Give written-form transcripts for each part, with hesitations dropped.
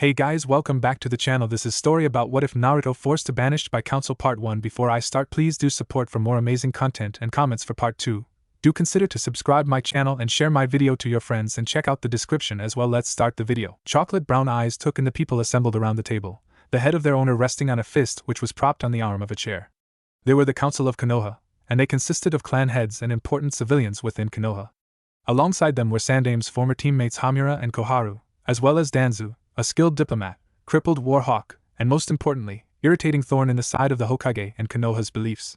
Hey guys, welcome back to the channel. This is story about what if Naruto forced to banished by council part 1. Before I start, please do support for more amazing content and comments for part 2. Do consider to subscribe my channel and share my video to your friends and check out the description as well. Let's start the video. Chocolate brown eyes took in the people assembled around the table, the head of their owner resting on a fist which was propped on the arm of a chair. They were the council of Konoha, and they consisted of clan heads and important civilians within Konoha. Alongside them were Sandame's former teammates Hamura and Koharu, as well as Danzo, a skilled diplomat, crippled warhawk, and most importantly, irritating thorn in the side of the Hokage and Konoha's beliefs.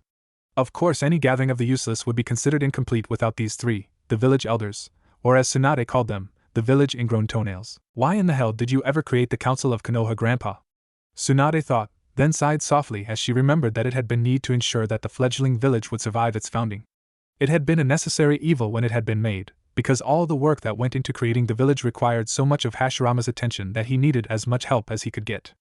Of course, any gathering of the useless would be considered incomplete without these three, the village elders, or as Tsunade called them, the village ingrown toenails. Why in the hell did you ever create the Council of Konoha, Grandpa? Tsunade thought, then sighed softly as she remembered that it had been need to ensure that the fledgling village would survive its founding. It had been a necessary evil when it had been made, because all the work that went into creating the village required so much of Hashirama's attention that he needed as much help as he could get.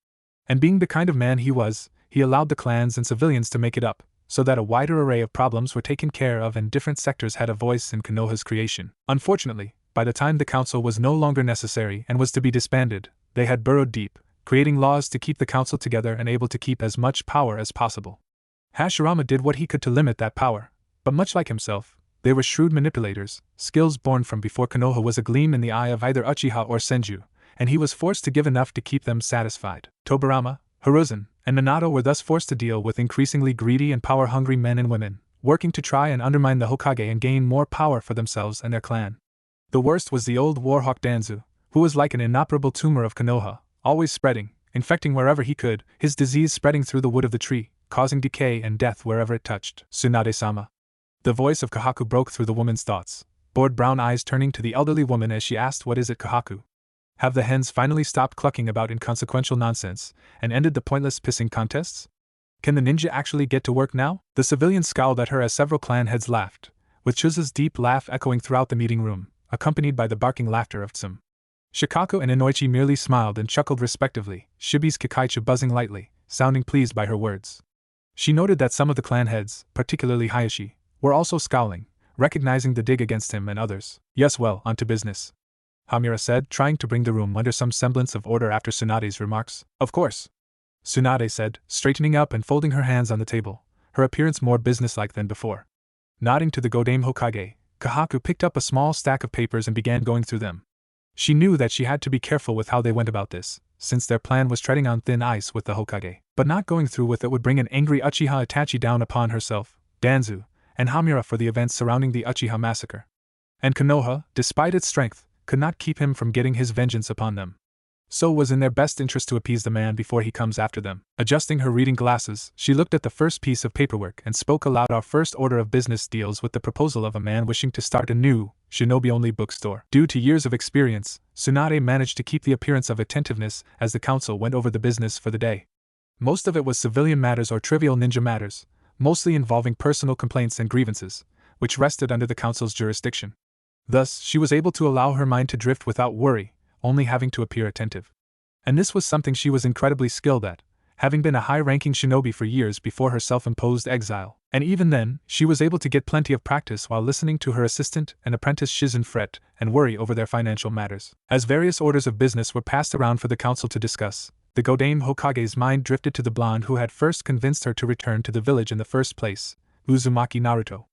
And being the kind of man he was, he allowed the clans and civilians to make it up, so that a wider array of problems were taken care of and different sectors had a voice in Konoha's creation. Unfortunately, by the time the council was no longer necessary and was to be disbanded, they had burrowed deep, creating laws to keep the council together and able to keep as much power as possible. Hashirama did what he could to limit that power, but much like himself, they were shrewd manipulators, skills born from before Konoha was a gleam in the eye of either Uchiha or Senju, and he was forced to give enough to keep them satisfied. Tobirama, Hiruzen, and Minato were thus forced to deal with increasingly greedy and power-hungry men and women, working to try and undermine the Hokage and gain more power for themselves and their clan. The worst was the old warhawk Danzo, who was like an inoperable tumor of Konoha, always spreading, infecting wherever he could, his disease spreading through the wood of the tree, causing decay and death wherever it touched. Tsunade-sama. The voice of Kahaku broke through the woman's thoughts, bored brown eyes turning to the elderly woman as she asked, "What is it, Kahaku? Have the hens finally stopped clucking about inconsequential nonsense, and ended the pointless pissing contests? Can the ninja actually get to work now?" The civilian scowled at her as several clan heads laughed, with Chuza's deep laugh echoing throughout the meeting room, accompanied by the barking laughter of Tsum. Shikaku and Inoichi merely smiled and chuckled respectively, Shibi's Kakaicha buzzing lightly, sounding pleased by her words. She noted that some of the clan heads, particularly Hiashi, were also scowling, recognizing the dig against him and others. "Yes, well, on to business," Hamura said, trying to bring the room under some semblance of order after Tsunade's remarks. "Of course," Tsunade said, straightening up and folding her hands on the table, her appearance more businesslike than before. Nodding to the Godame Hokage, Kahaku picked up a small stack of papers and began going through them. She knew that she had to be careful with how they went about this, since their plan was treading on thin ice with the Hokage. But not going through with it would bring an angry Uchiha Itachi down upon herself, Danzo, and Hamura for the events surrounding the Uchiha massacre. And Konoha, despite its strength, could not keep him from getting his vengeance upon them. So it was in their best interest to appease the man before he comes after them. Adjusting her reading glasses, she looked at the first piece of paperwork and spoke aloud. "Our first order of business deals with the proposal of a man wishing to start a new, shinobi-only bookstore." Due to years of experience, Tsunade managed to keep the appearance of attentiveness as the council went over the business for the day. Most of it was civilian matters or trivial ninja matters, mostly involving personal complaints and grievances, which rested under the council's jurisdiction. Thus, she was able to allow her mind to drift without worry, only having to appear attentive. And this was something she was incredibly skilled at, having been a high-ranking shinobi for years before her self-imposed exile. And even then, she was able to get plenty of practice while listening to her assistant and apprentice Shizen fret and worry over their financial matters. As various orders of business were passed around for the council to discuss, the Godame Hokage's mind drifted to the blonde who had first convinced her to return to the village in the first place, Uzumaki Naruto.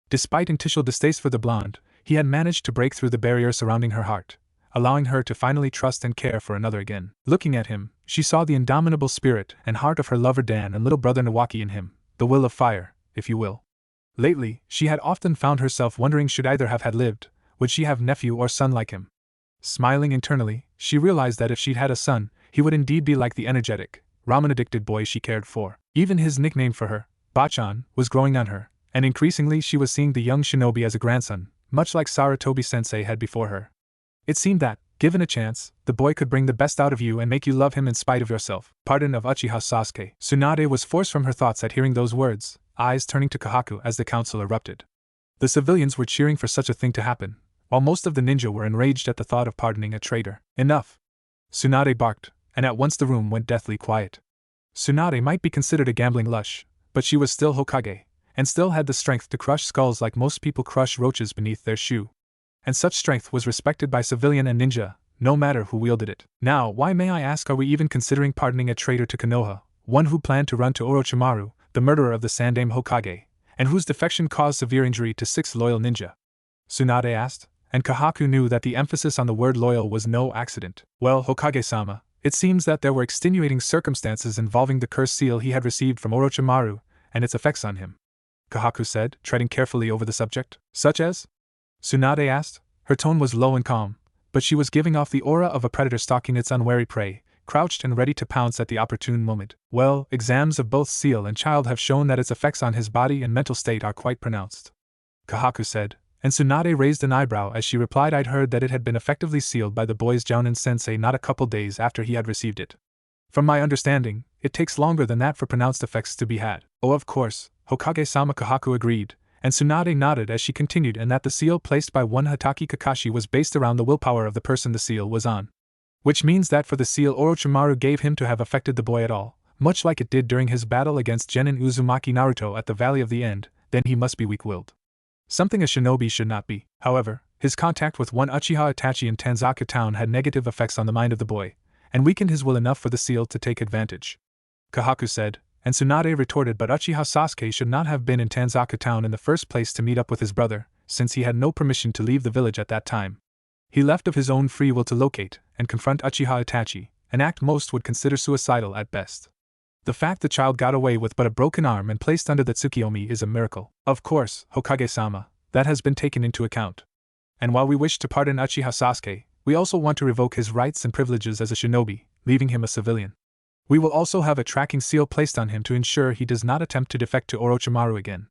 Despite initial distaste for the blonde, he had managed to break through the barrier surrounding her heart, allowing her to finally trust and care for another again. Looking at him, she saw the indomitable spirit and heart of her lover Dan and little brother Nawaki in him, the will of fire, if you will. Lately, she had often found herself wondering should either have had lived, would she have nephew or son like him? Smiling internally, she realized that if she'd had a son, he would indeed be like the energetic, ramen-addicted boy she cared for. Even his nickname for her, Bachan, was growing on her, and increasingly she was seeing the young shinobi as a grandson, much like Sarutobi-sensei had before her. It seemed that, given a chance, the boy could bring the best out of you and make you love him in spite of yourself. Pardon of Uchiha Sasuke. Tsunade was forced from her thoughts at hearing those words, eyes turning to Kahaku as the council erupted. The civilians were cheering for such a thing to happen, while most of the ninja were enraged at the thought of pardoning a traitor. "Enough!" Tsunade barked, and at once the room went deathly quiet. Tsunade might be considered a gambling lush, but she was still Hokage, and still had the strength to crush skulls like most people crush roaches beneath their shoe. And such strength was respected by civilian and ninja, no matter who wielded it. Now, why may I ask, are we even considering pardoning a traitor to Konoha, one who planned to run to Orochimaru, the murderer of the Sandaime Hokage, and whose defection caused severe injury to 6 loyal ninja? Tsunade asked, and Kahaku knew that the emphasis on the word loyal was no accident. Well, Hokage-sama, it seems that there were extenuating circumstances involving the cursed seal he had received from Orochimaru, and its effects on him, Kahaku said, treading carefully over the subject. Such as? Tsunade asked. Her tone was low and calm, but she was giving off the aura of a predator stalking its unwary prey, crouched and ready to pounce at the opportune moment. Well, exams of both seal and child have shown that its effects on his body and mental state are quite pronounced, Kahaku said, and Tsunade raised an eyebrow as she replied, I'd heard that it had been effectively sealed by the boy's Jounin sensei not a couple days after he had received it. From my understanding, it takes longer than that for pronounced effects to be had. Oh, of course, Hokage-sama, Kahaku agreed, and Tsunade nodded as she continued, and that the seal placed by one Hatake Kakashi was based around the willpower of the person the seal was on. Which means that for the seal Orochimaru gave him to have affected the boy at all, much like it did during his battle against Genin Uzumaki Naruto at the Valley of the End, then he must be weak-willed. Something a shinobi should not be. However, his contact with one Uchiha Itachi in Tanzaka town had negative effects on the mind of the boy, and weakened his will enough for the seal to take advantage, Kahaku said, and Tsunade retorted, but Uchiha Sasuke should not have been in Tanzaka town in the first place to meet up with his brother, since he had no permission to leave the village at that time. He left of his own free will to locate and confront Uchiha Itachi, an act most would consider suicidal at best. The fact the child got away with but a broken arm and placed under the Tsukiyomi is a miracle. Of course, Hokage-sama, that has been taken into account. And while we wish to pardon Uchiha Sasuke, we also want to revoke his rights and privileges as a shinobi, leaving him a civilian. We will also have a tracking seal placed on him to ensure he does not attempt to defect to Orochimaru again,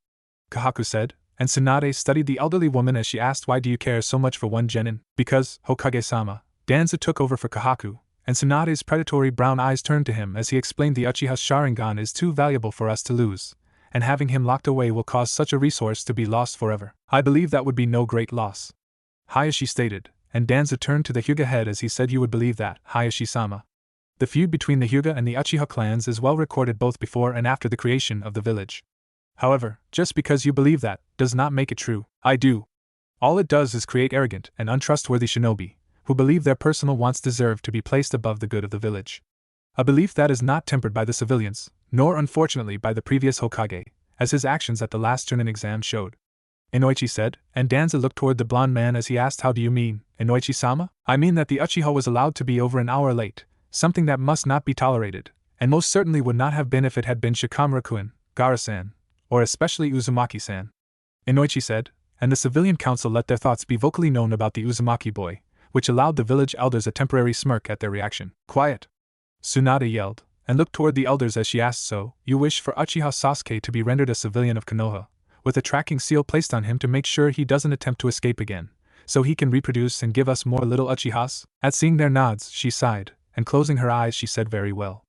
Kahaku said, and Tsunade studied the elderly woman as she asked, why do you care so much for one genin? Because, Hokage-sama, Danzo took over for Kahaku, and Tsunade's predatory brown eyes turned to him as he explained, the Uchiha's Sharingan is too valuable for us to lose, and having him locked away will cause such a resource to be lost forever. I believe that would be no great loss, Hiashi stated, and Danzo turned to the Hyuga head as he said, you would believe that, Hiashi-sama. The feud between the Hyuga and the Uchiha clans is well recorded both before and after the creation of the village. However, just because you believe that, does not make it true. I do. All it does is create arrogant and untrustworthy shinobi, who believe their personal wants deserve to be placed above the good of the village. A belief that is not tempered by the civilians, nor unfortunately by the previous Hokage, as his actions at the last Chunin exam showed, Inoichi said, and Danzo looked toward the blonde man as he asked, how do you mean, Inoichi-sama? I mean that the Uchiha was allowed to be over an hour late, something that must not be tolerated, and most certainly would not have been if it had been Shikamaru-kun, Gara-san, or especially Uzumaki-san, Inoichi said, and the civilian council let their thoughts be vocally known about the Uzumaki boy, which allowed the village elders a temporary smirk at their reaction. Quiet! Tsunade yelled, and looked toward the elders as she asked, so, you wish for Uchiha Sasuke to be rendered a civilian of Konoha, with a tracking seal placed on him to make sure he doesn't attempt to escape again, so he can reproduce and give us more little Uchihas? At seeing their nods, she sighed, and closing her eyes she said, very well.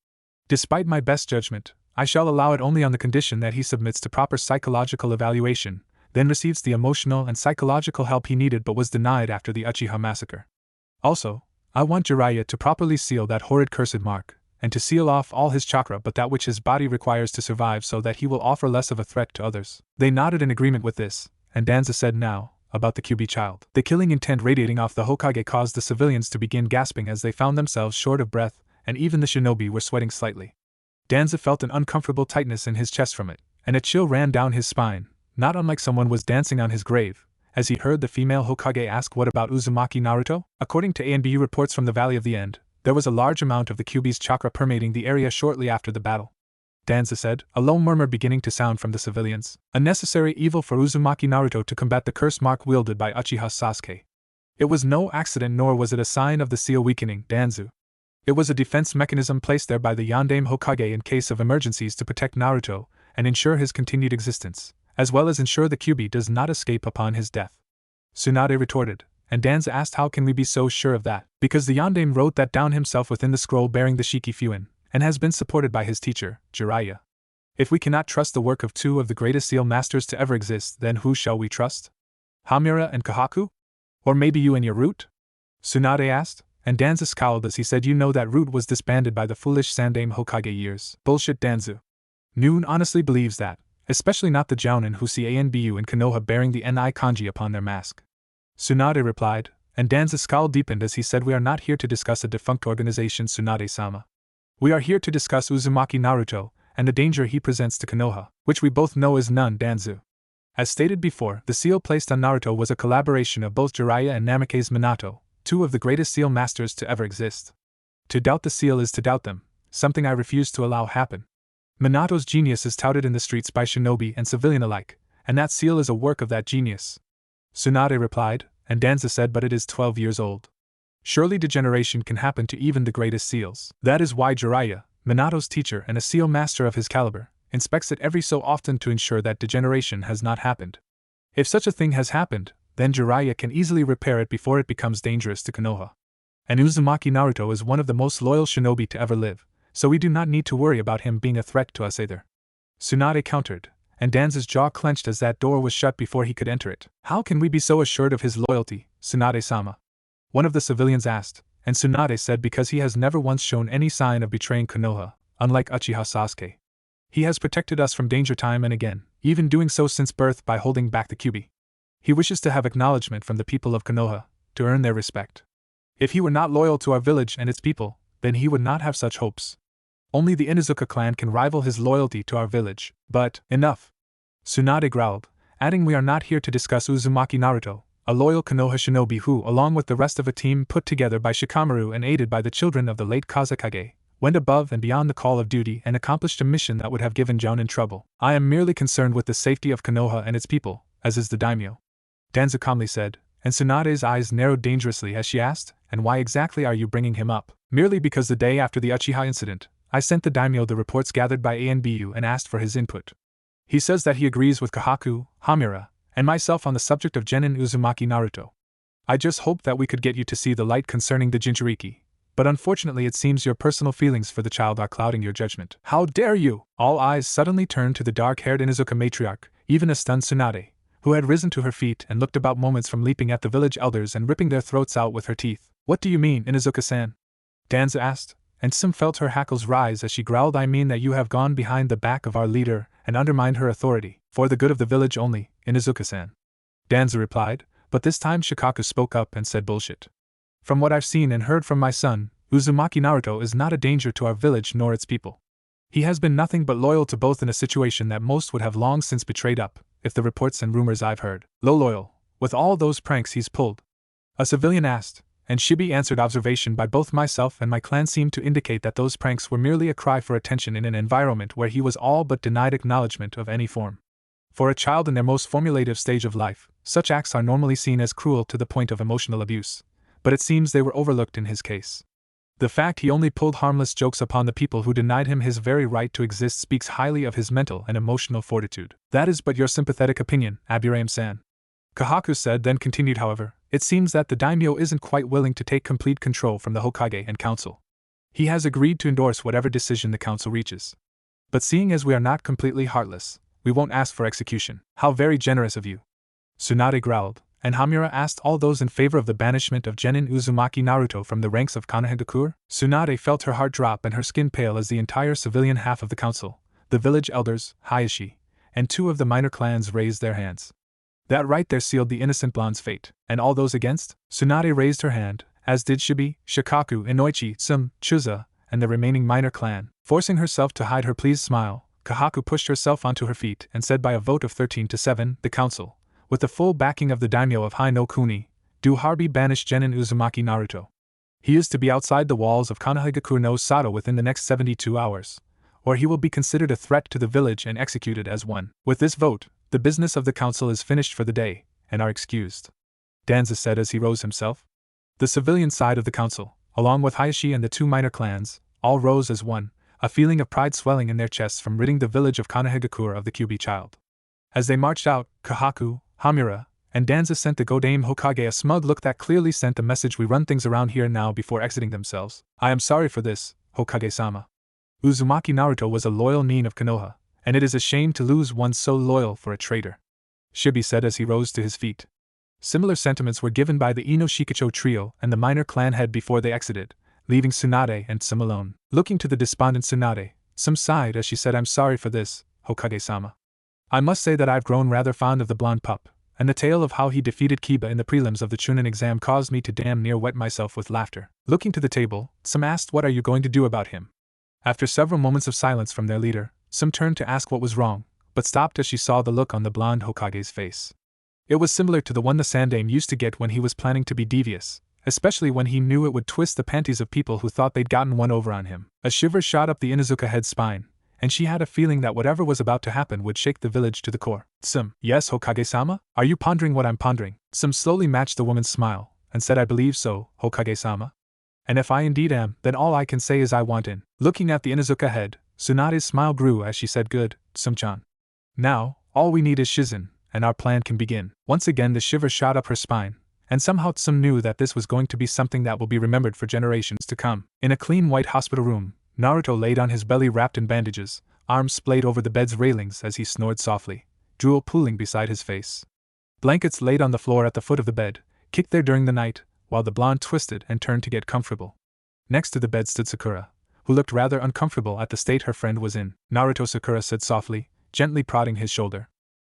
Despite my best judgment, I shall allow it only on the condition that he submits to proper psychological evaluation, then receives the emotional and psychological help he needed but was denied after the Uchiha massacre. Also, I want Jiraiya to properly seal that horrid cursed mark, and to seal off all his chakra but that which his body requires to survive, so that he will offer less of a threat to others. They nodded in agreement with this, and Danzo said, now, about the QB child. The killing intent radiating off the Hokage caused the civilians to begin gasping as they found themselves short of breath, and even the shinobi were sweating slightly. Danzo felt an uncomfortable tightness in his chest from it, and a chill ran down his spine, not unlike someone was dancing on his grave, as he heard the female Hokage ask, what about Uzumaki Naruto? According to ANBU reports from the Valley of the End, there was a large amount of the QB's chakra permeating the area shortly after the battle, Danzo said, a low murmur beginning to sound from the civilians. A necessary evil for Uzumaki Naruto to combat the curse mark wielded by Uchiha Sasuke. It was no accident, nor was it a sign of the seal weakening, Danzo. It was a defense mechanism placed there by the Yondaime Hokage in case of emergencies to protect Naruto and ensure his continued existence, as well as ensure the QB does not escape upon his death. Tsunade retorted, and Danzo asked, how can we be so sure of that? Because the Yondaime wrote that down himself within the scroll bearing the Shiki Fuin, and has been supported by his teacher, Jiraiya. If we cannot trust the work of two of the greatest seal masters to ever exist, then who shall we trust? Hamura and Kahaku? Or maybe you and your root? Tsunade asked, and Danzo scowled as he said, you know that root was disbanded by the foolish Sandaime Hokage years. Bullshit, Danzo. Noon honestly believes that, especially not the Jounin who see Anbu and Konoha bearing the Ni kanji upon their mask. Tsunade replied, and Danzo's scowl deepened as he said, "We are not here to discuss a defunct organization, Tsunade-sama. We are here to discuss Uzumaki Naruto, and the danger he presents to Konoha, which we both know is none, Danzo." As stated before, the seal placed on Naruto was a collaboration of both Jiraiya and Namake's Minato, two of the greatest seal masters to ever exist. To doubt the seal is to doubt them, something I refuse to allow happen. Minato's genius is touted in the streets by shinobi and civilian alike, and that seal is a work of that genius. Tsunade replied, and Danzo said, "But it is 12 years old. Surely degeneration can happen to even the greatest seals. That is why Jiraiya, Minato's teacher and a seal master of his caliber, inspects it every so often to ensure that degeneration has not happened. If such a thing has happened, then Jiraiya can easily repair it before it becomes dangerous to Konoha. And Uzumaki Naruto is one of the most loyal shinobi to ever live, so we do not need to worry about him being a threat to us either." Tsunade countered, and Danzo's jaw clenched as that door was shut before he could enter it. "How can we be so assured of his loyalty, Tsunade-sama?" one of the civilians asked, and Tsunade said, "Because he has never once shown any sign of betraying Konoha, unlike Uchiha Sasuke. He has protected us from danger time and again, even doing so since birth by holding back the Kyuubi. He wishes to have acknowledgement from the people of Konoha, to earn their respect. If he were not loyal to our village and its people, then he would not have such hopes. Only the Inuzuka clan can rival his loyalty to our village, but enough." Tsunade growled, adding, "We are not here to discuss Uzumaki Naruto, a loyal Konoha shinobi who, along with the rest of a team put together by Shikamaru and aided by the children of the late Kazekage, went above and beyond the call of duty and accomplished a mission that would have given Jounin trouble. I am merely concerned with the safety of Konoha and its people, as is the daimyo," Danzo calmly said, and Tsunade's eyes narrowed dangerously as she asked, "And why exactly are you bringing him up?" "Merely because the day after the Uchiha incident, I sent the daimyo the reports gathered by ANBU and asked for his input. He says that he agrees with Kahaku, Hamura, and myself on the subject of Genin Uzumaki Naruto. I just hoped that we could get you to see the light concerning the Jinchuriki, but unfortunately it seems your personal feelings for the child are clouding your judgment." "How dare you!" All eyes suddenly turned to the dark-haired Inuzuka matriarch, even a stunned Tsunade, who had risen to her feet and looked about moments from leaping at the village elders and ripping their throats out with her teeth. "What do you mean, Inuzuka-san?" Danzo asked, and Sim felt her hackles rise as she growled, "I mean that you have gone behind the back of our leader and undermined her authority, for the good of the village only, Inuzuka-san." Danzo replied, but this time Shikaku spoke up and said, "Bullshit. From what I've seen and heard from my son, Uzumaki Naruto is not a danger to our village nor its people. He has been nothing but loyal to both in a situation that most would have long since betrayed up, if the reports and rumors I've heard." "Loyal, with all those pranks he's pulled?" a civilian asked, and Shibi answered. "Observation by both myself and my clan seemed to indicate that those pranks were merely a cry for attention in an environment where he was all but denied acknowledgement of any form. For a child in their most formulative stage of life, such acts are normally seen as cruel to the point of emotional abuse, but it seems they were overlooked in his case. The fact he only pulled harmless jokes upon the people who denied him his very right to exist speaks highly of his mental and emotional fortitude." "That is but your sympathetic opinion, Aburame-san," Kahaku said, then continued, "However, it seems that the daimyo isn't quite willing to take complete control from the Hokage and council. He has agreed to endorse whatever decision the council reaches. But seeing as we are not completely heartless, we won't ask for execution." "How very generous of you," Tsunade growled, and Hamura asked, "All those in favor of the banishment of Genin Uzumaki Naruto from the ranks of Konohagakure?" Tsunade felt her heart drop and her skin pale as the entire civilian half of the council, the village elders, Hiashi, and 2 of the minor clans raised their hands. That right there sealed the innocent blonde's fate. "And all those against?" Tsunade raised her hand, as did Shibi, Shikaku, Inoichi, Tsum, Chuza, and the remaining minor clan. Forcing herself to hide her pleased smile, Kahaku pushed herself onto her feet and said, "By a vote of 13 to 7, the council, with the full backing of the daimyo of Hai no Kuni, do hereby banish Genin Uzumaki Naruto. He is to be outside the walls of Konohagakure no Sato within the next 72 hours, or he will be considered a threat to the village and executed as one. With this vote, the business of the council is finished for the day, and are excused," Danzo said as he rose himself. The civilian side of the council, along with Hiashi and the 2 minor clans, all rose as one, a feeling of pride swelling in their chests from ridding the village of Konohagakure of the Kyuubi child. As they marched out, Kahaku, Hamura, and Danzo sent the Godame Hokage a smug look that clearly sent the message, "We run things around here now," before exiting themselves. "I am sorry for this, Hokage-sama. Uzumaki Naruto was a loyal nin of Konoha, and it is a shame to lose one so loyal for a traitor," Shibi said as he rose to his feet. Similar sentiments were given by the Ino Shikacho trio and the minor clan head before they exited, leaving Tsunade and Tsum alone. Looking to the despondent Tsunade, Tsum sighed as she said, "I'm sorry for this, Hokage-sama. I must say that I've grown rather fond of the blonde pup, and the tale of how he defeated Kiba in the prelims of the Chunin exam caused me to damn near wet myself with laughter. Looking to the table, some asked what are you going to do about him. After several moments of silence from their leader, some turned to ask what was wrong, but stopped as she saw the look on the blonde Hokage's face. It was similar to the one the Sandaime used to get when he was planning to be devious, especially when he knew it would twist the panties of people who thought they'd gotten one over on him. A shiver shot up the Inuzuka head's spine, and she had a feeling that whatever was about to happen would shake the village to the core. Yes, Hokage-sama? Are you pondering what I'm pondering? Some slowly matched the woman's smile, and said I believe so, Hokage-sama. And if I indeed am, then all I can say is I want in. Looking at the Inuzuka head, Tsunade's smile grew as she said good, Sum-chan. Now, all we need is Shizen, and our plan can begin. Once again the shiver shot up her spine, and somehow Tsum knew that this was going to be something that will be remembered for generations to come. In a clean white hospital room, Naruto laid on his belly wrapped in bandages, arms splayed over the bed's railings as he snored softly, drool pooling beside his face. Blankets laid on the floor at the foot of the bed, kicked there during the night, while the blonde twisted and turned to get comfortable. Next to the bed stood Sakura, who looked rather uncomfortable at the state her friend was in. Naruto, Sakura said softly, gently prodding his shoulder.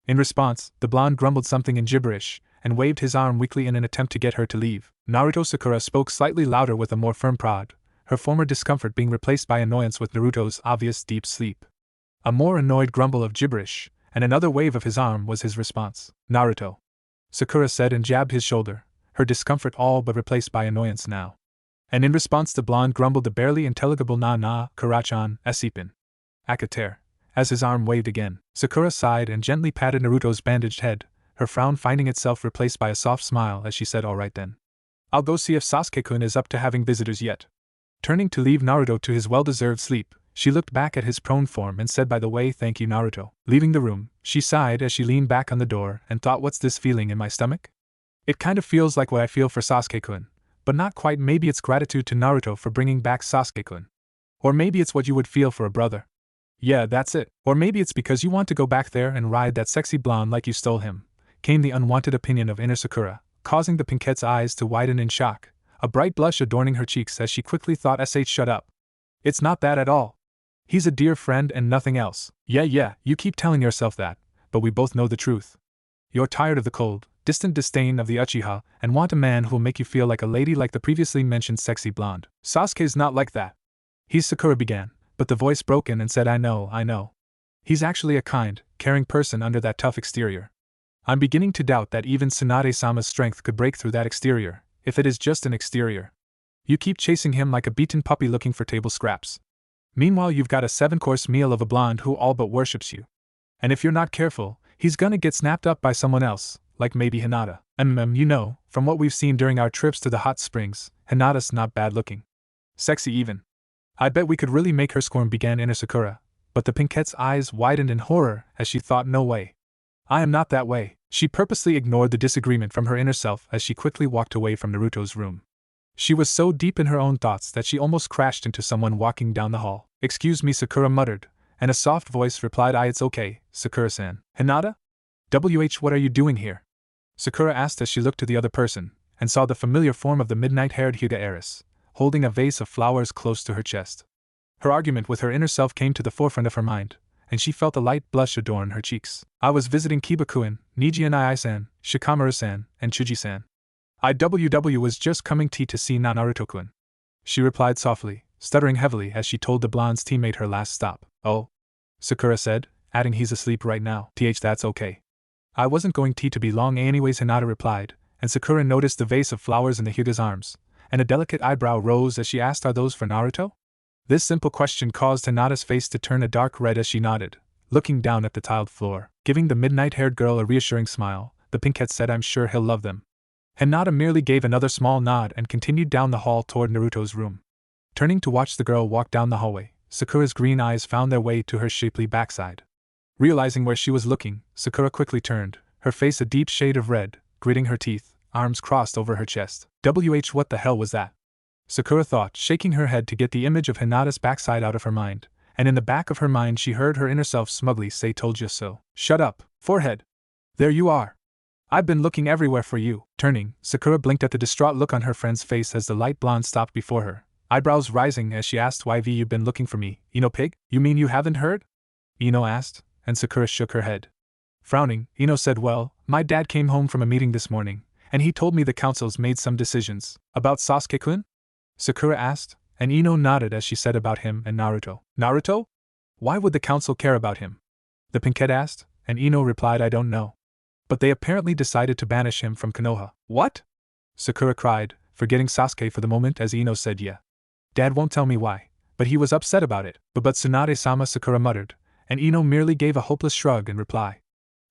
In response, the blonde grumbled something in gibberish, and waved his arm weakly in an attempt to get her to leave. Naruto, Sakura spoke slightly louder with a more firm prod, her former discomfort being replaced by annoyance with Naruto's obvious deep sleep. A more annoyed grumble of gibberish, and another wave of his arm was his response. Naruto, Sakura said and jabbed his shoulder, her discomfort all but replaced by annoyance now. And in response the blonde grumbled the barely intelligible na Karachan, Esipin. Akater, as his arm waved again. Sakura sighed and gently patted Naruto's bandaged head, her frown finding itself replaced by a soft smile as she said alright then. I'll go see if Sasuke-kun is up to having visitors yet. Turning to leave Naruto to his well-deserved sleep, she looked back at his prone form and said by the way thank you Naruto. Leaving the room, she sighed as she leaned back on the door and thought what's this feeling in my stomach? It kind of feels like what I feel for Sasuke-kun, but not quite. Maybe it's gratitude to Naruto for bringing back Sasuke-kun. Or maybe it's what you would feel for a brother. Yeah, that's it. Or maybe it's because you want to go back there and ride that sexy blonde like you stole him, came the unwanted opinion of inner Sakura, causing the pinkette's eyes to widen in shock, a bright blush adorning her cheeks as she quickly thought shut up. It's not that at all. He's a dear friend and nothing else. Yeah, you keep telling yourself that, but we both know the truth. You're tired of the cold, distant disdain of the Uchiha and want a man who'll make you feel like a lady like the previously mentioned sexy blonde. Sasuke's not like that. He's Sakura began, but the voice broke in and said I know. He's actually a kind, caring person under that tough exterior. I'm beginning to doubt that even Tsunade-sama's strength could break through that exterior, if it is just an exterior. You keep chasing him like a beaten puppy looking for table scraps. Meanwhile you've got a 7-course meal of a blonde who all but worships you. And if you're not careful, he's gonna get snapped up by someone else, like maybe Hinata. You know, from what we've seen during our trips to the hot springs, Hinata's not bad looking. Sexy even. I bet we could really make her squirm, began inner Sakura, but the pinkette's eyes widened in horror as she thought no way. I am not that way. She purposely ignored the disagreement from her inner self as she quickly walked away from Naruto's room. She was so deep in her own thoughts that she almost crashed into someone walking down the hall. Excuse me, Sakura muttered, and a soft voice replied it's okay, Sakura-san. Hinata? What are you doing here? Sakura asked as she looked to the other person, and saw the familiar form of the midnight-haired Hyuga heiress, holding a vase of flowers close to her chest. Her argument with her inner self came to the forefront of her mind, and she felt a light blush adorn her cheeks. I was visiting Kiba-kun, Niji and Ai-san, Shikamaru-san, and Chuji-san. I was just coming to see Naruto-kun. She replied softly, stuttering heavily as she told the blonde's teammate her last stop. Oh? Sakura said, adding he's asleep right now. That's okay. I wasn't going to be long anyways, Hinata replied, and Sakura noticed the vase of flowers in the Hyuga's arms, and a delicate eyebrow rose as she asked are those for Naruto? This simple question caused Hinata's face to turn a dark red as she nodded, looking down at the tiled floor. Giving the midnight-haired girl a reassuring smile, the pinkette said I'm sure he'll love them. Hinata merely gave another small nod and continued down the hall toward Naruto's room. Turning to watch the girl walk down the hallway, Sakura's green eyes found their way to her shapely backside. Realizing where she was looking, Sakura quickly turned, her face a deep shade of red, gritting her teeth, arms crossed over her chest. What the hell was that? Sakura thought, shaking her head to get the image of Hinata's backside out of her mind, and in the back of her mind she heard her inner self smugly say told you so. Shut up, forehead. There you are. I've been looking everywhere for you. Turning, Sakura blinked at the distraught look on her friend's face as the light blonde stopped before her, eyebrows rising as she asked why you've been looking for me, Ino pig? You mean you haven't heard? Ino asked, and Sakura shook her head. Frowning, Ino said, well, my dad came home from a meeting this morning, and he told me the council's made some decisions. About Sasuke-kun? Sakura asked, and Ino nodded as she said about him and Naruto. Naruto? Why would the council care about him? The pinkette asked, and Ino replied, I don't know. But they apparently decided to banish him from Konoha. What? Sakura cried, forgetting Sasuke for the moment as Ino said yeah. Dad won't tell me why, but he was upset about it. But Tsunade-sama, Sakura muttered, and Ino merely gave a hopeless shrug in reply.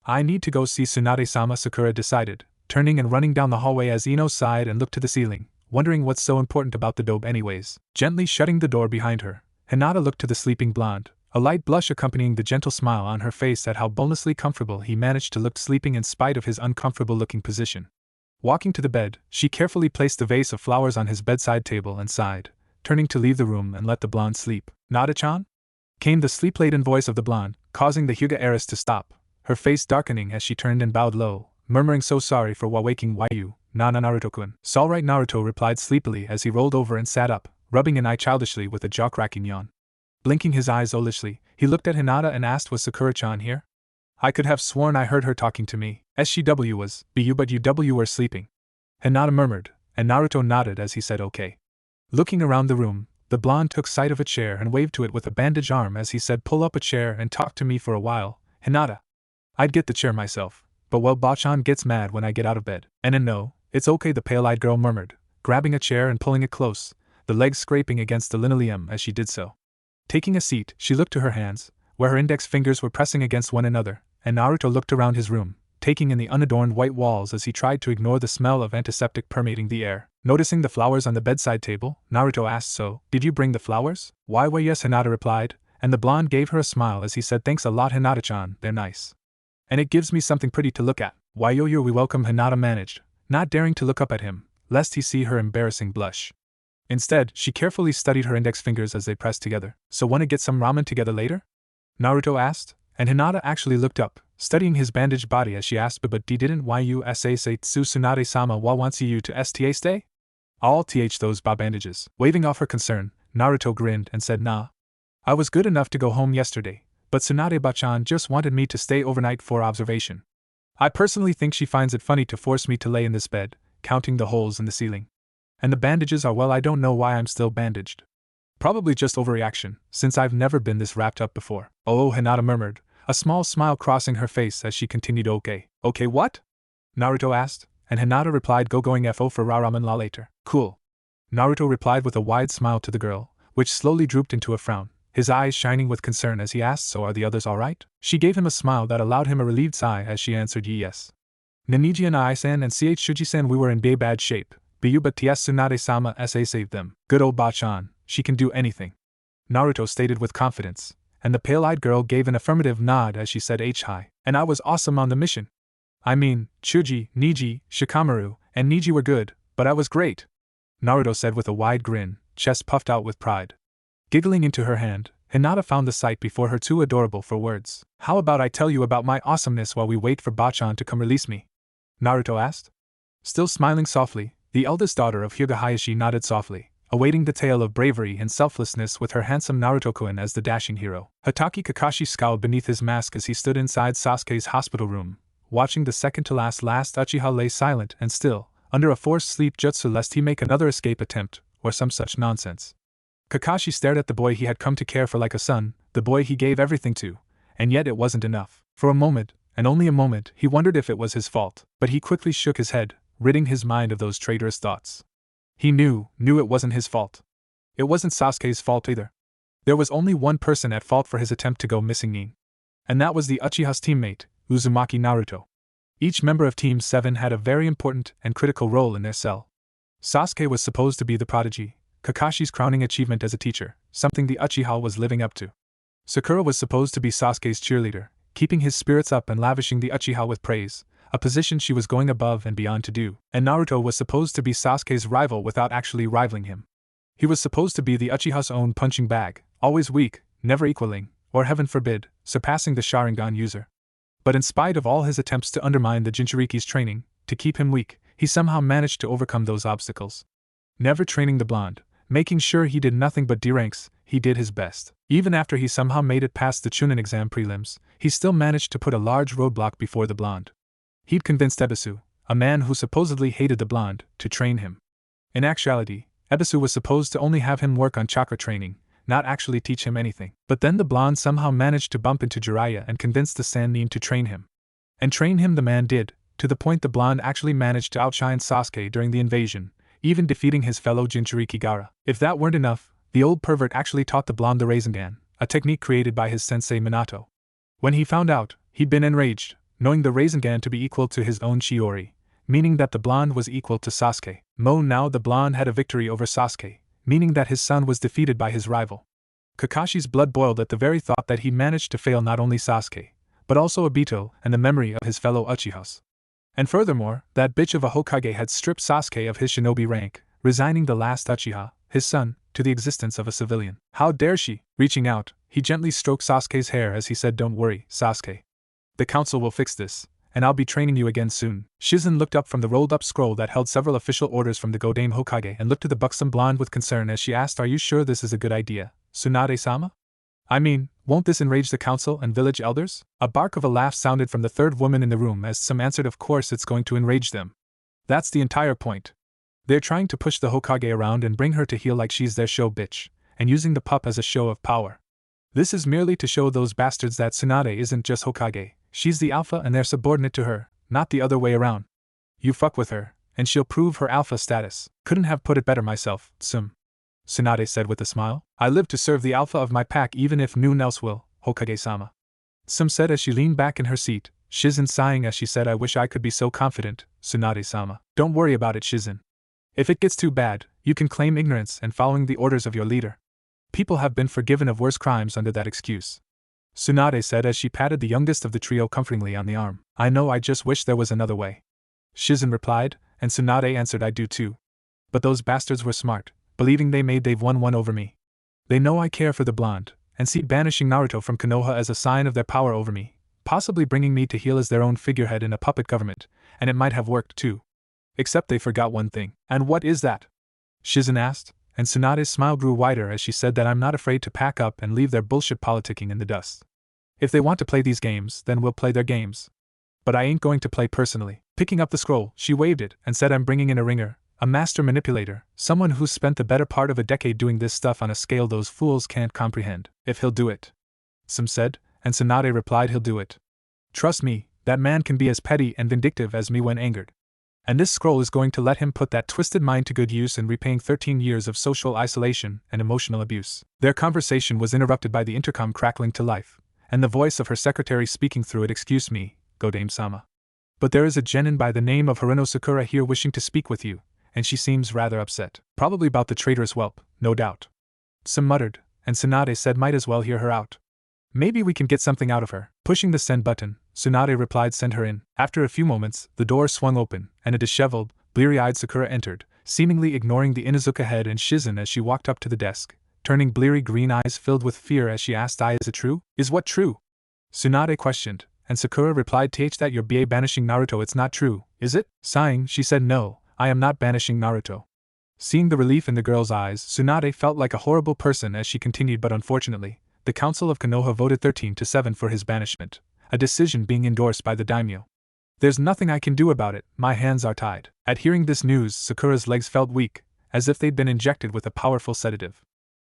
I need to go see Tsunade-sama, Sakura decided, turning and running down the hallway as Ino sighed and looked to the ceiling, wondering what's so important about the dobe anyways. Gently shutting the door behind her, Hinata looked to the sleeping blonde, a light blush accompanying the gentle smile on her face at how bonelessly comfortable he managed to look sleeping in spite of his uncomfortable-looking position. Walking to the bed, she carefully placed the vase of flowers on his bedside table and sighed, turning to leave the room and let the blonde sleep. Nada-chan? Came the sleep-laden voice of the blonde, causing the Hyuga heiress to stop, her face darkening as she turned and bowed low, murmuring so sorry for waking you, Nana Naruto-kun. S'all right, Naruto replied sleepily as he rolled over and sat up, rubbing an eye childishly with a jaw-cracking yawn. Blinking his eyes owlishly, he looked at Hinata and asked, was Sakura-chan here? I could have sworn I heard her talking to me. SGW was, BU but UW were sleeping. Hinata murmured, and Naruto nodded as he said okay. Looking around the room, the blonde took sight of a chair and waved to it with a bandaged arm as he said, pull up a chair and talk to me for a while, Hinata. I'd get the chair myself, but well, Bachan gets mad when I get out of bed. And no, it's okay, the pale-eyed girl murmured, grabbing a chair and pulling it close, the legs scraping against the linoleum as she did so. Taking a seat, she looked to her hands, where her index fingers were pressing against one another, and Naruto looked around his room, taking in the unadorned white walls as he tried to ignore the smell of antiseptic permeating the air. Noticing the flowers on the bedside table, Naruto asked, so, did you bring the flowers? Why yes, Hinata replied, and the blonde gave her a smile as he said, thanks a lot, Hinata-chan, they're nice. And it gives me something pretty to look at. Why yo we welcome, Hinata managed, not daring to look up at him, lest he see her embarrassing blush. Instead, she carefully studied her index fingers as they pressed together. So wanna get some ramen together later? Naruto asked, and Hinata actually looked up, studying his bandaged body as she asked, but didn't you say Tsunade-sama wa wants you to sta stay? All those bandages. Waving off her concern, Naruto grinned and said, nah. I was good enough to go home yesterday, but Tsunade-bachan just wanted me to stay overnight for observation. I personally think she finds it funny to force me to lay in this bed, counting the holes in the ceiling. And the bandages are, well, I don't know why I'm still bandaged. Probably just overreaction, since I've never been this wrapped up before. Oh, Hinata murmured, a small smile crossing her face as she continued, okay. Okay, what? Naruto asked, and Hinata replied, going FO for ramen la later. Cool. Naruto replied with a wide smile to the girl, which slowly drooped into a frown, his eyes shining with concern as he asked, so are the others alright? She gave him a smile that allowed him a relieved sigh as she answered, yes. Ninigi and I-san and Shuji-san, we were in bad shape. Bu but ts Tsunade-sama sa saved them. Good old Bachan, she can do anything. Naruto stated with confidence, and the pale-eyed girl gave an affirmative nod as she said, hi, and I was awesome on the mission. I mean, Chuji, Niji, Shikamaru, and Niji were good, but I was great. Naruto said with a wide grin, chest puffed out with pride. Giggling into her hand, Hinata found the sight before her too adorable for words. How about I tell you about my awesomeness while we wait for Bachan to come release me? Naruto asked. Still smiling softly, the eldest daughter of Hyuga Hayashi nodded softly, awaiting the tale of bravery and selflessness with her handsome Naruto-kun as the dashing hero. Hatake Kakashi scowled beneath his mask as he stood inside Sasuke's hospital room, watching the second-to-last Uchiha lay silent and still, under a forced sleep jutsu lest he make another escape attempt, or some such nonsense. Kakashi stared at the boy he had come to care for like a son, the boy he gave everything to, and yet it wasn't enough. For a moment, and only a moment, he wondered if it was his fault, but he quickly shook his head, ridding his mind of those traitorous thoughts. He knew it wasn't his fault. It wasn't Sasuke's fault either. There was only one person at fault for his attempt to go missing, and that was the Uchiha's teammate, Uzumaki Naruto. Each member of Team 7 had a very important and critical role in their cell. Sasuke was supposed to be the prodigy, Kakashi's crowning achievement as a teacher, something the Uchiha was living up to. Sakura was supposed to be Sasuke's cheerleader, keeping his spirits up and lavishing the Uchiha with praise, a position she was going above and beyond to do. And Naruto was supposed to be Sasuke's rival without actually rivaling him. He was supposed to be the Uchiha's own punching bag, always weak, never equaling, or heaven forbid, surpassing the Sharingan user. But in spite of all his attempts to undermine the Jinchuriki's training, to keep him weak, he somehow managed to overcome those obstacles. Never training the blonde, making sure he did nothing but D-ranks, he did his best. Even after he somehow made it past the Chunin exam prelims, he still managed to put a large roadblock before the blonde. He'd convinced Ebisu, a man who supposedly hated the blonde, to train him. In actuality, Ebisu was supposed to only have him work on chakra training, not actually teach him anything. But then the blonde somehow managed to bump into Jiraiya and convinced the Sannin to train him. And train him the man did, to the point the blonde actually managed to outshine Sasuke during the invasion, even defeating his fellow Jinchuriki Gaara. If that weren't enough, the old pervert actually taught the blonde the Rasengan, a technique created by his sensei Minato. When he found out, he'd been enraged, knowing the Rasengan to be equal to his own Shiori, meaning that the blonde was equal to Sasuke. Now the blonde had a victory over Sasuke, meaning that his son was defeated by his rival. Kakashi's blood boiled at the very thought that he'd managed to fail not only Sasuke, but also Obito and the memory of his fellow Uchihas. And furthermore, that bitch of a Hokage had stripped Sasuke of his shinobi rank, resigning the last Uchiha, his son, to the existence of a civilian. How dare she? Reaching out, he gently stroked Sasuke's hair as he said, "Don't worry, Sasuke. The council will fix this, and I'll be training you again soon." Shizen looked up from the rolled-up scroll that held several official orders from the Godame Hokage and looked at the buxom blonde with concern as she asked, "Are you sure this is a good idea, Tsunade-sama? I mean, won't this enrage the council and village elders?" A bark of a laugh sounded from the third woman in the room as some answered, "Of course it's going to enrage them. That's the entire point. They're trying to push the Hokage around and bring her to heel like she's their show bitch, and using the pup as a show of power. This is merely to show those bastards that Tsunade isn't just Hokage, she's the alpha and they're subordinate to her, not the other way around. You fuck with her, and she'll prove her alpha status." "Couldn't have put it better myself, Tsunade said with a smile. "I live to serve the alpha of my pack even if no one else will, Hokage-sama," said as she leaned back in her seat, Shizen sighing as she said, "I wish I could be so confident, Tsunade-sama." "Don't worry about it, Shizen. If it gets too bad, you can claim ignorance and following the orders of your leader. People have been forgiven of worse crimes under that excuse," Tsunade said as she patted the youngest of the trio comfortingly on the arm. "I know, I just wish there was another way," Shizen replied, and Tsunade answered, "I do too. But those bastards were smart, believing they've won one over me. They know I care for the blonde, and see banishing Naruto from Konoha as a sign of their power over me, possibly bringing me to heel as their own figurehead in a puppet government, and it might have worked too. Except they forgot one thing." "And what is that?" Shizen asked, and Tsunade's smile grew wider as she said that "I'm not afraid to pack up and leave their bullshit politicking in the dust. If they want to play these games, then we'll play their games. But I ain't going to play personally." Picking up the scroll, she waved it and said, "I'm bringing in a ringer, a master manipulator, someone who's spent the better part of a decade doing this stuff on a scale those fools can't comprehend." "If he'll do it," Some said, and Tsunade replied, "He'll do it. Trust me, that man can be as petty and vindictive as me when angered. And this scroll is going to let him put that twisted mind to good use in repaying 13 years of social isolation and emotional abuse." Their conversation was interrupted by the intercom crackling to life, and the voice of her secretary speaking through it, "Excuse me, Godame-sama. But there is a genin by the name of Haruno Sakura here wishing to speak with you, and she seems rather upset. Probably about the traitorous whelp, no doubt." Some muttered, and Tsunade said, "Might as well hear her out. Maybe we can get something out of her." Pushing the send button, Tsunade replied, "Send her in." After a few moments, the door swung open, and a disheveled, bleary-eyed Sakura entered, seemingly ignoring the Inuzuka head and Shizen as she walked up to the desk, turning bleary green eyes filled with fear as she asked, "Is it true?" "Is what true?" Tsunade questioned, and Sakura replied, "That you're banishing Naruto, it's not true, is it?" Sighing, she said, "No, I am not banishing Naruto." Seeing the relief in the girl's eyes, Tsunade felt like a horrible person as she continued, "But unfortunately, the Council of Konoha voted 13-7 for his banishment, a decision being endorsed by the daimyo. There's nothing I can do about it, my hands are tied." At hearing this news, Sakura's legs felt weak, as if they'd been injected with a powerful sedative.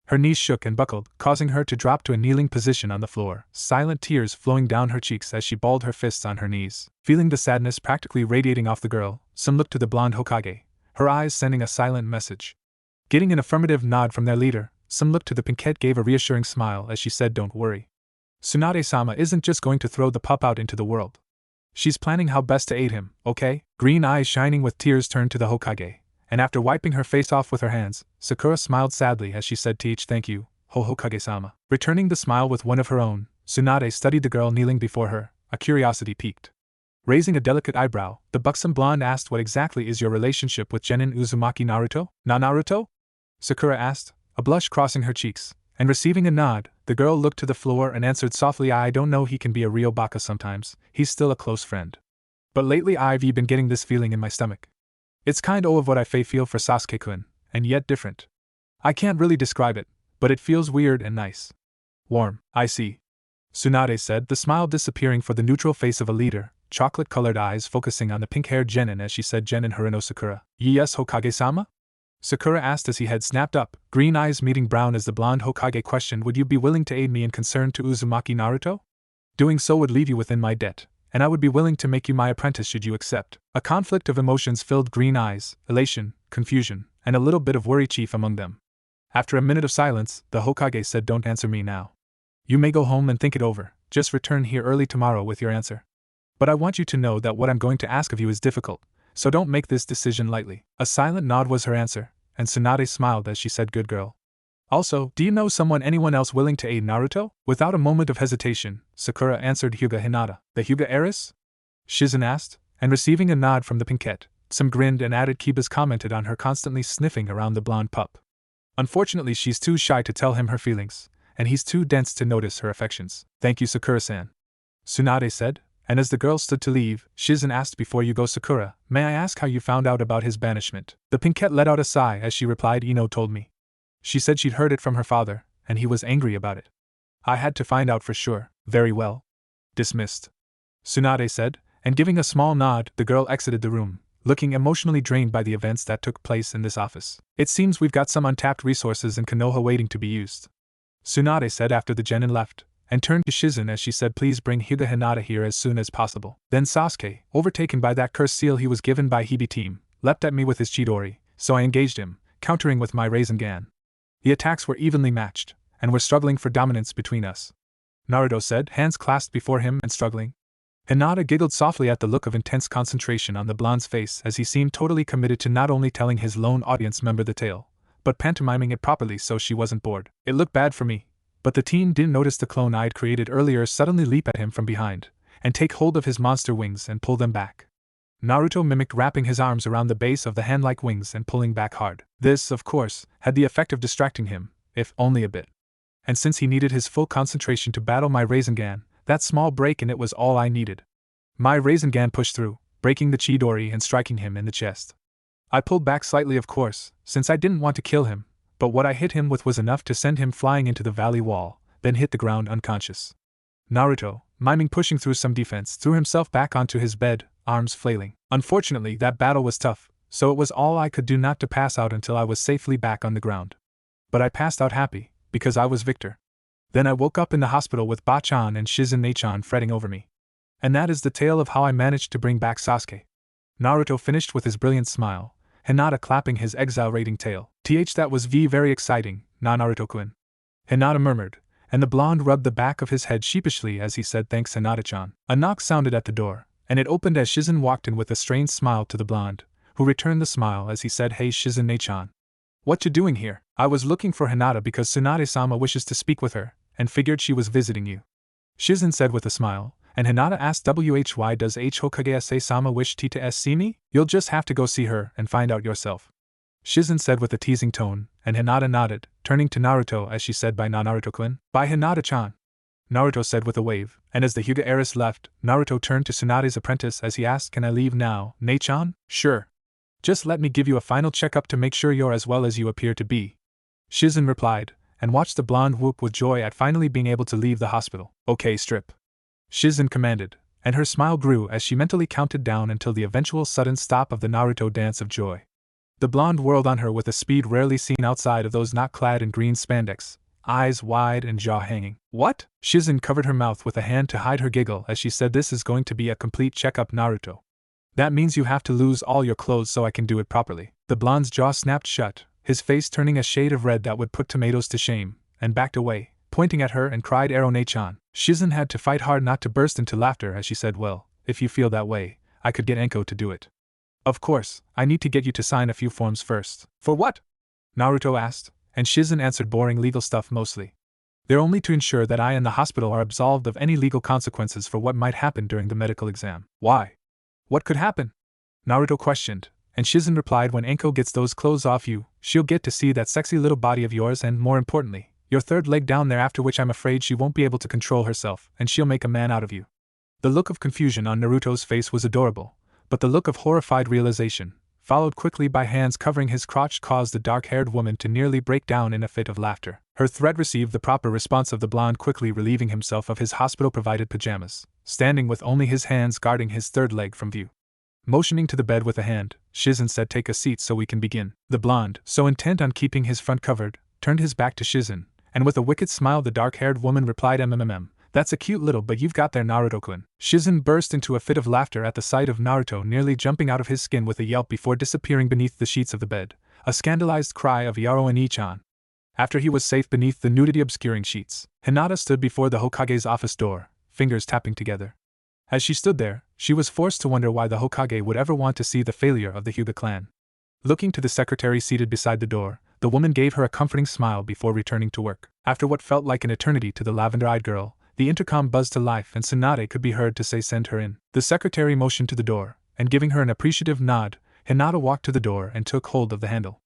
Her knees shook and buckled, causing her to drop to a kneeling position on the floor, silent tears flowing down her cheeks as she balled her fists on her knees. Feeling the sadness practically radiating off the girl, Some looked to the blonde Hokage, her eyes sending a silent message. Getting an affirmative nod from their leader, Some looked to the pinkette, gave a reassuring smile as she said, "Don't worry. Tsunade-sama isn't just going to throw the pup out into the world. She's planning how best to aid him, okay?" Green eyes shining with tears turned to the Hokage, and after wiping her face off with her hands, Sakura smiled sadly as she said, "Thank you, Hokage-sama." Returning the smile with one of her own, Tsunade studied the girl kneeling before her, a curiosity piqued. Raising a delicate eyebrow, the buxom blonde asked, "What exactly is your relationship with Genin Uzumaki Naruto?" "Naruto?" Sakura asked, a blush crossing her cheeks, and receiving a nod, the girl looked to the floor and answered softly, "I don't know, he can be a real baka sometimes, he's still a close friend. But lately I've been getting this feeling in my stomach. It's kind of what I feel for Sasuke-kun, and yet different. I can't really describe it, but it feels weird and nice. Warm, I see. Tsunade said, the smile disappearing for the neutral face of a leader, chocolate-colored eyes focusing on the pink-haired genin as she said Genin Hirano Sakura. Yes, Hokage-sama? Sakura asked as he had snapped up, green eyes meeting brown as the blonde Hokage questioned, would you be willing to aid me in concern to Uzumaki Naruto? Doing so would leave you within my debt, and I would be willing to make you my apprentice should you accept. A conflict of emotions filled green eyes, elation, confusion, and a little bit of worry chief among them. After a minute of silence, the Hokage said, don't answer me now. You may go home and think it over, just return here early tomorrow with your answer. But I want you to know that what I'm going to ask of you is difficult, so don't make this decision lightly. A silent nod was her answer, and Tsunade smiled as she said, good girl. Also, do you know anyone else willing to aid Naruto? Without a moment of hesitation, Sakura answered Hyuga Hinata. The Hyuga heiress? Shizen asked, and receiving a nod from the pinkette, some grinned and added Kiba's commented on her constantly sniffing around the blonde pup. Unfortunately she's too shy to tell him her feelings, and he's too dense to notice her affections. Thank you, Sakura-san. Tsunade said, and as the girl stood to leave, Shizen asked, before you go, Sakura, may I ask how you found out about his banishment? The pinkette let out a sigh as she replied, Ino told me. She said she'd heard it from her father, and he was angry about it. I had to find out for sure. Very well. Dismissed. Tsunade said, and giving a small nod, the girl exited the room, looking emotionally drained by the events that took place in this office. It seems we've got some untapped resources in Konoha waiting to be used. Tsunade said after the genin left, and turned to Shizen as she said, please bring Hyuga Hinata here as soon as possible. Then Sasuke, overtaken by that cursed seal he was given by Hibi team, leapt at me with his Chidori, so I engaged him, countering with my Rasengan. The attacks were evenly matched, and were struggling for dominance between us. Naruto said, hands clasped before him and struggling. Hinata giggled softly at the look of intense concentration on the blonde's face as he seemed totally committed to not only telling his lone audience member the tale, but pantomiming it properly so she wasn't bored. It looked bad for me, but the team didn't notice the clone I'd created earlier suddenly leap at him from behind, and take hold of his monster wings and pull them back. Naruto mimicked wrapping his arms around the base of the hand-like wings and pulling back hard. This, of course, had the effect of distracting him, if only a bit. And since he needed his full concentration to battle my Rasengan, that small break in it was all I needed. My Rasengan pushed through, breaking the Chidori and striking him in the chest. I pulled back slightly, of course, since I didn't want to kill him, but what I hit him with was enough to send him flying into the valley wall, then hit the ground unconscious. Naruto, miming pushing through some defense, threw himself back onto his bed, arms flailing. Unfortunately, that battle was tough, so it was all I could do not to pass out until I was safely back on the ground. But I passed out happy, because I was victor. Then I woke up in the hospital with Ba-chan and Shizen-chan fretting over me. And that is the tale of how I managed to bring back Sasuke. Naruto finished with his brilliant smile, Hinata clapping his exhilarating tail. That was very exciting, na Naruto-kun. Hinata murmured, and the blonde rubbed the back of his head sheepishly as he said thanks Hinata-chan. A knock sounded at the door, and it opened as Shizen walked in with a strained smile to the blonde, who returned the smile as he said, hey Shizen-chan. What you doing here? I was looking for Hinata because Tsunade-sama wishes to speak with her, and figured she was visiting you. Shizen said with a smile, and Hinata asked why does Hokage-sama wish to see me? You'll just have to go see her and find out yourself. Shizen said with a teasing tone, and Hinata nodded, turning to Naruto as she said by na Naruto-kun. By Hinata-chan. Naruto said with a wave, and as the Hyuga heiress left, Naruto turned to Tsunade's apprentice as he asked, can I leave now, Ne-chan? Sure. Just let me give you a final checkup to make sure you're as well as you appear to be. Shizen replied, and watched the blonde whoop with joy at finally being able to leave the hospital. Okay, strip. Shizen commanded, and her smile grew as she mentally counted down until the eventual sudden stop of the Naruto dance of joy. The blonde whirled on her with a speed rarely seen outside of those not clad in green spandex, eyes wide and jaw hanging. What? Shizen covered her mouth with a hand to hide her giggle as she said, this is going to be a complete checkup, Naruto. That means you have to lose all your clothes so I can do it properly. The blonde's jaw snapped shut, his face turning a shade of red that would put tomatoes to shame, and backed away, pointing at her and cried, Ero-ne-chan. Shizen had to fight hard not to burst into laughter as she said, well, if you feel that way, I could get Enko to do it. Of course, I need to get you to sign a few forms first. For what? Naruto asked, and Shizen answered, boring legal stuff mostly. They're only to ensure that I and the hospital are absolved of any legal consequences for what might happen during the medical exam. Why? What could happen? Naruto questioned, and Shizen replied, when Enko gets those clothes off you, she'll get to see that sexy little body of yours and, more importantly, your third leg down there, after which I'm afraid she won't be able to control herself, and she'll make a man out of you. The look of confusion on Naruto's face was adorable, but the look of horrified realization, followed quickly by hands covering his crotch, caused the dark-haired woman to nearly break down in a fit of laughter. Her threat received the proper response of the blonde, quickly relieving himself of his hospital-provided pajamas, standing with only his hands guarding his third leg from view. Motioning to the bed with a hand, Shizen said, "Take a seat so we can begin." The blonde, so intent on keeping his front covered, turned his back to Shizen, and with a wicked smile the dark-haired woman replied, "That's a cute little but you've got there, Naruto-kun." Shizen burst into a fit of laughter at the sight of Naruto nearly jumping out of his skin with a yelp before disappearing beneath the sheets of the bed, a scandalized cry of "Yaro and Ichan." After he was safe beneath the nudity-obscuring sheets, Hinata stood before the Hokage's office door, fingers tapping together. As she stood there, she was forced to wonder why the Hokage would ever want to see the failure of the Hyuga clan. Looking to the secretary seated beside the door, the woman gave her a comforting smile before returning to work. After what felt like an eternity to the lavender-eyed girl, the intercom buzzed to life and Tsunade could be heard to say, "Send her in." The secretary motioned to the door, and giving her an appreciative nod, Hinata walked to the door and took hold of the handle.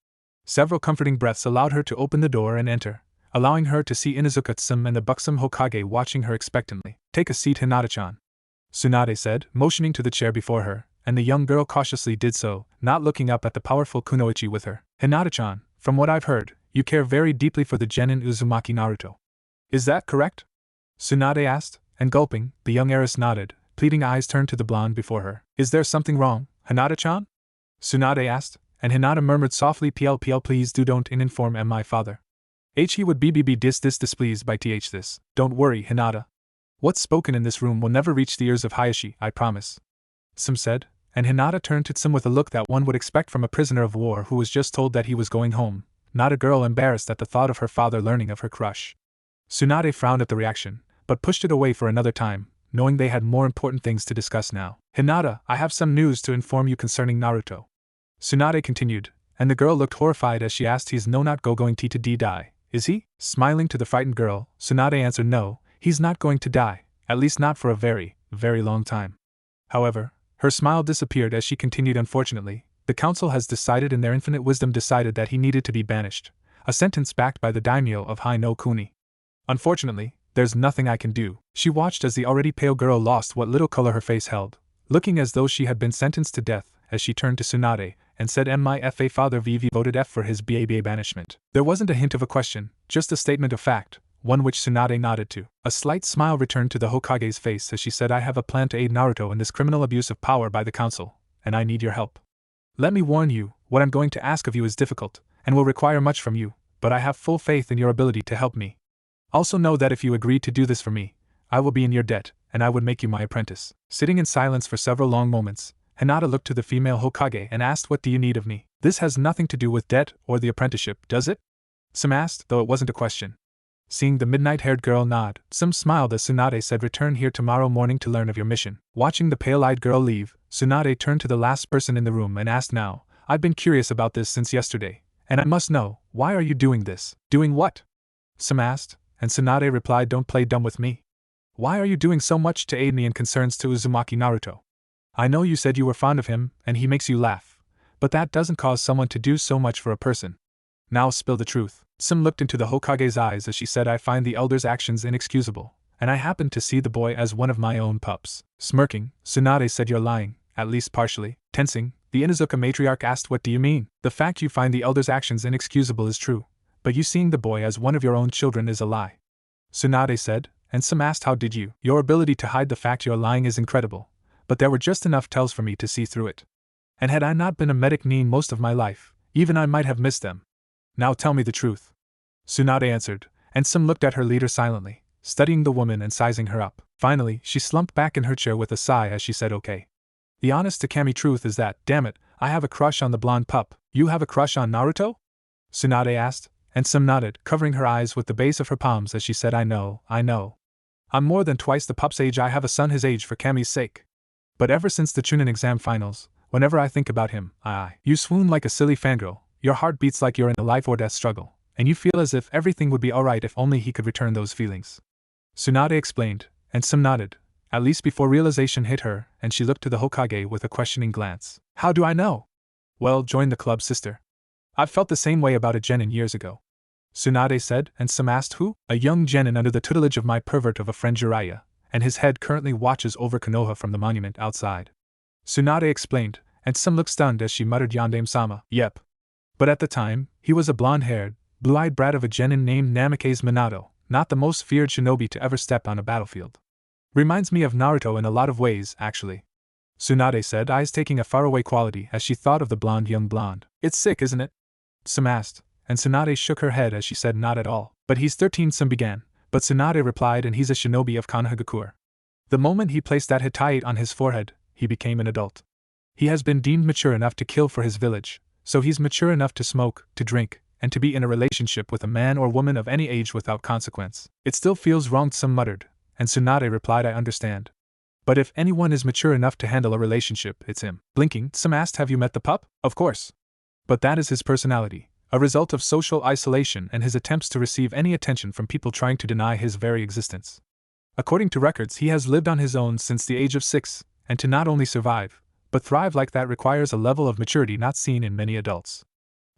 Several comforting breaths allowed her to open the door and enter, allowing her to see Inuzuka-tsum and the buxom Hokage watching her expectantly. "Take a seat, Hinata-chan," Tsunade said, motioning to the chair before her, and the young girl cautiously did so, not looking up at the powerful kunoichi with her. "Hinata-chan, from what I've heard, you care very deeply for the genin Uzumaki Naruto. Is that correct?" Tsunade asked, and gulping, the young heiress nodded, pleading eyes turned to the blonde before her. "Is there something wrong, Hinata-chan?" Tsunade asked, and Hinata murmured softly, "PL, please don't inform my father. He would be displeased by this." "Don't worry, Hinata. What's spoken in this room will never reach the ears of Hiashi, I promise," Tsum said, and Hinata turned to Tsum with a look that one would expect from a prisoner of war who was just told that he was going home, not a girl embarrassed at the thought of her father learning of her crush. Tsunade frowned at the reaction, but pushed it away for another time, knowing they had more important things to discuss now. "Hinata, I have some news to inform you concerning Naruto," Tsunade continued, and the girl looked horrified as she asked, "He's not going to die, is he?" Smiling to the frightened girl, Tsunade answered, "No, he's not going to die, at least not for a very, very long time." However, her smile disappeared as she continued, "Unfortunately, the council has decided in their infinite wisdom that he needed to be banished, a sentence backed by the daimyo of Hai no Kuni. Unfortunately, there's nothing I can do." She watched as the already pale girl lost what little color her face held, looking as though she had been sentenced to death, as she turned to Tsunade and said, "My father VV voted F for his BABA banishment." There wasn't a hint of a question, just a statement of fact, one which Tsunade nodded to. A slight smile returned to the Hokage's face as she said, "I have a plan to aid Naruto in this criminal abuse of power by the council, and I need your help. Let me warn you, what I'm going to ask of you is difficult, and will require much from you, but I have full faith in your ability to help me. Also know that if you agree to do this for me, I will be in your debt, and I would make you my apprentice." Sitting in silence for several long moments, Hinata looked to the female Hokage and asked, "What do you need of me?" "This has nothing to do with debt or the apprenticeship, does it?" Tsum asked, though it wasn't a question. Seeing the midnight-haired girl nod, Tsum smiled as Tsunade said, "Return here tomorrow morning to learn of your mission." Watching the pale-eyed girl leave, Tsunade turned to the last person in the room and asked, "Now, I've been curious about this since yesterday, and I must know, why are you doing this?" "Doing what?" Tsum asked, and Tsunade replied, "Don't play dumb with me. Why are you doing so much to aid me in concerns to Uzumaki Naruto? I know you said you were fond of him, and he makes you laugh, but that doesn't cause someone to do so much for a person. Now spill the truth." Tsum looked into the Hokage's eyes as she said, "I find the elder's actions inexcusable, and I happen to see the boy as one of my own pups." Smirking, Tsunade said, "You're lying, at least partially." Tensing, the Inuzuka matriarch asked, "What do you mean?" "The fact you find the elder's actions inexcusable is true, but you seeing the boy as one of your own children is a lie," Tsunade said, and Tsum asked, "How did you?" "Your ability to hide the fact you're lying is incredible, but there were just enough tells for me to see through it. And had I not been a medic nin most of my life, even I might have missed them. Now tell me the truth," Tsunade answered, and Tsum looked at her leader silently, studying the woman and sizing her up. Finally, she slumped back in her chair with a sigh as she said, "Okay. The honest to Kami truth is that, damn it, I have a crush on the blonde pup." "You have a crush on Naruto?" Tsunade asked, and Tsum nodded, covering her eyes with the base of her palms as she said, I know. I'm more than twice the pup's age. I have a son his age for Kami's sake. But ever since the Chunin exam finals, whenever I think about him, You swoon like a silly fangirl, your heart beats like you're in a life or death struggle, and you feel as if everything would be alright if only he could return those feelings," Tsunade explained, and Tsum nodded, at least before realization hit her, and she looked to the Hokage with a questioning glance. "How do I know?" "Well, join the club, sister. I've felt the same way about a genin years ago," Tsunade said, and Tsum asked, "Who?" "A young genin under the tutelage of my pervert of a friend Jiraiya, and his head currently watches over Konoha from the monument outside," Tsunade explained, And some looked stunned as she muttered Yandame-sama. Yep. But at the time, he was a blonde-haired, blue-eyed brat of a genin named Namikaze Minato, not the most feared shinobi to ever step on a battlefield. Reminds me of Naruto in a lot of ways, actually. Tsunade said, eyes taking a faraway quality as she thought of the blonde young blonde. It's sick, isn't it? Some asked, and Tsunade shook her head as she said not at all. But he's 13, some began, but Tsunade replied, and he's a shinobi of Konoha. The moment he placed that Hittite on his forehead, he became an adult. He has been deemed mature enough to kill for his village, so he's mature enough to smoke, to drink, and to be in a relationship with a man or woman of any age without consequence. It still feels wrong, some muttered, and Tsunade replied, I understand. But if anyone is mature enough to handle a relationship, it's him. Blinking, some asked, have you met the pup? Of course. But that is his personality, a result of social isolation and his attempts to receive any attention from people trying to deny his very existence. According to records, he has lived on his own since the age of 6, and to not only survive, but thrive like that requires a level of maturity not seen in many adults.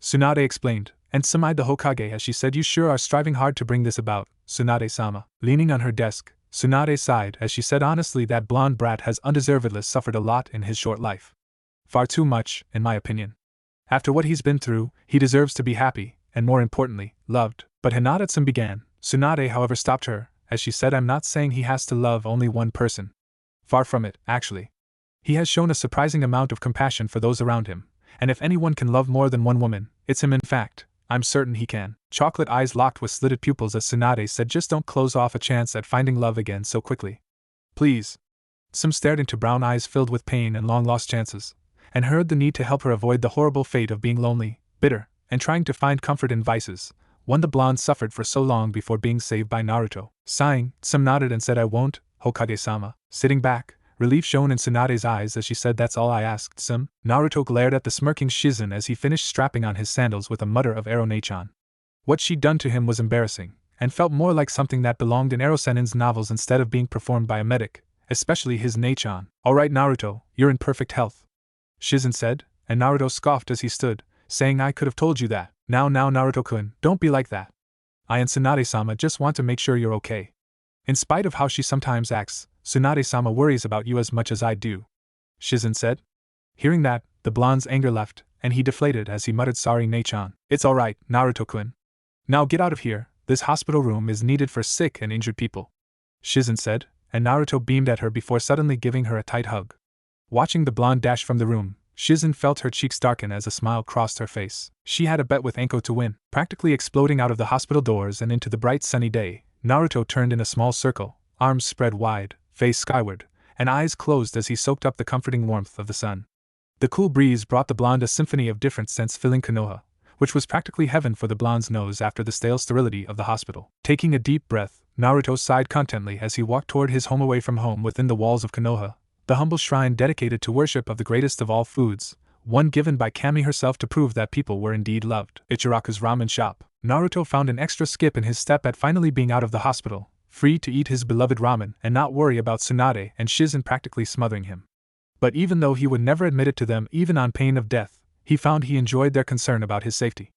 Tsunade explained, and some eyed the Hokage as she said, you sure are striving hard to bring this about, Tsunade-sama. Leaning on her desk, Tsunade sighed as she said, honestly, that blonde brat has undeservedly suffered a lot in his short life. Far too much, in my opinion. After what he's been through, he deserves to be happy, and more importantly, loved. But Hinata-san began. Tsunade, however, stopped her, as she said, I'm not saying he has to love only one person. Far from it, actually. He has shown a surprising amount of compassion for those around him, and if anyone can love more than one woman, it's him. In fact, I'm certain he can. Chocolate eyes locked with slitted pupils as Tsunade said, just don't close off a chance at finding love again so quickly. Please. Some stared into brown eyes filled with pain and long-lost chances, and heard the need to help her avoid the horrible fate of being lonely, bitter, and trying to find comfort in vices, one the blonde suffered for so long before being saved by Naruto. Sighing, some nodded and said, I won't, Hokage-sama. Sitting back, relief shone in Tsunade's eyes as she said, that's all I asked, some. Naruto glared at the smirking Shizen as he finished strapping on his sandals with a mutter of Ero-ne-chan. What she'd done to him was embarrassing, and felt more like something that belonged in Ero-senin's novels instead of being performed by a medic, especially his ne-chan. Alright Naruto, you're in perfect health, Shizen said, and Naruto scoffed as he stood, saying, I could have told you that. Now Naruto-kun, don't be like that. I and Tsunade-sama just want to make sure you're okay. In spite of how she sometimes acts, Tsunade-sama worries about you as much as I do, Shizen said. Hearing that, the blonde's anger left, and he deflated as he muttered, sorry ne-chan. It's alright, Naruto-kun. Now get out of here, this hospital room is needed for sick and injured people, Shizen said, and Naruto beamed at her before suddenly giving her a tight hug. Watching the blonde dash from the room, Shizen felt her cheeks darken as a smile crossed her face. She had a bet with Anko to win. Practically exploding out of the hospital doors and into the bright sunny day, Naruto turned in a small circle, arms spread wide, face skyward, and eyes closed as he soaked up the comforting warmth of the sun. The cool breeze brought the blonde a symphony of different scents filling Konoha, which was practically heaven for the blonde's nose after the stale sterility of the hospital. Taking a deep breath, Naruto sighed contentedly as he walked toward his home away from home within the walls of Konoha, the humble shrine dedicated to worship of the greatest of all foods, one given by Kami herself to prove that people were indeed loved. Ichiraku's ramen shop. Naruto found an extra skip in his step at finally being out of the hospital, free to eat his beloved ramen and not worry about Tsunade and Shizen practically smothering him. But even though he would never admit it to them even on pain of death, he found he enjoyed their concern about his safety.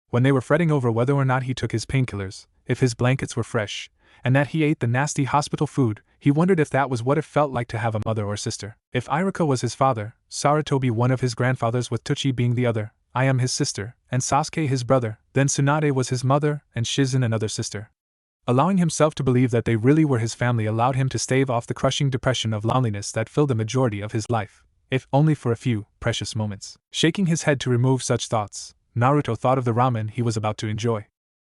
When they were fretting over whether or not he took his painkillers, if his blankets were fresh, and that he ate the nasty hospital food, he wondered if that was what it felt like to have a mother or sister. If Iruka was his father, Sarutobi one of his grandfathers with Tuchi being the other, I am his sister, and Sasuke his brother, then Tsunade was his mother, and Shizen another sister. Allowing himself to believe that they really were his family allowed him to stave off the crushing depression of loneliness that filled the majority of his life, if only for a few precious moments. Shaking his head to remove such thoughts, Naruto thought of the ramen he was about to enjoy.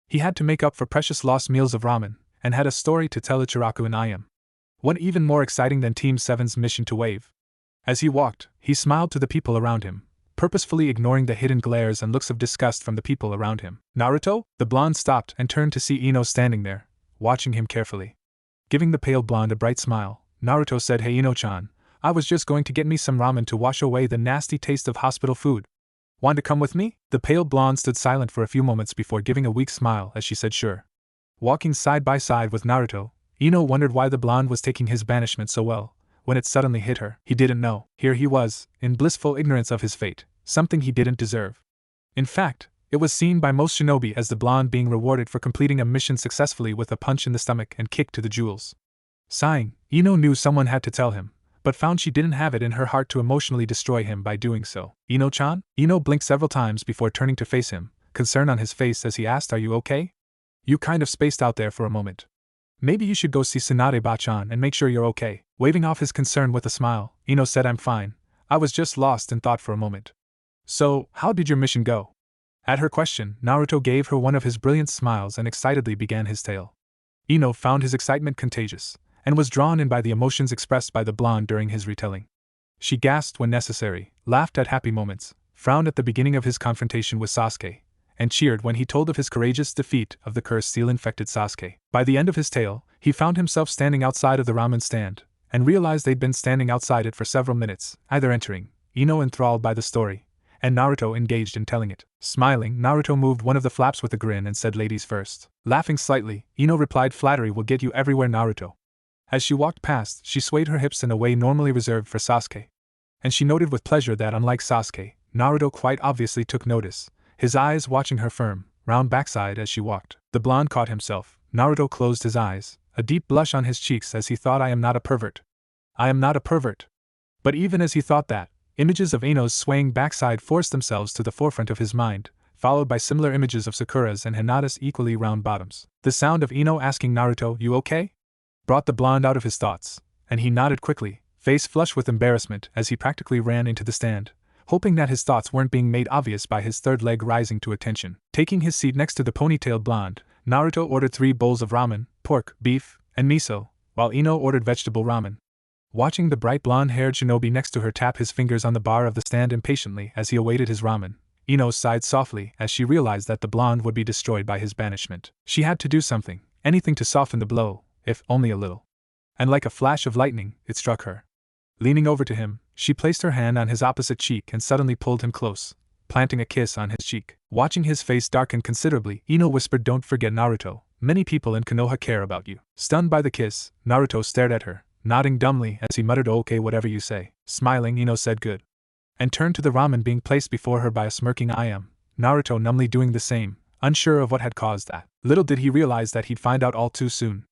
He had to make up for precious lost meals of ramen, and had a story to tell Ichiraku and Ayam. One even more exciting than Team 7's mission to wave. As he walked, he smiled to the people around him, purposefully ignoring the hidden glares and looks of disgust from the people around him. Naruto? The blonde stopped and turned to see Ino standing there, watching him carefully. Giving the pale blonde a bright smile, Naruto said, Hey Ino-chan, I was just going to get me some ramen to wash away the nasty taste of hospital food. Want to come with me? The pale blonde stood silent for a few moments before giving a weak smile as she said sure. Walking side by side with Naruto, Ino wondered why the blonde was taking his banishment so well, when it suddenly hit her. He didn't know. Here he was, in blissful ignorance of his fate, something he didn't deserve. In fact, it was seen by most shinobi as the blonde being rewarded for completing a mission successfully with a punch in the stomach and kick to the jewels. Sighing, Ino knew someone had to tell him, but found she didn't have it in her heart to emotionally destroy him by doing so. Ino-chan? Ino blinked several times before turning to face him, concern on his face as he asked, "Are you okay? You kind of spaced out there for a moment. Maybe you should go see Tsunade-bachan and make sure you're okay." Waving off his concern with a smile, Ino said, "I'm fine. I was just lost in thought for a moment." "So, how did your mission go?" At her question, Naruto gave her one of his brilliant smiles and excitedly began his tale. Ino found his excitement contagious, and was drawn in by the emotions expressed by the blonde during his retelling. She gasped when necessary, laughed at happy moments, frowned at the beginning of his confrontation with Sasuke, and cheered when he told of his courageous defeat of the cursed seal-infected Sasuke. By the end of his tale, he found himself standing outside of the ramen stand, and realized they'd been standing outside it for several minutes, either entering, Ino enthralled by the story, and Naruto engaged in telling it. Smiling, Naruto moved one of the flaps with a grin and said, "Ladies first." Laughing slightly, Ino replied, "Flattery will get you everywhere, Naruto." As she walked past, she swayed her hips in a way normally reserved for Sasuke. And she noted with pleasure that, unlike Sasuke, Naruto quite obviously took notice, his eyes watching her firm, round backside as she walked. The blonde caught himself. Naruto closed his eyes, a deep blush on his cheeks as he thought, "I am not a pervert. I am not a pervert." But even as he thought that, images of Ino's swaying backside forced themselves to the forefront of his mind, followed by similar images of Sakura's and Hinata's equally round bottoms. The sound of Ino asking Naruto, "You okay?" brought the blonde out of his thoughts, and he nodded quickly, face flushed with embarrassment as he practically ran into the stand, hoping that his thoughts weren't being made obvious by his third leg rising to attention. Taking his seat next to the ponytailed blonde, Naruto ordered 3 bowls of ramen, pork, beef, and miso, while Ino ordered vegetable ramen. Watching the bright blonde-haired shinobi next to her tap his fingers on the bar of the stand impatiently as he awaited his ramen, Ino sighed softly as she realized that the blonde would be destroyed by his banishment. She had to do something, anything to soften the blow, if only a little. And like a flash of lightning, it struck her. Leaning over to him, she placed her hand on his opposite cheek and suddenly pulled him close, planting a kiss on his cheek. Watching his face darken considerably, Ino whispered, "Don't forget, Naruto, many people in Konoha care about you." Stunned by the kiss, Naruto stared at her, nodding dumbly as he muttered, "Okay, whatever you say." Smiling, Ino said, "Good," and turned to the ramen being placed before her by a smirking I am, Naruto numbly doing the same, unsure of what had caused that. Little did he realize that he'd find out all too soon.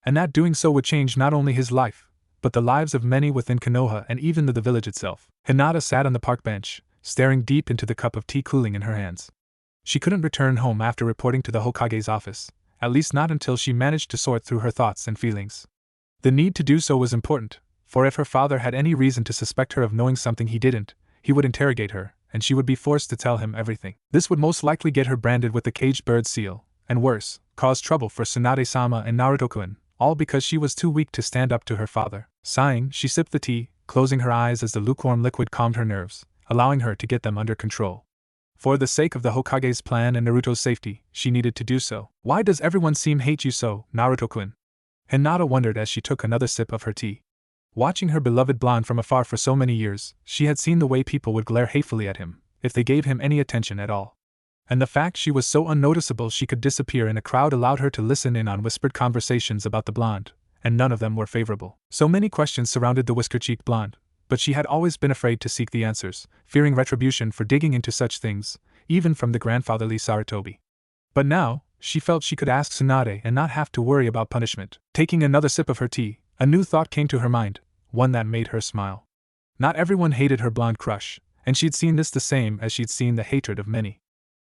And that doing so would change not only his life, but the lives of many within Konoha and even the village itself. Hinata sat on the park bench, staring deep into the cup of tea cooling in her hands. She couldn't return home after reporting to the Hokage's office, at least not until she managed to sort through her thoughts and feelings. The need to do so was important, for if her father had any reason to suspect her of knowing something he didn't, he would interrogate her, and she would be forced to tell him everything. This would most likely get her branded with the caged bird seal, and worse, cause trouble for Tsunade-sama and Naruto-kun, all because she was too weak to stand up to her father. Sighing, she sipped the tea, closing her eyes as the lukewarm liquid calmed her nerves, allowing her to get them under control. For the sake of the Hokage's plan and Naruto's safety, she needed to do so. "Why does everyone seem hate you so, Naruto-kun?" Hinata wondered as she took another sip of her tea. Watching her beloved blonde from afar for so many years, she had seen the way people would glare hatefully at him, if they gave him any attention at all. And the fact she was so unnoticeable she could disappear in a crowd allowed her to listen in on whispered conversations about the blonde, and none of them were favorable. So many questions surrounded the whisker-cheeked blonde, but she had always been afraid to seek the answers, fearing retribution for digging into such things, even from the grandfatherly Sarutobi. But now, she felt she could ask Tsunade and not have to worry about punishment. Taking another sip of her tea, a new thought came to her mind, one that made her smile. Not everyone hated her blonde crush, and she'd seen this the same as she'd seen the hatred of many.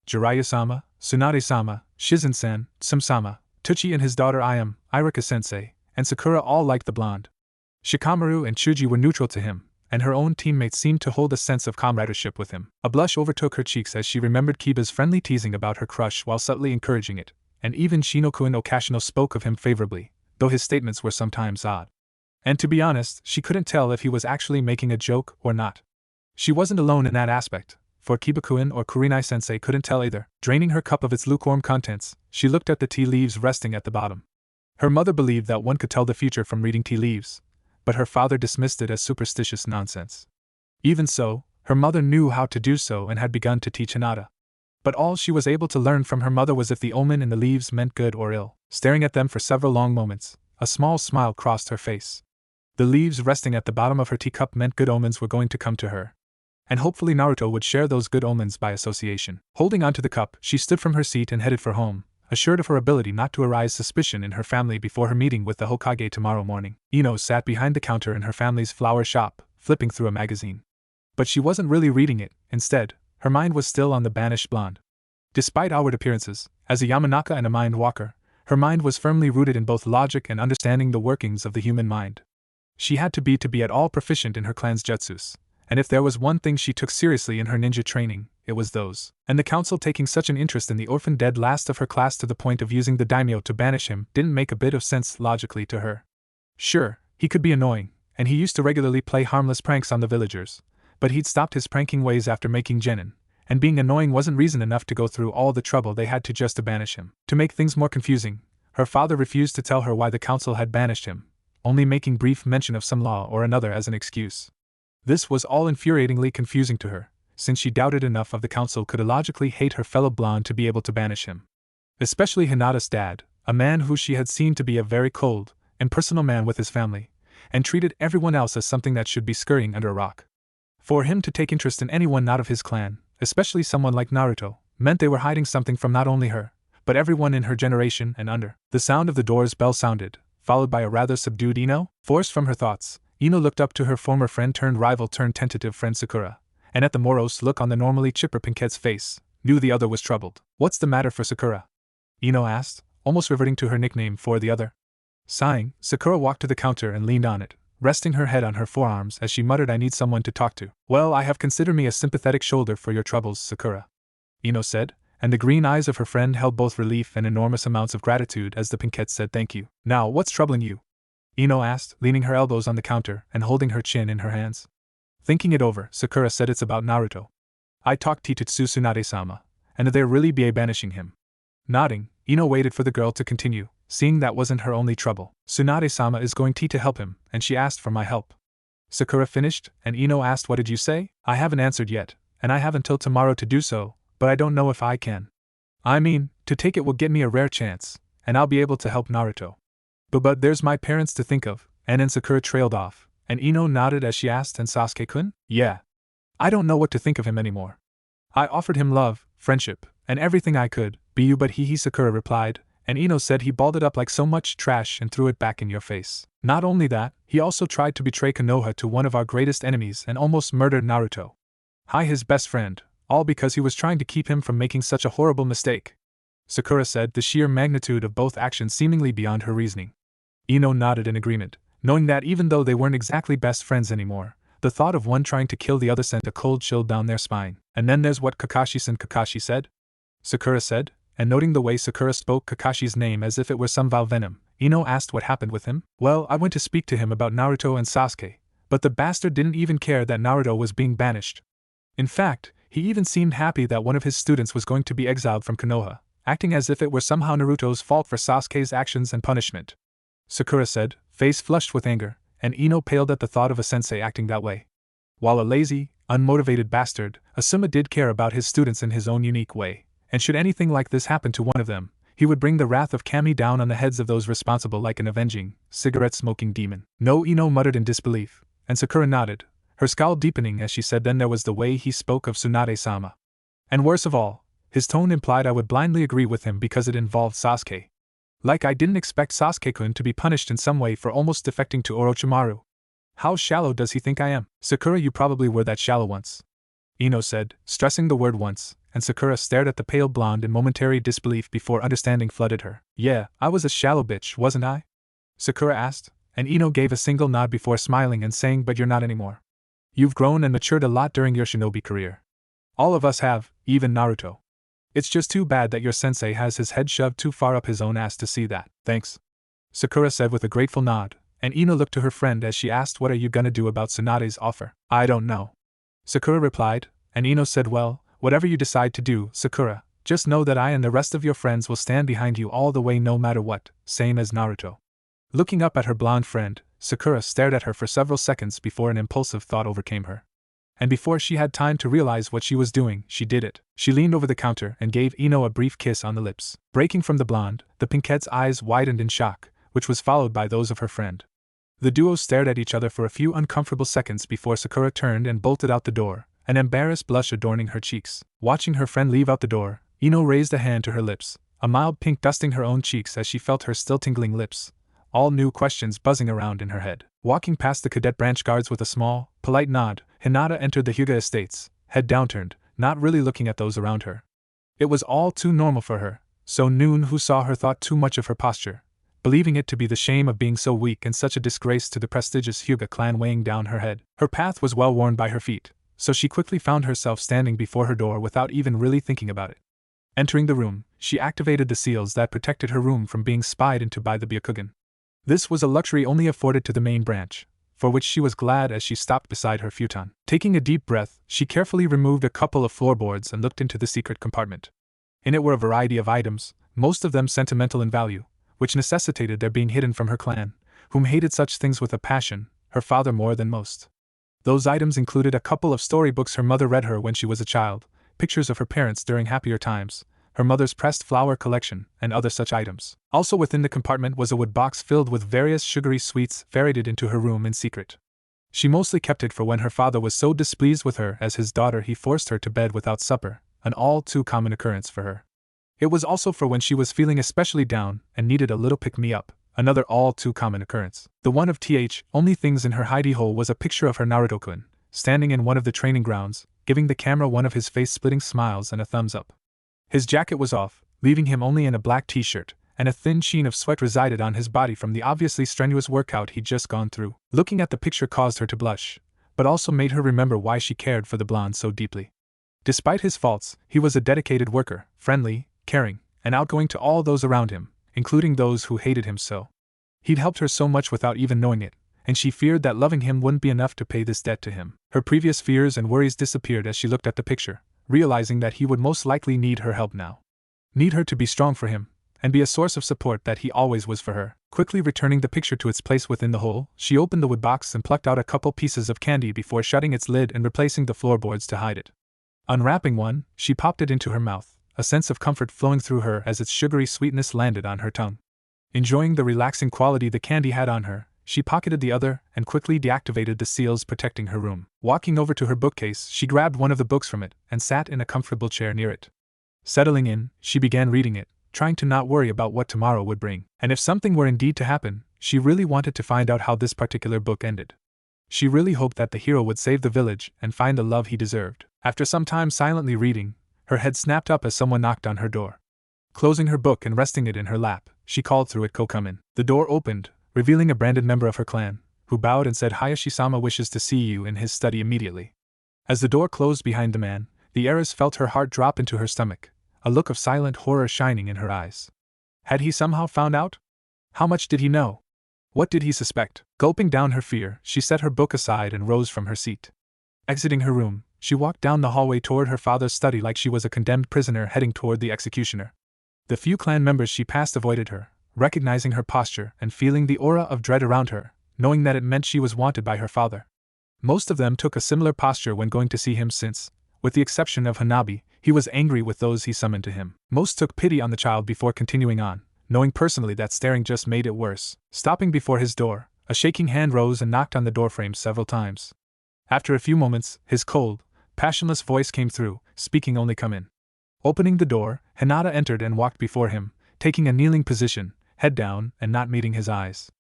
Jiraiya-sama, Tsunade-sama, Shizen-sen, Tsum-sama, Tuchi and his daughter Ayam, Irika-sensei, and Sakura all liked the blonde. Shikamaru and Chuji were neutral to him, and her own teammates seemed to hold a sense of comradeship with him. A blush overtook her cheeks as she remembered Kiba's friendly teasing about her crush while subtly encouraging it, and even Shinoku Okashino spoke of him favorably, though his statements were sometimes odd. And to be honest, she couldn't tell if he was actually making a joke or not. She wasn't alone in that aspect, for Kiba-kun or Kurinai-sensei couldn't tell either. Draining her cup of its lukewarm contents, she looked at the tea leaves resting at the bottom. Her mother believed that one could tell the future from reading tea leaves, but her father dismissed it as superstitious nonsense. Even so, her mother knew how to do so and had begun to teach Hinata. But all she was able to learn from her mother was if the omen in the leaves meant good or ill. Staring at them for several long moments, a small smile crossed her face. The leaves resting at the bottom of her teacup meant good omens were going to come to her. And hopefully Naruto would share those good omens by association. Holding onto the cup, she stood from her seat and headed for home, assured of her ability not to arouse suspicion in her family before her meeting with the Hokage tomorrow morning. Ino sat behind the counter in her family's flower shop, flipping through a magazine. But she wasn't really reading it. Instead, her mind was still on the banished blonde. Despite outward appearances, as a Yamanaka and a mind walker, her mind was firmly rooted in both logic and understanding the workings of the human mind. She had to be at all proficient in her clan's jutsus, and if there was one thing she took seriously in her ninja training, it was those. And the council taking such an interest in the orphan dead last of her class to the point of using the daimyo to banish him didn't make a bit of sense logically to her. Sure, he could be annoying, and he used to regularly play harmless pranks on the villagers, but he'd stopped his pranking ways after making genin, and being annoying wasn't reason enough to go through all the trouble they had to just to banish him. To make things more confusing, her father refused to tell her why the council had banished him, only making brief mention of some law or another as an excuse. This was all infuriatingly confusing to her, since she doubted enough of the council could illogically hate her fellow blonde to be able to banish him. Especially Hinata's dad, a man who she had seen to be a very cold, impersonal man with his family, and treated everyone else as something that should be scurrying under a rock. For him to take interest in anyone not of his clan, especially someone like Naruto, meant they were hiding something from not only her, but everyone in her generation and under. The sound of the door's bell sounded, followed by a rather subdued Ino. Forced from her thoughts, Ino looked up to her former friend-turned-rival-turned-tentative friend Sakura, and at the morose look on the normally chipper Pinkette's face, knew the other was troubled. "What's the matter for Sakura?" Ino asked, almost reverting to her nickname for the other. Sighing, Sakura walked to the counter and leaned on it, resting her head on her forearms as she muttered, "I need someone to talk to." "Well, I have considered me a sympathetic shoulder for your troubles, Sakura," Ino said, and the green eyes of her friend held both relief and enormous amounts of gratitude as the Pinkette said thank you. "Now, what's troubling you?" Ino asked, leaning her elbows on the counter and holding her chin in her hands. Thinking it over, Sakura said, "It's about Naruto. I talked to Tsunade-sama, and they're really banishing him." Nodding, Ino waited for the girl to continue, seeing that wasn't her only trouble. "Tsunade-sama is going to help him, and she asked for my help." Sakura finished, and Ino asked, "What did you say?" "I haven't answered yet, and I have until tomorrow to do so, but I don't know if I can. I mean, to take it will get me a rare chance, and I'll be able to help Naruto. But there's my parents to think of," and then Sakura trailed off, and Ino nodded as she asked, "And Sasuke-kun?" "Yeah. I don't know what to think of him anymore. I offered him love, friendship, and everything I could, but he," Sakura replied, and Ino said, "He balled it up like so much trash and threw it back in your face. Not only that, he also tried to betray Konoha to one of our greatest enemies and almost murdered Naruto. His best friend, all because he was trying to keep him from making such a horrible mistake." Sakura said, the sheer magnitude of both actions seemingly beyond her reasoning. Ino nodded in agreement, knowing that even though they weren't exactly best friends anymore, the thought of one trying to kill the other sent a cold chill down their spine. "And then there's what Kakashi said?" Sakura said, and noting the way Sakura spoke Kakashi's name as if it were some vile venom, Ino asked what happened with him. "Well, I went to speak to him about Naruto and Sasuke, but the bastard didn't even care that Naruto was being banished. In fact, he even seemed happy that one of his students was going to be exiled from Konoha, acting as if it were somehow Naruto's fault for Sasuke's actions and punishment." Sakura said, face flushed with anger, and Ino paled at the thought of a sensei acting that way. While a lazy, unmotivated bastard, Asuma did care about his students in his own unique way, and should anything like this happen to one of them, he would bring the wrath of Kami down on the heads of those responsible like an avenging, cigarette-smoking demon. "No," Ino muttered in disbelief, and Sakura nodded, her scowl deepening as she said, "Then there was the way he spoke of Tsunade-sama. And worse of all, his tone implied I would blindly agree with him because it involved Sasuke. Like I didn't expect Sasuke-kun to be punished in some way for almost defecting to Orochimaru. How shallow does he think I am?" "Sakura, you probably were that shallow once," Ino said, stressing the word once, and Sakura stared at the pale blonde in momentary disbelief before understanding flooded her. "Yeah, I was a shallow bitch, wasn't I?" Sakura asked, and Ino gave a single nod before smiling and saying, "But you're not anymore. You've grown and matured a lot during your shinobi career. All of us have, even Naruto. It's just too bad that your sensei has his head shoved too far up his own ass to see that." "Thanks," Sakura said with a grateful nod, and Ino looked to her friend as she asked, "What are you gonna do about Tsunade's offer?" "I don't know," Sakura replied, and Ino said, "Well, whatever you decide to do, Sakura, just know that I and the rest of your friends will stand behind you all the way no matter what, same as Naruto." Looking up at her blonde friend, Sakura stared at her for several seconds before an impulsive thought overcame her. And before she had time to realize what she was doing, she did it. She leaned over the counter and gave Ino a brief kiss on the lips. Breaking from the blonde, the Pinkette's eyes widened in shock, which was followed by those of her friend. The duo stared at each other for a few uncomfortable seconds before Sakura turned and bolted out the door, an embarrassed blush adorning her cheeks. Watching her friend leave out the door, Ino raised a hand to her lips, a mild pink dusting her own cheeks as she felt her still tingling lips, all new questions buzzing around in her head. Walking past the cadet branch guards with a small, polite nod, Hinata entered the Hyuga estates, head downturned, not really looking at those around her. It was all too normal for her, so Noon, who saw her, thought too much of her posture, believing it to be the shame of being so weak and such a disgrace to the prestigious Hyuga clan weighing down her head. Her path was well worn by her feet, so she quickly found herself standing before her door without even really thinking about it. Entering the room, she activated the seals that protected her room from being spied into by the Byakugan. This was a luxury only afforded to the main branch, for which she was glad as she stopped beside her futon. Taking a deep breath, she carefully removed a couple of floorboards and looked into the secret compartment. In it were a variety of items, most of them sentimental in value, which necessitated their being hidden from her clan, whom hated such things with a passion, her father more than most. Those items included a couple of storybooks her mother read her when she was a child, pictures of her parents during happier times, her mother's pressed flower collection, and other such items. Also within the compartment was a wood box filled with various sugary sweets ferreted into her room in secret. She mostly kept it for when her father was so displeased with her as his daughter he forced her to bed without supper, an all too common occurrence for her. It was also for when she was feeling especially down and needed a little pick-me-up, another all too common occurrence. The one of only things in her hidey hole was a picture of her Naruto-kun, standing in one of the training grounds, giving the camera one of his face-splitting smiles and a thumbs up. His jacket was off, leaving him only in a black t-shirt, and a thin sheen of sweat resided on his body from the obviously strenuous workout he'd just gone through. Looking at the picture caused her to blush, but also made her remember why she cared for the blonde so deeply. Despite his faults, he was a dedicated worker, friendly, caring, and outgoing to all those around him, including those who hated him so. He'd helped her so much without even knowing it, and she feared that loving him wouldn't be enough to pay this debt to him. Her previous fears and worries disappeared as she looked at the picture, realizing that he would most likely need her help now. Need her to be strong for him, and be a source of support that he always was for her. Quickly returning the picture to its place within the hole, she opened the wood box and plucked out a couple pieces of candy before shutting its lid and replacing the floorboards to hide it. Unwrapping one, she popped it into her mouth, a sense of comfort flowing through her as its sugary sweetness landed on her tongue. Enjoying the relaxing quality the candy had on her, she pocketed the other and quickly deactivated the seals protecting her room. Walking over to her bookcase, she grabbed one of the books from it and sat in a comfortable chair near it. Settling in, she began reading it, trying to not worry about what tomorrow would bring. And if something were indeed to happen, she really wanted to find out how this particular book ended. She really hoped that the hero would save the village and find the love he deserved. After some time silently reading, her head snapped up as someone knocked on her door. Closing her book and resting it in her lap, she called through it, "Come in." The door opened, revealing a branded member of her clan, who bowed and said, "Hayashi-sama wishes to see you in his study immediately." As the door closed behind the man, the heiress felt her heart drop into her stomach, a look of silent horror shining in her eyes. Had he somehow found out? How much did he know? What did he suspect? Gulping down her fear, she set her book aside and rose from her seat. Exiting her room, she walked down the hallway toward her father's study like she was a condemned prisoner heading toward the executioner. The few clan members she passed avoided her, recognizing her posture and feeling the aura of dread around her, knowing that it meant she was wanted by her father. Most of them took a similar posture when going to see him since, with the exception of Hanabi, he was angry with those he summoned to him. Most took pity on the child before continuing on, knowing personally that staring just made it worse. Stopping before his door, a shaking hand rose and knocked on the doorframe several times. After a few moments, his cold, passionless voice came through, speaking only, "Come in." Opening the door, Hinata entered and walked before him, taking a kneeling position, head down and not meeting his eyes.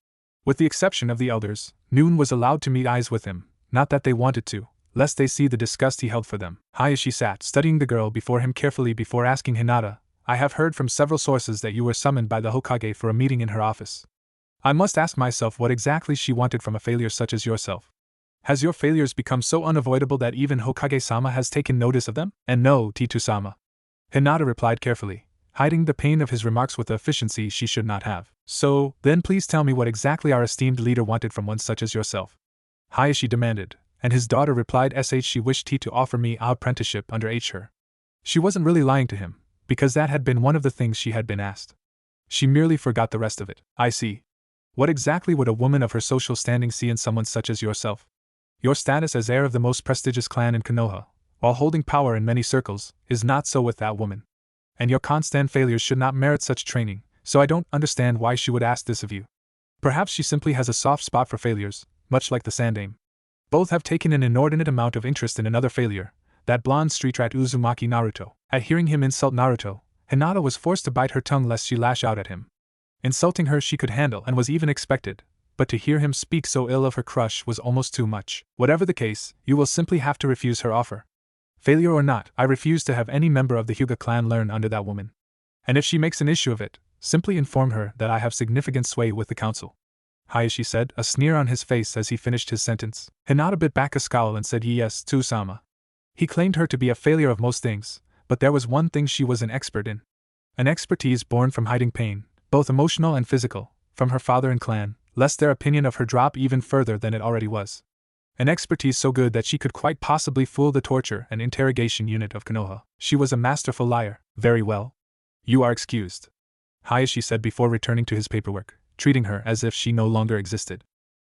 With the exception of the elders, Noon was allowed to meet eyes with him, not that they wanted to, lest they see the disgust he held for them. Hayashi sat studying the girl before him carefully before asking Hinata, "I have heard from several sources that you were summoned by the Hokage for a meeting in her office. I must ask myself what exactly she wanted from a failure such as yourself. Has your failures become so unavoidable that even Hokage-sama has taken notice of them?" "And no, Titu-sama," Hinata replied carefully, hiding the pain of his remarks with the efficiency she should not have. "So, then please tell me what exactly our esteemed leader wanted from one such as yourself," Hayashi demanded, and his daughter replied, "She wished to offer me our apprenticeship under her." She wasn't really lying to him, because that had been one of the things she had been asked. She merely forgot the rest of it. "I see. What exactly would a woman of her social standing see in someone such as yourself? Your status as heir of the most prestigious clan in Konoha, while holding power in many circles, is not so with that woman. And your constant failures should not merit such training, so I don't understand why she would ask this of you. Perhaps she simply has a soft spot for failures, much like the Sandaime. Both have taken an inordinate amount of interest in another failure, that blonde street rat Uzumaki Naruto." At hearing him insult Naruto, Hinata was forced to bite her tongue lest she lash out at him. Insulting her she could handle and was even expected, but to hear him speak so ill of her crush was almost too much. Whatever the case, you will simply have to refuse her offer. Failure or not, I refuse to have any member of the Hyuga clan learn under that woman. And if she makes an issue of it, simply inform her that I have significant sway with the council. Hiashi said, a sneer on his face as he finished his sentence. Hinata bit back a scowl and said yes, Tsu-sama. He claimed her to be a failure of most things, but there was one thing she was an expert in. An expertise born from hiding pain, both emotional and physical, from her father and clan, lest their opinion of her drop even further than it already was. An expertise so good that she could quite possibly fool the torture and interrogation unit of Konoha. She was a masterful liar. Very well. You are excused, Hiashi said before returning to his paperwork, treating her as if she no longer existed.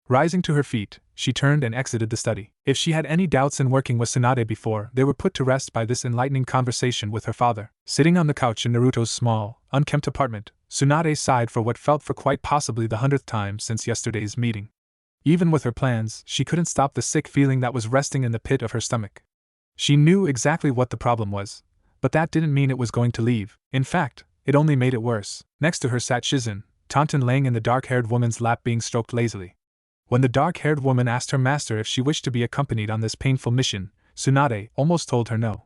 Rising to her feet, she turned and exited the study. If she had any doubts in working with Tsunade before, they were put to rest by this enlightening conversation with her father. Sitting on the couch in Naruto's small, unkempt apartment, Tsunade sighed for what felt for quite possibly the 100th time since yesterday's meeting. Even with her plans, she couldn't stop the sick feeling that was resting in the pit of her stomach. She knew exactly what the problem was, but that didn't mean it was going to leave. In fact, it only made it worse. Next to her sat Shizen, Taunton laying in the dark-haired woman's lap being stroked lazily. When the dark-haired woman asked her master if she wished to be accompanied on this painful mission, Tsunade almost told her no.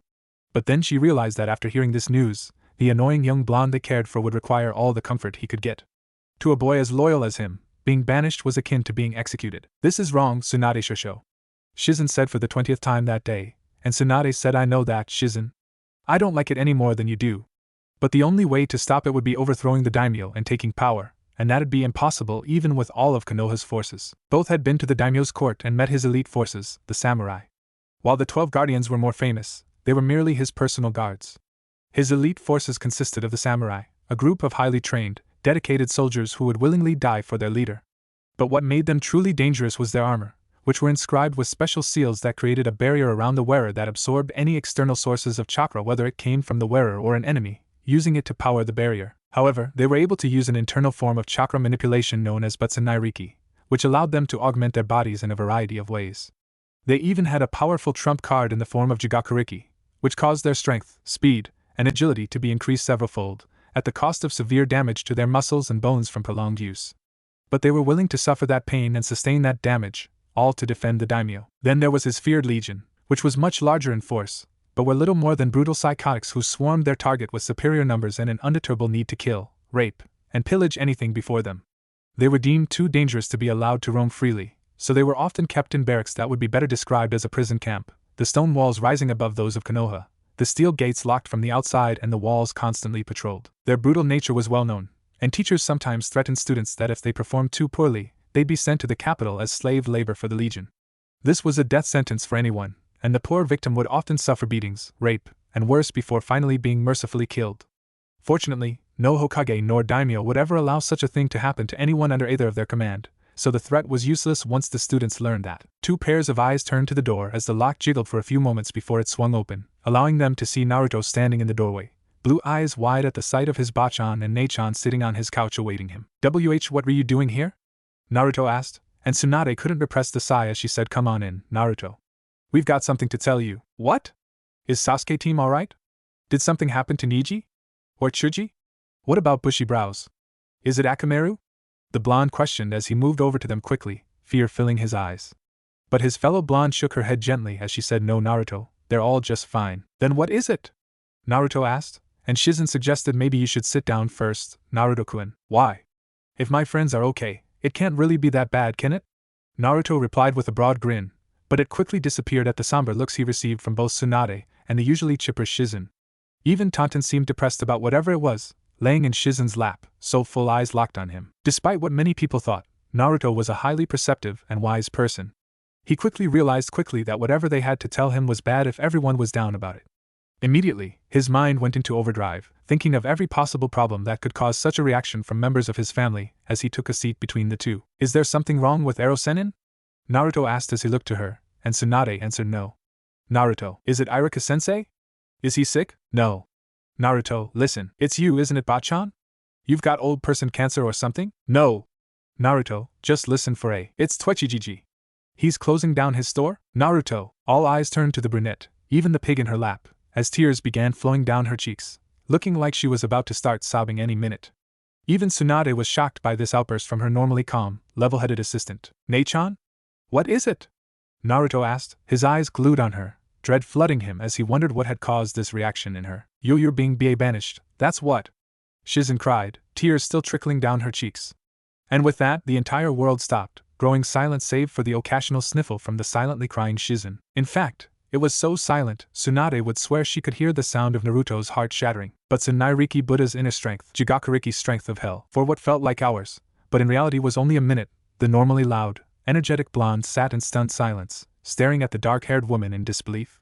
But then she realized that after hearing this news, the annoying young blonde they cared for would require all the comfort he could get. To a boy as loyal as him, being banished was akin to being executed. This is wrong, Tsunade Shosho, Shizen said for the 20th time that day, and Tsunade said, I know that, Shizen. I don't like it any more than you do. But the only way to stop it would be overthrowing the daimyo and taking power, and that'd be impossible even with all of Konoha's forces. Both had been to the daimyo's court and met his elite forces, the samurai. While the 12 guardians were more famous, they were merely his personal guards. His elite forces consisted of the samurai, a group of highly trained, dedicated soldiers who would willingly die for their leader. But what made them truly dangerous was their armor, which were inscribed with special seals that created a barrier around the wearer that absorbed any external sources of chakra, whether it came from the wearer or an enemy, using it to power the barrier. However, they were able to use an internal form of chakra manipulation known as Butsunairiki, which allowed them to augment their bodies in a variety of ways. They even had a powerful trump card in the form of Jigakuriki, which caused their strength, speed, and agility to be increased severalfold, at the cost of severe damage to their muscles and bones from prolonged use. But they were willing to suffer that pain and sustain that damage, all to defend the daimyo. Then there was his feared legion, which was much larger in force, but were little more than brutal psychotics who swarmed their target with superior numbers and an undeterrable need to kill, rape, and pillage anything before them. They were deemed too dangerous to be allowed to roam freely, so they were often kept in barracks that would be better described as a prison camp, the stone walls rising above those of Konoha, the steel gates locked from the outside and the walls constantly patrolled. Their brutal nature was well known, and teachers sometimes threatened students that if they performed too poorly, they'd be sent to the capital as slave labor for the legion. This was a death sentence for anyone, and the poor victim would often suffer beatings, rape, and worse before finally being mercifully killed. Fortunately, no Hokage nor daimyo would ever allow such a thing to happen to anyone under either of their command, so the threat was useless once the students learned that. 2 pairs of eyes turned to the door as the lock jiggled for a few moments before it swung open, allowing them to see Naruto standing in the doorway, blue eyes wide at the sight of his Bachan and Neichan sitting on his couch awaiting him. What were you doing here? Naruto asked, and Tsunade couldn't repress the sigh as she said, Come on in, Naruto. We've got something to tell you. What? Is Sasuke team alright? Did something happen to Niji? Or Chuji? What about bushy brows? Is it Akamaru? The blonde questioned as he moved over to them quickly, fear filling his eyes. But his fellow blonde shook her head gently as she said, No, Naruto, they're all just fine. Then what is it? Naruto asked, and Shizen suggested maybe you should sit down first, Naruto-kun. Why? If my friends are okay, it can't really be that bad, can it? Naruto replied with a broad grin, but it quickly disappeared at the somber looks he received from both Tsunade and the usually chipper Shizen. Even Taunton seemed depressed about whatever it was, laying in Shizen's lap, so full eyes locked on him. Despite what many people thought, Naruto was a highly perceptive and wise person. He quickly realized that whatever they had to tell him was bad if everyone was down about it. Immediately, his mind went into overdrive, thinking of every possible problem that could cause such a reaction from members of his family as he took a seat between the two. Is there something wrong with Ero Sennin? Naruto asked as he looked to her, and Tsunade answered no. Naruto, is it Iruka-sensei? Is he sick? No. Naruto, listen, it's you, isn't it, Bachan? You've got old person cancer or something? No. Naruto, just listen for it's Twechijiji. He's closing down his store? Naruto, all eyes turned to the brunette, even the pig in her lap, as tears began flowing down her cheeks, looking like she was about to start sobbing any minute. Even Tsunade was shocked by this outburst from her normally calm, level-headed assistant. "Nei-chan? What is it?" Naruto asked, his eyes glued on her, dread flooding him as he wondered what had caused this reaction in her. "You're being banished, that's what," Shizen cried, tears still trickling down her cheeks. And with that, the entire world stopped, growing silent save for the occasional sniffle from the silently crying Shizen. In fact, it was so silent, Tsunade would swear she could hear the sound of Naruto's heart shattering. But Tsunairiki Buddha's inner strength, Jigakuriki's strength of hell, for what felt like hours, but in reality was only a minute, the normally loud, energetic blonde sat in stunned silence, staring at the dark-haired woman in disbelief.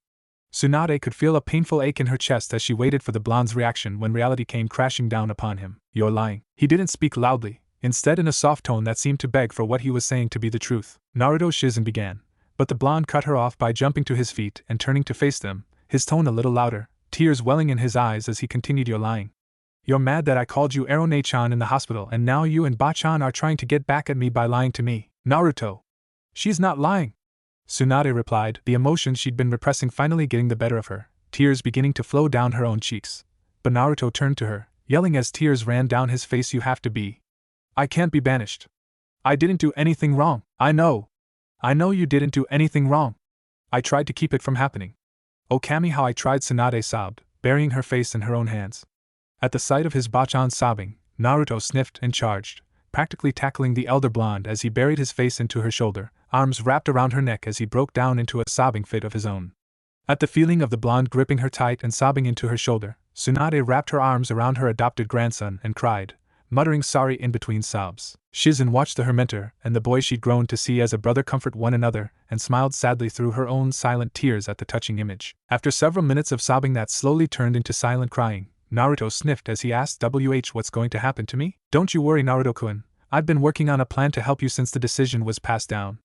Tsunade could feel a painful ache in her chest as she waited for the blonde's reaction when reality came crashing down upon him. "You're lying." He didn't speak loudly, instead in a soft tone that seemed to beg for what he was saying to be the truth. "Naruto," Shizen began, but the blonde cut her off by jumping to his feet and turning to face them, his tone a little louder, tears welling in his eyes as he continued. "You're lying. You're mad that I called you Ero-ne-chan in the hospital and now you and Ba-chan are trying to get back at me by lying to me." "Naruto! She's not lying," Tsunade replied, the emotions she'd been repressing finally getting the better of her, tears beginning to flow down her own cheeks. But Naruto turned to her, yelling as tears ran down his face, "You have to be. I can't be banished. I didn't do anything wrong." I know you didn't do anything wrong. I tried to keep it from happening." "Oh Kami, how I tried," Tsunade sobbed, burying her face in her own hands. At the sight of his Ba-chan sobbing, Naruto sniffed and charged, practically tackling the elder blonde as he buried his face into her shoulder, arms wrapped around her neck as he broke down into a sobbing fit of his own. At the feeling of the blonde gripping her tight and sobbing into her shoulder, Tsunade wrapped her arms around her adopted grandson and cried, muttering sorry in between sobs. Shizen watched her mentor and the boy she'd grown to see as a brother comfort one another and smiled sadly through her own silent tears at the touching image. After several minutes of sobbing that slowly turned into silent crying, Naruto sniffed as he asked, "What's going to happen to me?" "Don't you worry, Naruto-kun. I've been working on a plan to help you since the decision was passed down.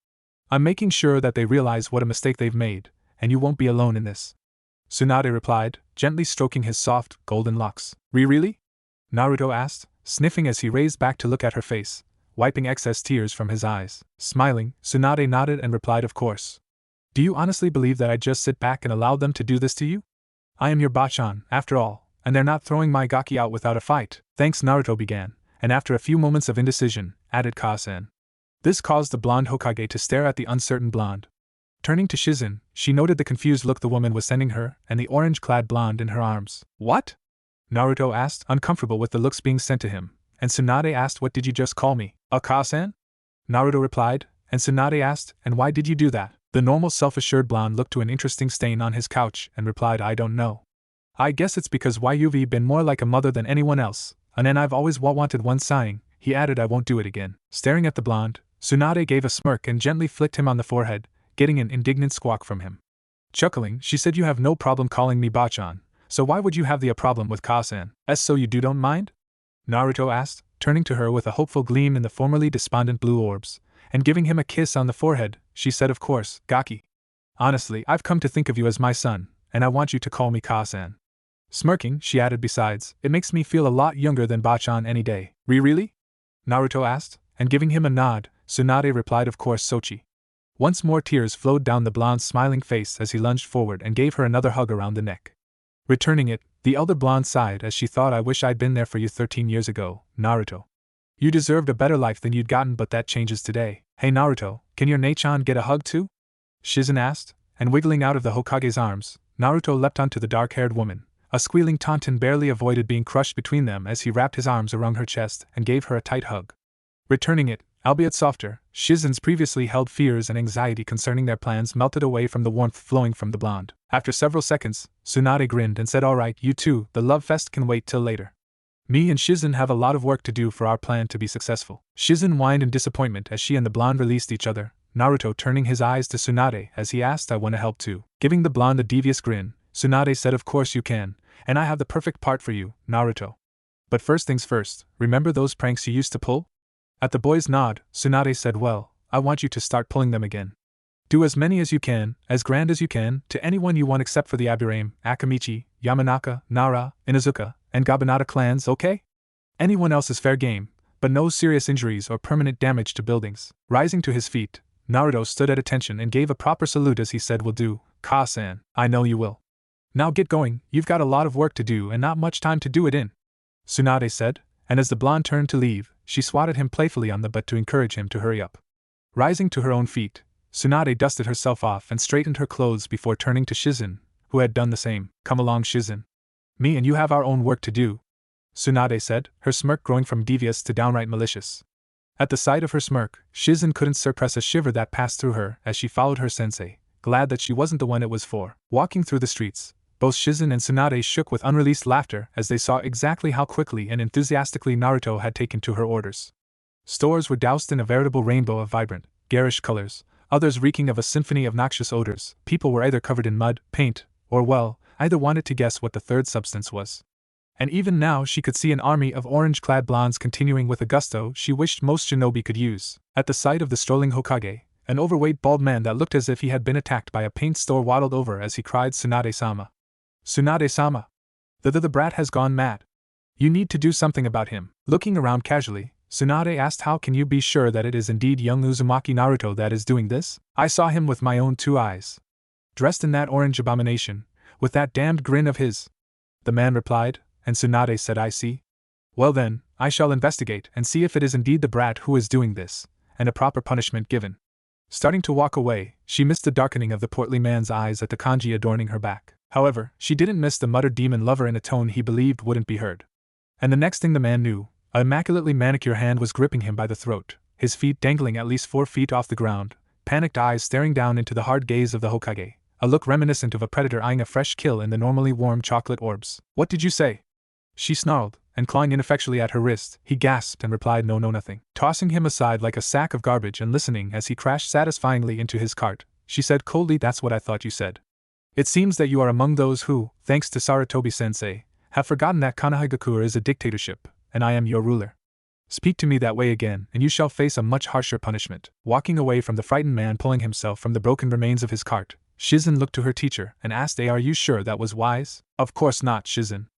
I'm making sure that they realize what a mistake they've made, and you won't be alone in this," Tsunade replied, gently stroking his soft, golden locks. "Really?" Naruto asked, sniffing as he raised back to look at her face, wiping excess tears from his eyes. Smiling, Tsunade nodded and replied, "Of course. Do you honestly believe that I'd just sit back and allow them to do this to you? I am your Ba-chan, after all, and they're not throwing my gaki out without a fight." "Thanks," Naruto began, and after a few moments of indecision, added Ka-sen. This caused the blonde Hokage to stare at the uncertain blonde. Turning to Shizen, she noted the confused look the woman was sending her and the orange-clad blonde in her arms. "What?" Naruto asked, uncomfortable with the looks being sent to him, and Tsunade asked, "What did you just call me? A Ka-sen?" Naruto replied, and Tsunade asked, "And why did you do that?" The normal self-assured blonde looked to an interesting stain on his couch and replied, "I don't know. I guess it's because you've been more like a mother than anyone else, and I've always wanted one." Sighing, he added, "I won't do it again." Staring at the blonde, Tsunade gave a smirk and gently flicked him on the forehead, getting an indignant squawk from him. Chuckling, she said, "You have no problem calling me Ba-chan, so why would you have a problem with Ka-sen?" "So you don't mind?" Naruto asked, turning to her with a hopeful gleam in the formerly despondent blue orbs, and giving him a kiss on the forehead, she said, "Of course, Gaki. Honestly, I've come to think of you as my son, and I want you to call me Ka-sen." Smirking, she added, "Besides, it makes me feel a lot younger than Ba-chan any day." Really?" Naruto asked, and giving him a nod, Tsunade replied, "Of course, Sochi." Once more tears flowed down the blonde's smiling face as he lunged forward and gave her another hug around the neck. Returning it, the elder blonde sighed as she thought, "I wish I'd been there for you 13 years ago, Naruto. You deserved a better life than you'd gotten, but that changes today." "Hey Naruto, can your Nei-chan get a hug too?" Shizen asked, and wiggling out of the Hokage's arms, Naruto leapt onto the dark-haired woman. A squealing tauntaun barely avoided being crushed between them as he wrapped his arms around her chest and gave her a tight hug. Returning it, albeit softer, Shizen's previously held fears and anxiety concerning their plans melted away from the warmth flowing from the blonde. After several seconds, Tsunade grinned and said, "All right, you two, the love fest can wait till later. Me and Shizen have a lot of work to do for our plan to be successful." Shizen whined in disappointment as she and the blonde released each other, Naruto turning his eyes to Tsunade as he asked, "I want to help too." Giving the blonde a devious grin, Tsunade said, "Of course you can, and I have the perfect part for you, Naruto. But first things first, remember those pranks you used to pull?" At the boy's nod, Tsunade said, "Well, I want you to start pulling them again. Do as many as you can, as grand as you can, to anyone you want except for the Aburame, Akamichi, Yamanaka, Nara, Inazuka, and Gabanata clans, okay? Anyone else is fair game, but no serious injuries or permanent damage to buildings." Rising to his feet, Naruto stood at attention and gave a proper salute as he said, "Will do, Ka-san." "I know you will." Now get going, you've got a lot of work to do and not much time to do it in, Tsunade said, and as the blonde turned to leave, she swatted him playfully on the butt to encourage him to hurry up. Rising to her own feet, Tsunade dusted herself off and straightened her clothes before turning to Shizen, who had done the same. Come along, Shizen. Me and you have our own work to do, Tsunade said, her smirk growing from devious to downright malicious. At the sight of her smirk, Shizen couldn't suppress a shiver that passed through her as she followed her sensei, glad that she wasn't the one it was for. Walking through the streets, both Shizen and Tsunade shook with unreleased laughter as they saw exactly how quickly and enthusiastically Naruto had taken to her orders. Stores were doused in a veritable rainbow of vibrant, garish colors, others reeking of a symphony of noxious odors. People were either covered in mud, paint, or well, either wanted to guess what the third substance was. And even now she could see an army of orange-clad blondes continuing with a gusto she wished most shinobi could use. At the sight of the strolling Hokage, an overweight bald man that looked as if he had been attacked by a paint store waddled over as he cried, Tsunade-sama. Tsunade-sama. The brat has gone mad. You need to do something about him. Looking around casually, Tsunade asked, how can you be sure that it is indeed young Uzumaki Naruto that is doing this? I saw him with my own 2 eyes. Dressed in that orange abomination, with that damned grin of his. The man replied, and Tsunade said, I see. Well then, I shall investigate and see if it is indeed the brat who is doing this, and a proper punishment given. Starting to walk away, she missed the darkening of the portly man's eyes at the kanji adorning her back. However, she didn't miss the muttered demon lover in a tone he believed wouldn't be heard. And the next thing the man knew, an immaculately manicured hand was gripping him by the throat, his feet dangling at least 4 feet off the ground, panicked eyes staring down into the hard gaze of the Hokage, a look reminiscent of a predator eyeing a fresh kill in the normally warm chocolate orbs. What did you say? She snarled, and clawing ineffectually at her wrist, he gasped and replied, no, nothing. Tossing him aside like a sack of garbage and listening as he crashed satisfyingly into his cart, she said coldly, that's what I thought you said. It seems that you are among those who, thanks to Sarutobi-sensei, have forgotten that Konoha is a dictatorship, and I am your ruler. Speak to me that way again, and you shall face a much harsher punishment. Walking away from the frightened man pulling himself from the broken remains of his cart, Shizen looked to her teacher and asked, are you sure that was wise? Of course not, Shizen.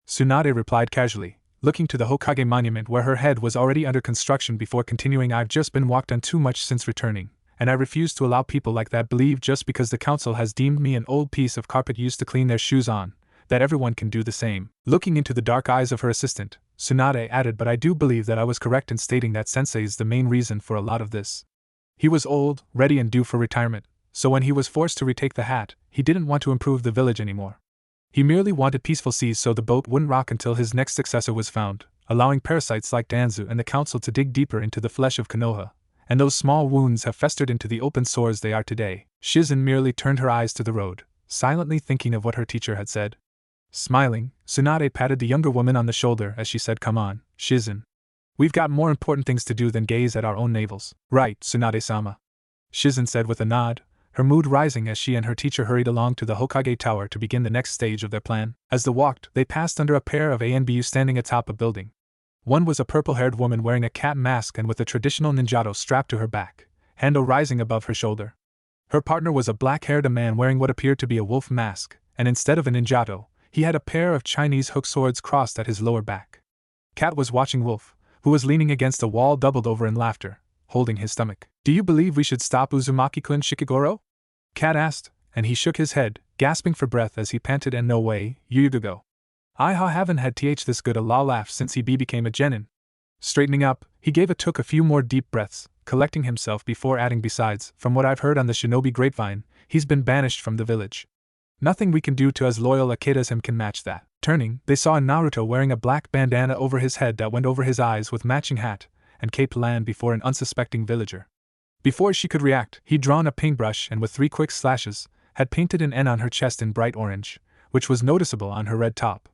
Tsunade replied casually, looking to the Hokage monument where her head was already under construction before continuing, I've just been walked on too much since returning, and I refuse to allow people like that believe just because the council has deemed me an old piece of carpet used to clean their shoes on, that everyone can do the same. Looking into the dark eyes of her assistant, Tsunade added, but I do believe that I was correct in stating that sensei is the main reason for a lot of this. He was old, ready and due for retirement, so when he was forced to retake the hat, he didn't want to improve the village anymore. He merely wanted peaceful seas so the boat wouldn't rock until his next successor was found, allowing parasites like Danzo and the council to dig deeper into the flesh of Konoha, and those small wounds have festered into the open sores they are today. Shizen merely turned her eyes to the road, silently thinking of what her teacher had said. Smiling, Tsunade patted the younger woman on the shoulder as she said, come on, Shizen. We've got more important things to do than gaze at our own navels. Right, Tsunade-sama. Shizen said with a nod, her mood rising as she and her teacher hurried along to the Hokage Tower to begin the next stage of their plan. As they walked, they passed under a pair of ANBU standing atop a building. One was a purple-haired woman wearing a cat mask and with a traditional ninjato strapped to her back, handle rising above her shoulder. Her partner was a black-haired man wearing what appeared to be a wolf mask, and instead of a ninjato, he had a pair of Chinese hook swords crossed at his lower back. Cat was watching Wolf, who was leaning against a wall doubled over in laughter, holding his stomach. Do you believe we should stop Uzumaki-kun Shikigoro? Cat asked, and he shook his head, gasping for breath as he panted, and no way, you go. I haven't had this good a laugh since he became a genin. Straightening up, he took a few more deep breaths, collecting himself before adding, besides, from what I've heard on the shinobi grapevine, he's been banished from the village. Nothing we can do to as loyal a kid as him can match that. Turning, they saw Naruto wearing a black bandana over his head that went over his eyes with matching hat and cape land before an unsuspecting villager. Before she could react, he'd drawn a paintbrush and with 3 quick slashes, had painted an N on her chest in bright orange, which was noticeable on her red top.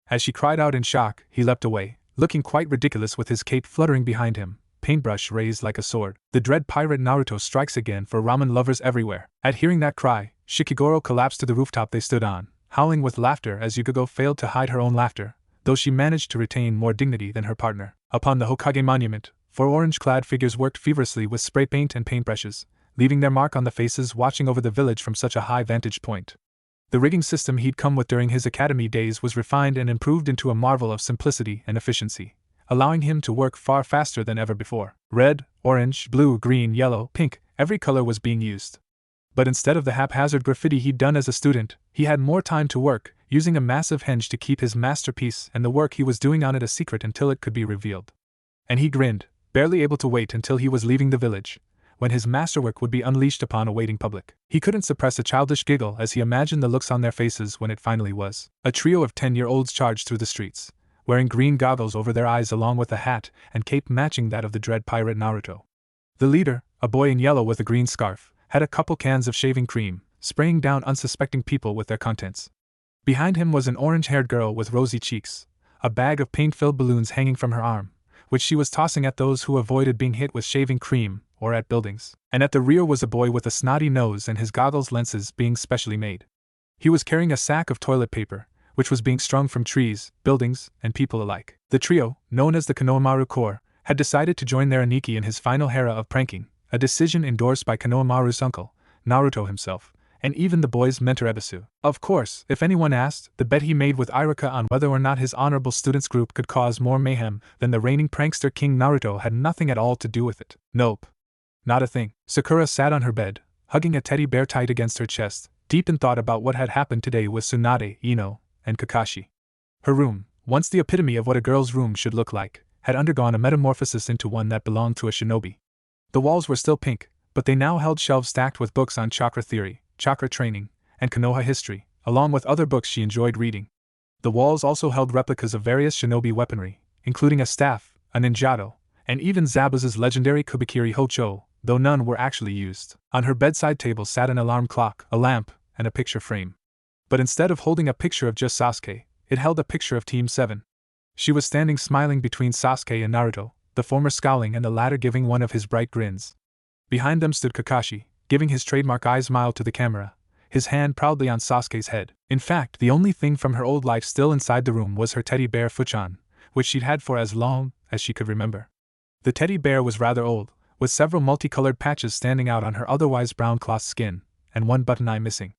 As she cried out in shock, he leapt away, looking quite ridiculous with his cape fluttering behind him, paintbrush raised like a sword. The dread pirate Naruto strikes again for ramen lovers everywhere. At hearing that cry, Shikigoro collapsed to the rooftop they stood on, howling with laughter as Yugogo failed to hide her own laughter, though she managed to retain more dignity than her partner. Upon the Hokage monument, 4 orange-clad figures worked feverishly with spray paint and paintbrushes, leaving their mark on the faces watching over the village from such a high vantage point. The rigging system he'd come with during his academy days was refined and improved into a marvel of simplicity and efficiency, allowing him to work far faster than ever before. Red, orange, blue, green, yellow, pink, every color was being used. But instead of the haphazard graffiti he'd done as a student, he had more time to work, using a massive henge to keep his masterpiece and the work he was doing on it a secret until it could be revealed. And he grinned, barely able to wait until he was leaving the village, when his masterwork would be unleashed upon a waiting public. He couldn't suppress a childish giggle as he imagined the looks on their faces when it finally was. A trio of 10-year-olds charged through the streets, wearing green goggles over their eyes along with a hat and cape matching that of the dread pirate Naruto. The leader, a boy in yellow with a green scarf, had a couple cans of shaving cream, spraying down unsuspecting people with their contents. Behind him was an orange-haired girl with rosy cheeks, a bag of paint-filled balloons hanging from her arm, which she was tossing at those who avoided being hit with shaving cream, or at buildings. And at the rear was a boy with a snotty nose and his goggles lenses being specially made. He was carrying a sack of toilet paper, which was being strung from trees, buildings, and people alike. The trio, known as the Konohamaru Corps, had decided to join their Aniki in his final era of pranking, a decision endorsed by Konohamaru's uncle, Naruto himself, and even the boy's mentor Ebisu. Of course, if anyone asked, the bet he made with Iruka on whether or not his honorable students group could cause more mayhem than the reigning prankster King Naruto had nothing at all to do with it. Nope. Not a thing. Sakura sat on her bed, hugging a teddy bear tight against her chest, deep in thought about what had happened today with Tsunade, Ino, and Kakashi. Her room, once the epitome of what a girl's room should look like, had undergone a metamorphosis into one that belonged to a shinobi. The walls were still pink, but they now held shelves stacked with books on chakra theory, chakra training, and Konoha history, along with other books she enjoyed reading. The walls also held replicas of various shinobi weaponry, including a staff, a ninjato, and even Zabuza's legendary Kubikiri Hocho, though none were actually used. On her bedside table sat an alarm clock, a lamp, and a picture frame. But instead of holding a picture of just Sasuke, it held a picture of Team 7. She was standing smiling between Sasuke and Naruto, the former scowling and the latter giving one of his bright grins. Behind them stood Kakashi, giving his trademark eye smile to the camera, his hand proudly on Sasuke's head. In fact, the only thing from her old life still inside the room was her teddy bear Fuchan, which she'd had for as long as she could remember. The teddy bear was rather old, with several multicolored patches standing out on her otherwise brown cloth skin, and one button eye missing.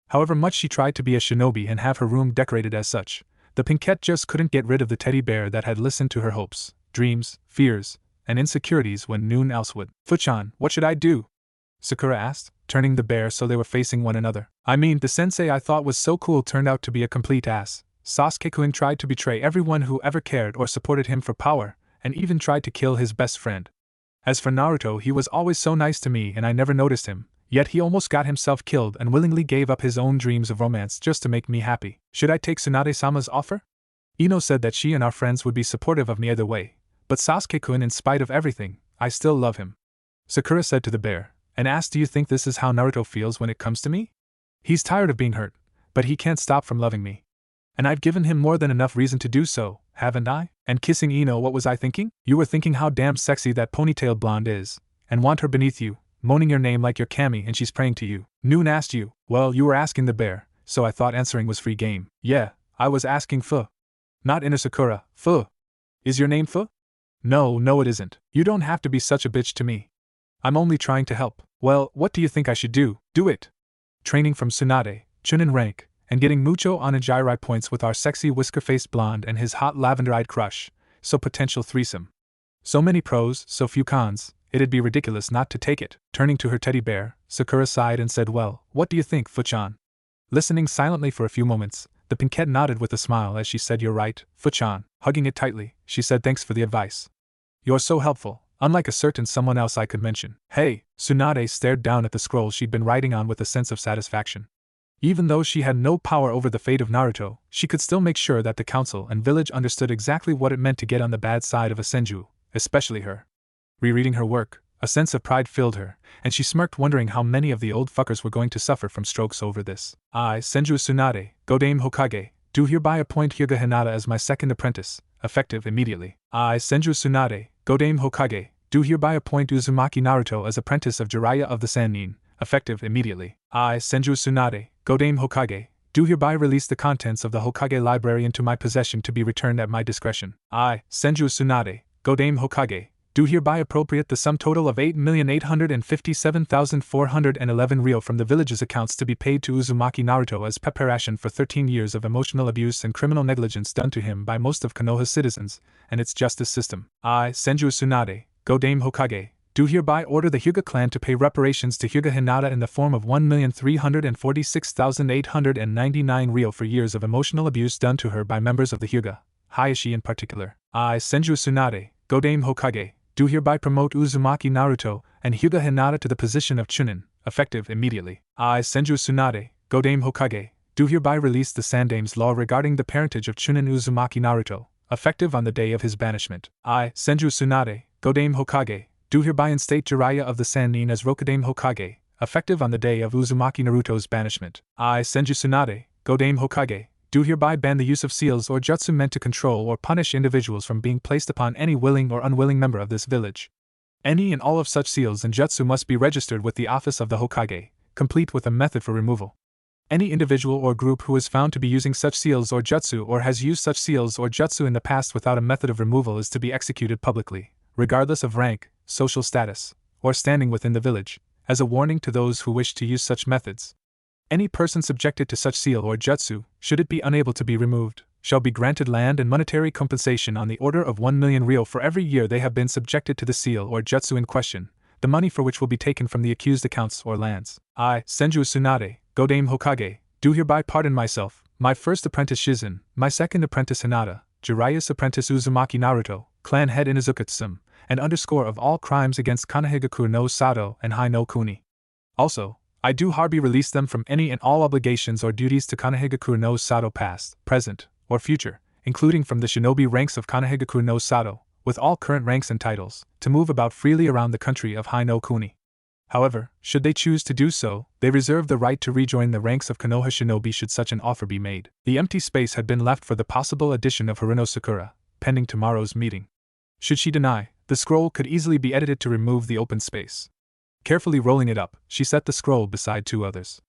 However much she tried to be a shinobi and have her room decorated as such, the pinkette just couldn't get rid of the teddy bear that had listened to her hopes, dreams, fears, and insecurities when noone else would. Fuchan, what should I do? Sakura asked, turning the bear so they were facing one another. I mean, the sensei I thought was so cool turned out to be a complete ass. Sasuke-kun tried to betray everyone who ever cared or supported him for power, and even tried to kill his best friend. As for Naruto, he was always so nice to me and I never noticed him, yet he almost got himself killed and willingly gave up his own dreams of romance just to make me happy. Should I take Tsunade-sama's offer? Ino said that she and our friends would be supportive of me either way, but Sasuke-kun, in spite of everything, I still love him. Sakura said to the bear, and asked, do you think this is how Naruto feels when it comes to me? He's tired of being hurt, but he can't stop from loving me. And I've given him more than enough reason to do so, haven't I? And kissing Ino, what was I thinking? You were thinking how damn sexy that ponytailed blonde is, and want her beneath you, moaning your name like you're Kami and she's praying to you. Noone asked you. Well, you were asking the bear, so I thought answering was free game. Yeah, I was asking Fu. Not Inner Sakura, Fu. Is your name Fu? No it isn't. You don't have to be such a bitch to me. I'm only trying to help. Well, what do you think I should do? Do it. Training from Tsunade, Chunin rank, and getting mucho onigiri points with our sexy whisker-faced blonde and his hot lavender-eyed crush, so potential threesome. So many pros, so few cons, it'd be ridiculous not to take it. Turning to her teddy bear, Sakura sighed and said, well, what do you think, Fuchan? Listening silently for a few moments, the pinkette nodded with a smile as she said, you're right, Fuchan. Hugging it tightly, she said, thanks for the advice. You're so helpful, unlike a certain someone else I could mention. Hey, Tsunade stared down at the scroll she'd been writing on with a sense of satisfaction. Even though she had no power over the fate of Naruto, she could still make sure that the council and village understood exactly what it meant to get on the bad side of a senju, especially her. Rereading her work, a sense of pride filled her, and she smirked, wondering how many of the old fuckers were going to suffer from strokes over this. I, Senju Tsunade, Godame Hokage, do hereby appoint Hyuga Hinata as my second apprentice, effective immediately. I, Senju Tsunade, Godame Hokage, do hereby appoint Uzumaki Naruto as apprentice of Jiraiya of the Sannin, effective immediately. I, Senju Tsunade, Godame Hokage, do hereby release the contents of the Hokage library into my possession to be returned at my discretion. I, Senju Tsunade, Godame Hokage, do hereby appropriate the sum total of 8,857,411 ryo from the village's accounts to be paid to Uzumaki Naruto as preparation for 13 years of emotional abuse and criminal negligence done to him by most of Konoha's citizens and its justice system. I, Senju Tsunade, Godame Hokage, Do hereby order the Hyuga clan to pay reparations to Hyuga Hinata in the form of 1,346,899 ryo for years of emotional abuse done to her by members of the Hyuga, Hiashi in particular. I, Senju Tsunade, Godame Hokage, do hereby promote Uzumaki Naruto and Hyuga Hinata to the position of Chunin, effective immediately. I, Senju Tsunade, Godame Hokage, do hereby release the Sandame's law regarding the parentage of Chunin Uzumaki Naruto, effective on the day of his banishment. I, Senju Tsunade, Godame Hokage, do hereby instate Jiraiya of the Sannin as Rokudame Hokage, effective on the day of Uzumaki Naruto's banishment. I, Senju Tsunade, Godame Hokage, do hereby ban the use of seals or jutsu meant to control or punish individuals from being placed upon any willing or unwilling member of this village. Any and all of such seals and jutsu must be registered with the office of the Hokage, complete with a method for removal. Any individual or group who is found to be using such seals or jutsu or has used such seals or jutsu in the past without a method of removal is to be executed publicly, regardless of rank, social status, or standing within the village, as a warning to those who wish to use such methods. Any person subjected to such seal or jutsu, should it be unable to be removed, shall be granted land and monetary compensation on the order of 1 million ryo for every year they have been subjected to the seal or jutsu in question, the money for which will be taken from the accused accounts or lands. I, Senju Tsunade, Godame Hokage, do hereby pardon myself, my first apprentice Shizen, my second apprentice Hinata, Jiraiya's apprentice Uzumaki Naruto, clan head Inuzuka Tsum, and underscore of all crimes against Konoha no Sato and Hai no Kuni. Also, I do hereby release them from any and all obligations or duties to Konoha no Sato past, present, or future, including from the shinobi ranks of Konoha no Sato, with all current ranks and titles, to move about freely around the country of Hai no Kuni. However, should they choose to do so, they reserve the right to rejoin the ranks of Konoha shinobi should such an offer be made. The empty space had been left for the possible addition of Haruno Sakura, pending tomorrow's meeting. Should she deny, the scroll could easily be edited to remove the open space. Carefully rolling it up, she set the scroll beside two others.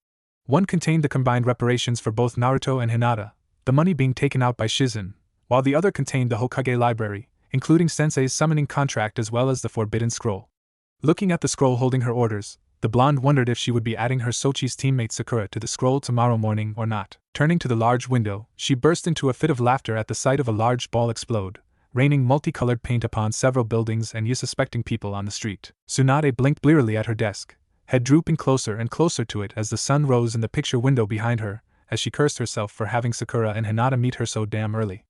One contained the combined reparations for both Naruto and Hinata, the money being taken out by Shizen, while the other contained the Hokage library, including Sensei's summoning contract as well as the forbidden scroll. Looking at the scroll holding her orders, the blonde wondered if she would be adding her Sochi's teammate Sakura to the scroll tomorrow morning or not. Turning to the large window, she burst into a fit of laughter at the sight of a large ball explode, raining multicolored paint upon several buildings and unsuspecting people on the street. Tsunade blinked blearily at her desk, head drooping closer and closer to it as the sun rose in the picture window behind her, as she cursed herself for having Sakura and Hinata meet her so damn early.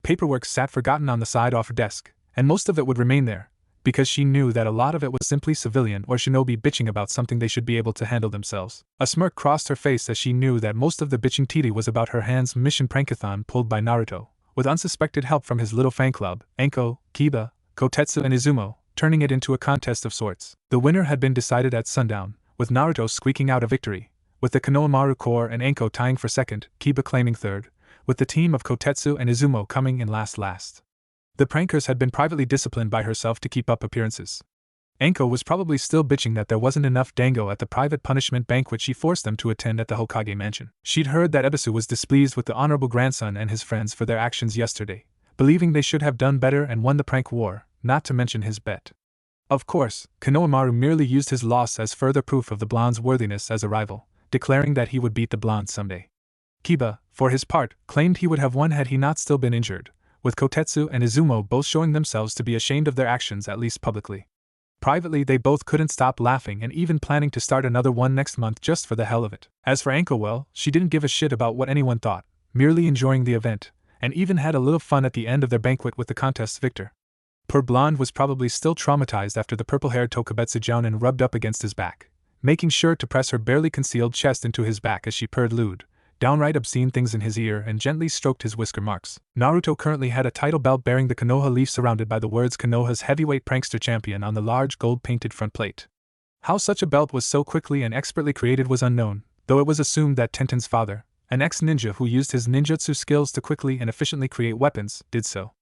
Paperwork sat forgotten on the side of her desk, and most of it would remain there, because she knew that a lot of it was simply civilian or shinobi bitching about something they should be able to handle themselves. A smirk crossed her face as she knew that most of the bitching titi was about her hand's mission prankathon pulled by Naruto, with unsuspected help from his little fan club, Enko, Kiba, Kotetsu and Izumo, turning it into a contest of sorts. The winner had been decided at sundown, with Naruto squeaking out a victory, with the Konohamaru Corps and Enko tying for second, Kiba claiming third, with the team of Kotetsu and Izumo coming in last. The prankers had been privately disciplined by herself to keep up appearances. Enko was probably still bitching that there wasn't enough dango at the private punishment banquet she forced them to attend at the Hokage mansion. She'd heard that Ebisu was displeased with the honorable grandson and his friends for their actions yesterday, believing they should have done better and won the prank war, not to mention his bet. Of course, Konohamaru merely used his loss as further proof of the blonde's worthiness as a rival, declaring that he would beat the blonde someday. Kiba, for his part, claimed he would have won had he not still been injured, with Kotetsu and Izumo both showing themselves to be ashamed of their actions at least publicly. Privately they both couldn't stop laughing and even planning to start another one next month just for the hell of it. As for Enko, well, she didn't give a shit about what anyone thought, merely enjoying the event, and even had a little fun at the end of their banquet with the contest's victor. Poor blonde was probably still traumatized after the purple-haired Tokubetsu Jounin rubbed up against his back, making sure to press her barely concealed chest into his back as she purred lewd, downright obscene things in his ear and gently stroked his whisker marks. Naruto currently had a title belt bearing the Konoha leaf surrounded by the words Konoha's heavyweight prankster champion on the large gold-painted front plate. How such a belt was so quickly and expertly created was unknown, though it was assumed that Tenten's father, an ex-ninja who used his ninjutsu skills to quickly and efficiently create weapons, did so.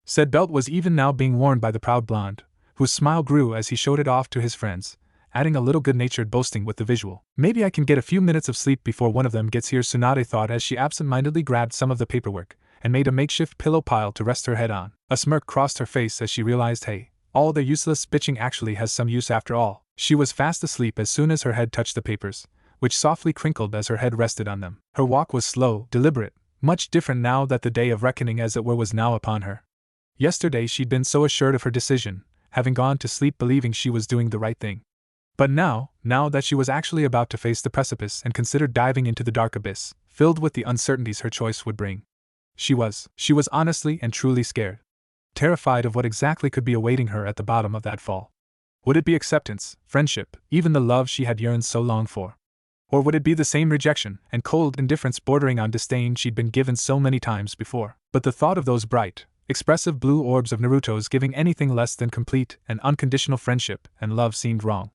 Said belt was even now being worn by the proud blonde, whose smile grew as he showed it off to his friends, adding a little good-natured boasting with the visual. Maybe I can get a few minutes of sleep before one of them gets here, Tsunade thought as she absent-mindedly grabbed some of the paperwork and made a makeshift pillow pile to rest her head on. A smirk crossed her face as she realized, hey, all their useless bitching actually has some use after all. She was fast asleep as soon as her head touched the papers, which softly crinkled as her head rested on them. Her walk was slow, deliberate, much different now that the day of reckoning as it were was now upon her. Yesterday she'd been so assured of her decision, having gone to sleep believing she was doing the right thing. But now that she was actually about to face the precipice and considered diving into the dark abyss, filled with the uncertainties her choice would bring, she was honestly and truly scared. Terrified of what exactly could be awaiting her at the bottom of that fall. Would it be acceptance, friendship, even the love she had yearned so long for? Or would it be the same rejection and cold indifference bordering on disdain she'd been given so many times before? But the thought of those bright, expressive blue orbs of Naruto's giving anything less than complete and unconditional friendship and love seemed wrong.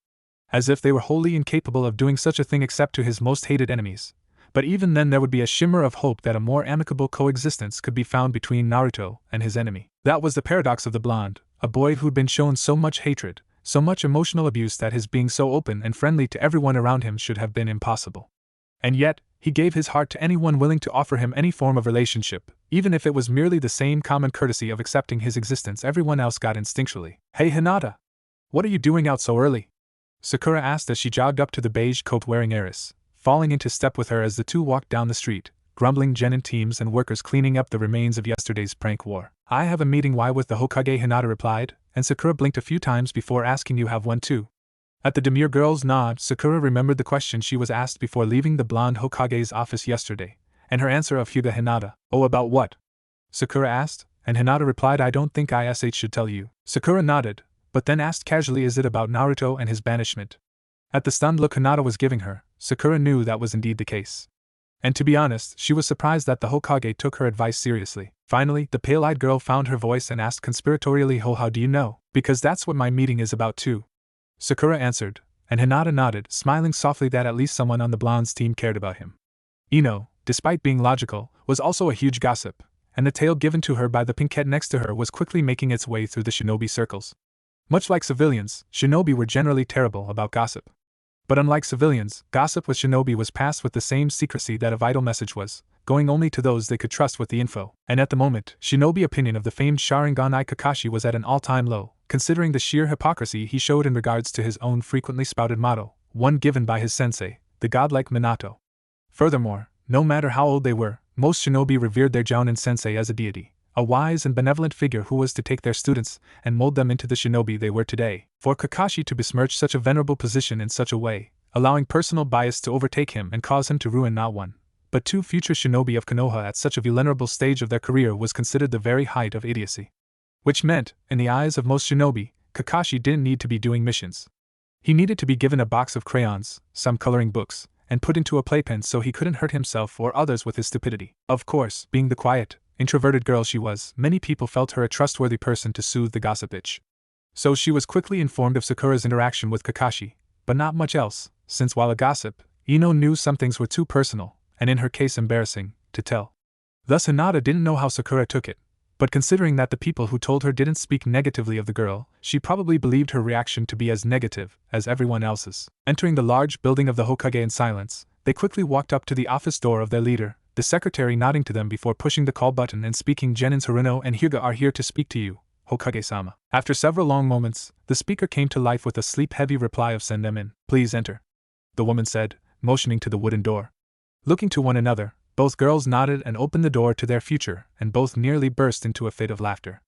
As if they were wholly incapable of doing such a thing except to his most hated enemies. But even then there would be a shimmer of hope that a more amicable coexistence could be found between Naruto and his enemy. That was the paradox of the blonde, a boy who'd been shown so much hatred, so much emotional abuse that his being so open and friendly to everyone around him should have been impossible. And yet, he gave his heart to anyone willing to offer him any form of relationship, even if it was merely the same common courtesy of accepting his existence everyone else got instinctually. "Hey Hinata! What are you doing out so early?" Sakura asked as she jogged up to the beige coat-wearing heiress, falling into step with her as the two walked down the street, grumbling genin teams and workers cleaning up the remains of yesterday's prank war. "I have a meeting. Why with the Hokage?" Hinata replied, and Sakura blinked a few times before asking, "You have one too?" At the demure girl's nod, Sakura remembered the question she was asked before leaving the blonde Hokage's office yesterday, and her answer of Hyuga. "Hinata." "Oh, about what?" Sakura asked, and Hinata replied, "I don't think I should tell you." Sakura nodded, but then asked casually, "Is it about Naruto and his banishment?" At the stunned look Hinata was giving her, Sakura knew that was indeed the case. And to be honest, she was surprised that the Hokage took her advice seriously. Finally, the pale-eyed girl found her voice and asked conspiratorially, "Oh, how do you know?" "Because that's what my meeting is about too," Sakura answered, and Hinata nodded, smiling softly that at least someone on the blonde's team cared about him. Ino, despite being logical, was also a huge gossip, and the tale given to her by the pinkette next to her was quickly making its way through the shinobi circles. Much like civilians, shinobi were generally terrible about gossip. But unlike civilians, gossip with shinobi was passed with the same secrecy that a vital message was, going only to those they could trust with the info. And at the moment, shinobi opinion of the famed Sharingan Kakashi was at an all-time low, considering the sheer hypocrisy he showed in regards to his own frequently spouted motto, one given by his sensei, the godlike Minato. Furthermore, no matter how old they were, most shinobi revered their jounin sensei as a deity, a wise and benevolent figure who was to take their students and mold them into the shinobi they were today. For Kakashi to besmirch such a venerable position in such a way, allowing personal bias to overtake him and cause him to ruin not one, but two future shinobi of Konoha at such a vulnerable stage of their career was considered the very height of idiocy. Which meant, in the eyes of most shinobi, Kakashi didn't need to be doing missions. He needed to be given a box of crayons, some coloring books, and put into a playpen so he couldn't hurt himself or others with his stupidity. Of course, being the quiet, introverted girl she was, many people felt her a trustworthy person to soothe the gossip itch. So she was quickly informed of Sakura's interaction with Kakashi, but not much else, since while a gossip, Ino knew some things were too personal, and in her case embarrassing, to tell. Thus Hinata didn't know how Sakura took it, but considering that the people who told her didn't speak negatively of the girl, she probably believed her reaction to be as negative as everyone else's. Entering the large building of the Hokage in silence, they quickly walked up to the office door of their leader, the secretary nodding to them before pushing the call button and speaking. "Genins Haruno and Hyuga are here to speak to you, Hokage-sama." After several long moments, the speaker came to life with a sleep-heavy reply of "Send them in." "Please enter," the woman said, motioning to the wooden door. Looking to one another, both girls nodded and opened the door to their future, and both nearly burst into a fit of laughter.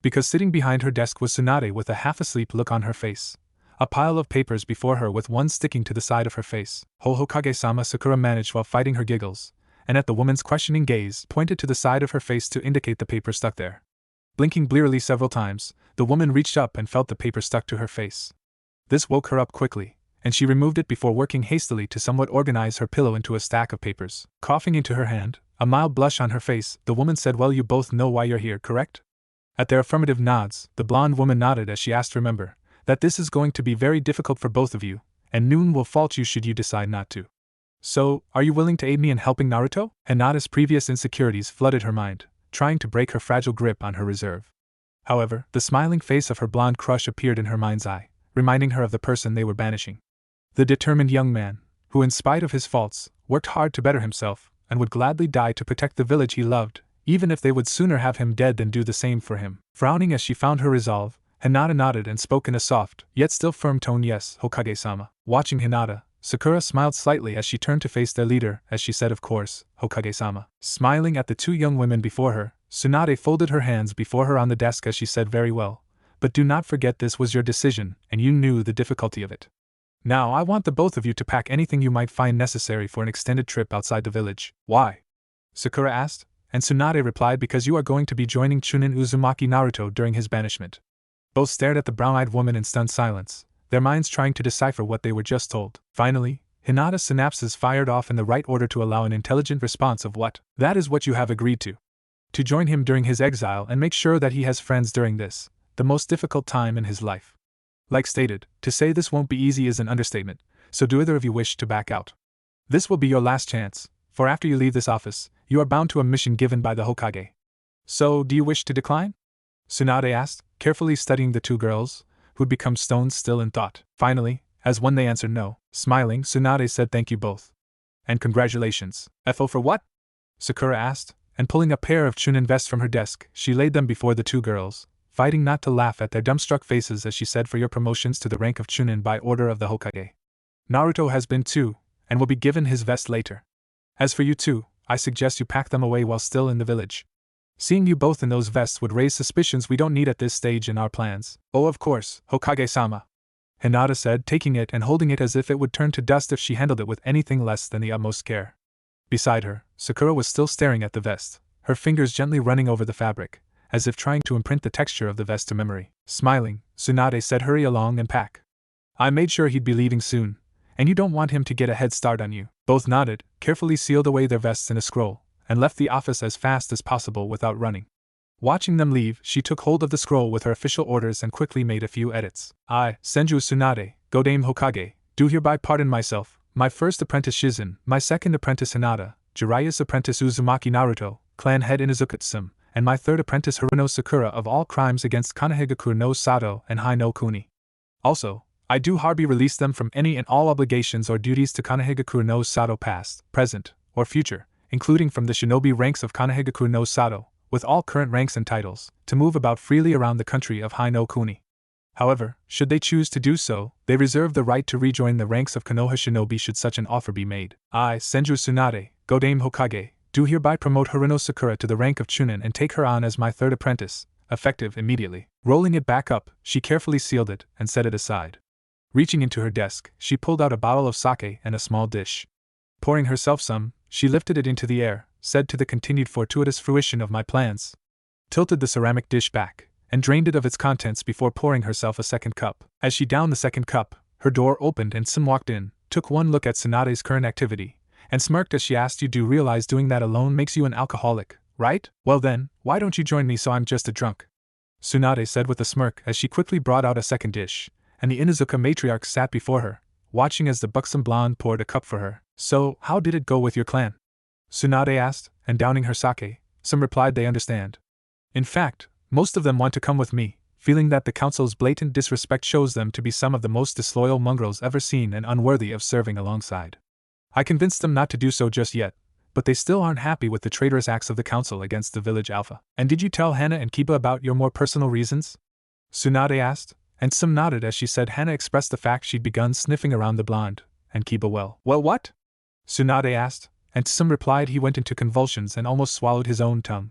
Because sitting behind her desk was Tsunade with a half-asleep look on her face, a pile of papers before her with one sticking to the side of her face. Hokage-sama, Sakura managed while fighting her giggles, and at the woman's questioning gaze, pointed to the side of her face to indicate the paper stuck there. Blinking blearily several times, the woman reached up and felt the paper stuck to her face. This woke her up quickly, and she removed it before working hastily to somewhat organize her pillow into a stack of papers. Coughing into her hand, a mild blush on her face, the woman said, "Well, you both know why you're here, correct?" At their affirmative nods, the blonde woman nodded as she asked, "Remember that this is going to be very difficult for both of you, and Noon will fault you should you decide not to. So, are you willing to aid me in helping Naruto?" Hinata's previous insecurities flooded her mind, trying to break her fragile grip on her reserve. However, the smiling face of her blonde crush appeared in her mind's eye, reminding her of the person they were banishing. The determined young man, who in spite of his faults, worked hard to better himself, and would gladly die to protect the village he loved, even if they would sooner have him dead than do the same for him. Frowning as she found her resolve, Hinata nodded and spoke in a soft, yet still firm tone, "Yes, Hokage-sama." Watching Hinata, Sakura smiled slightly as she turned to face their leader, as she said, "Of course, Hokage-sama." Smiling at the two young women before her, Tsunade folded her hands before her on the desk as she said, "Very well, But do not forget this was your decision, and you knew the difficulty of it. Now I want the both of you to pack anything you might find necessary for an extended trip outside the village. Why? Sakura asked, and Tsunade replied because you are going to be joining Chunin Uzumaki Naruto during his banishment. Both stared at the brown-eyed woman in stunned silence, their minds trying to decipher what they were just told. Finally, Hinata's synapses fired off in the right order to allow an intelligent response of what? That is what you have agreed to. To join him during his exile and make sure that he has friends during this, the most difficult time in his life. Like stated, to say this won't be easy is an understatement, so do either of you wish to back out? This will be your last chance, for after you leave this office, you are bound to a mission given by the Hokage. So, do you wish to decline? Tsunade asked, carefully studying the two girls, who'd become stone still in thought. Finally, as when they answered no, smiling, Tsunade said thank you both. And congratulations. FO for what? Sakura asked, and pulling a pair of Chunin vests from her desk, she laid them before the two girls, fighting not to laugh at their dumbstruck faces as she said for your promotions to the rank of Chunin by order of the Hokage. Naruto has been too, and will be given his vest later. As for you two, I suggest you pack them away while still in the village. Seeing you both in those vests would raise suspicions we don't need at this stage in our plans. Oh, of course, Hokage-sama. Hinata said, taking it and holding it as if it would turn to dust if she handled it with anything less than the utmost care. Beside her, Sakura was still staring at the vest, her fingers gently running over the fabric, as if trying to imprint the texture of the vest to memory. Smiling, Tsunade said, hurry along and pack. I made sure he'd be leaving soon, and you don't want him to get a head start on you. Both nodded, carefully sealed away their vests in a scroll, and left the office as fast as possible without running. Watching them leave, she took hold of the scroll with her official orders and quickly made a few edits. I, Senju Tsunade, Godame Hokage, do hereby pardon myself, my first apprentice Shizen, my second apprentice Hinata, Jiraiya's apprentice Uzumaki Naruto, clan head Inazukatsu, and my third apprentice Haruno Sakura of all crimes against Konoha no Sato and Hai no Kuni. Also, I do hereby release them from any and all obligations or duties to Konoha no Sato past, present, or future, including from the shinobi ranks of Konoha no Sato, with all current ranks and titles, to move about freely around the country of Hai no Kuni. However, should they choose to do so, they reserve the right to rejoin the ranks of Konoha shinobi should such an offer be made. I, Senju Tsunade, Godame Hokage, do hereby promote Haruno Sakura to the rank of Chunin and take her on as my third apprentice, effective immediately. Rolling it back up, she carefully sealed it and set it aside. Reaching into her desk, she pulled out a bottle of sake and a small dish. Pouring herself some, she lifted it into the air, said to the continued fortuitous fruition of my plans. Tilted the ceramic dish back, and drained it of its contents before pouring herself a second cup. As she downed the second cup, her door opened and Sim walked in, took one look at Tsunade's current activity, and smirked as she asked, you do realize doing that alone makes you an alcoholic, right? Well then, why don't you join me so I'm just a drunk? Tsunade said with a smirk as she quickly brought out a second dish, and the Inuzuka matriarch sat before her, watching as the buxom blonde poured a cup for her. So, how did it go with your clan? Tsunade asked, and downing her sake, Sim replied they understand. In fact, most of them want to come with me, feeling that the council's blatant disrespect shows them to be some of the most disloyal mongrels ever seen and unworthy of serving alongside. I convinced them not to do so just yet, but they still aren't happy with the traitorous acts of the council against the village alpha. And did you tell Hana and Kiba about your more personal reasons? Tsunade asked, and Sim nodded as she said Hana expressed the fact she'd begun sniffing around the blonde, and Kiba well, what? Tsunade asked, and Sim replied he went into convulsions and almost swallowed his own tongue.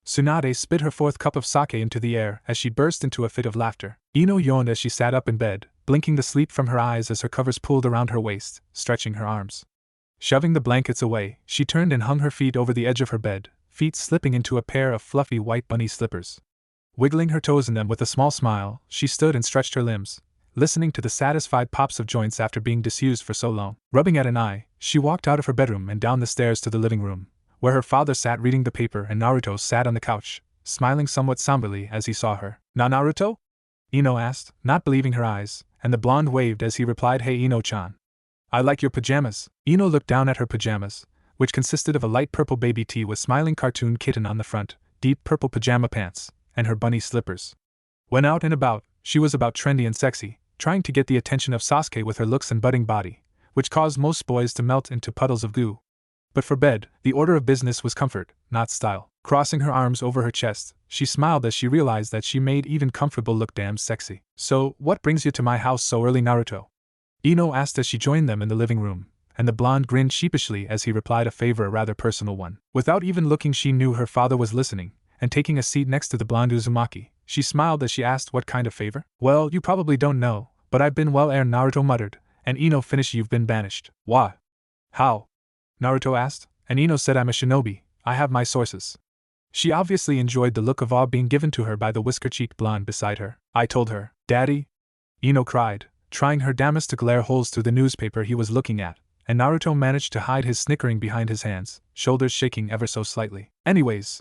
Tsunade spit her fourth cup of sake into the air as she burst into a fit of laughter. Ino yawned as she sat up in bed, blinking the sleep from her eyes as her covers pulled around her waist, stretching her arms. Shoving the blankets away, she turned and hung her feet over the edge of her bed, feet slipping into a pair of fluffy white bunny slippers. Wiggling her toes in them with a small smile, she stood and stretched her limbs, listening to the satisfied pops of joints after being disused for so long. Rubbing at an eye, she walked out of her bedroom and down the stairs to the living room, where her father sat reading the paper and Naruto sat on the couch, smiling somewhat somberly as he saw her. Naruto? Ino asked, not believing her eyes, and the blonde waved as he replied, hey Ino-chan. I like your pajamas. Ino looked down at her pajamas, which consisted of a light purple baby tee with smiling cartoon kitten on the front, deep purple pajama pants, and her bunny slippers. When out and about, she was about trendy and sexy, trying to get the attention of Sasuke with her looks and budding body, which caused most boys to melt into puddles of goo. But for bed, the order of business was comfort, not style. Crossing her arms over her chest, she smiled as she realized that she made even comfortable look damn sexy. So, what brings you to my house so early, Naruto? Ino asked as she joined them in the living room, and the blonde grinned sheepishly as he replied, a favor, a rather personal one. Without even looking, she knew her father was listening, and taking a seat next to the blonde Uzumaki, She smiled as she asked what kind of favor. Well, you probably don't know, but I've been Naruto muttered, and Ino finished you've been banished. Why? How? Naruto asked, and Ino said I'm a shinobi, I have my sources. She obviously enjoyed the look of awe being given to her by the whisker-cheeked blonde beside her. I told her, Daddy? Ino cried, trying her damnedest to glare holes through the newspaper he was looking at, and Naruto managed to hide his snickering behind his hands, shoulders shaking ever so slightly. Anyways,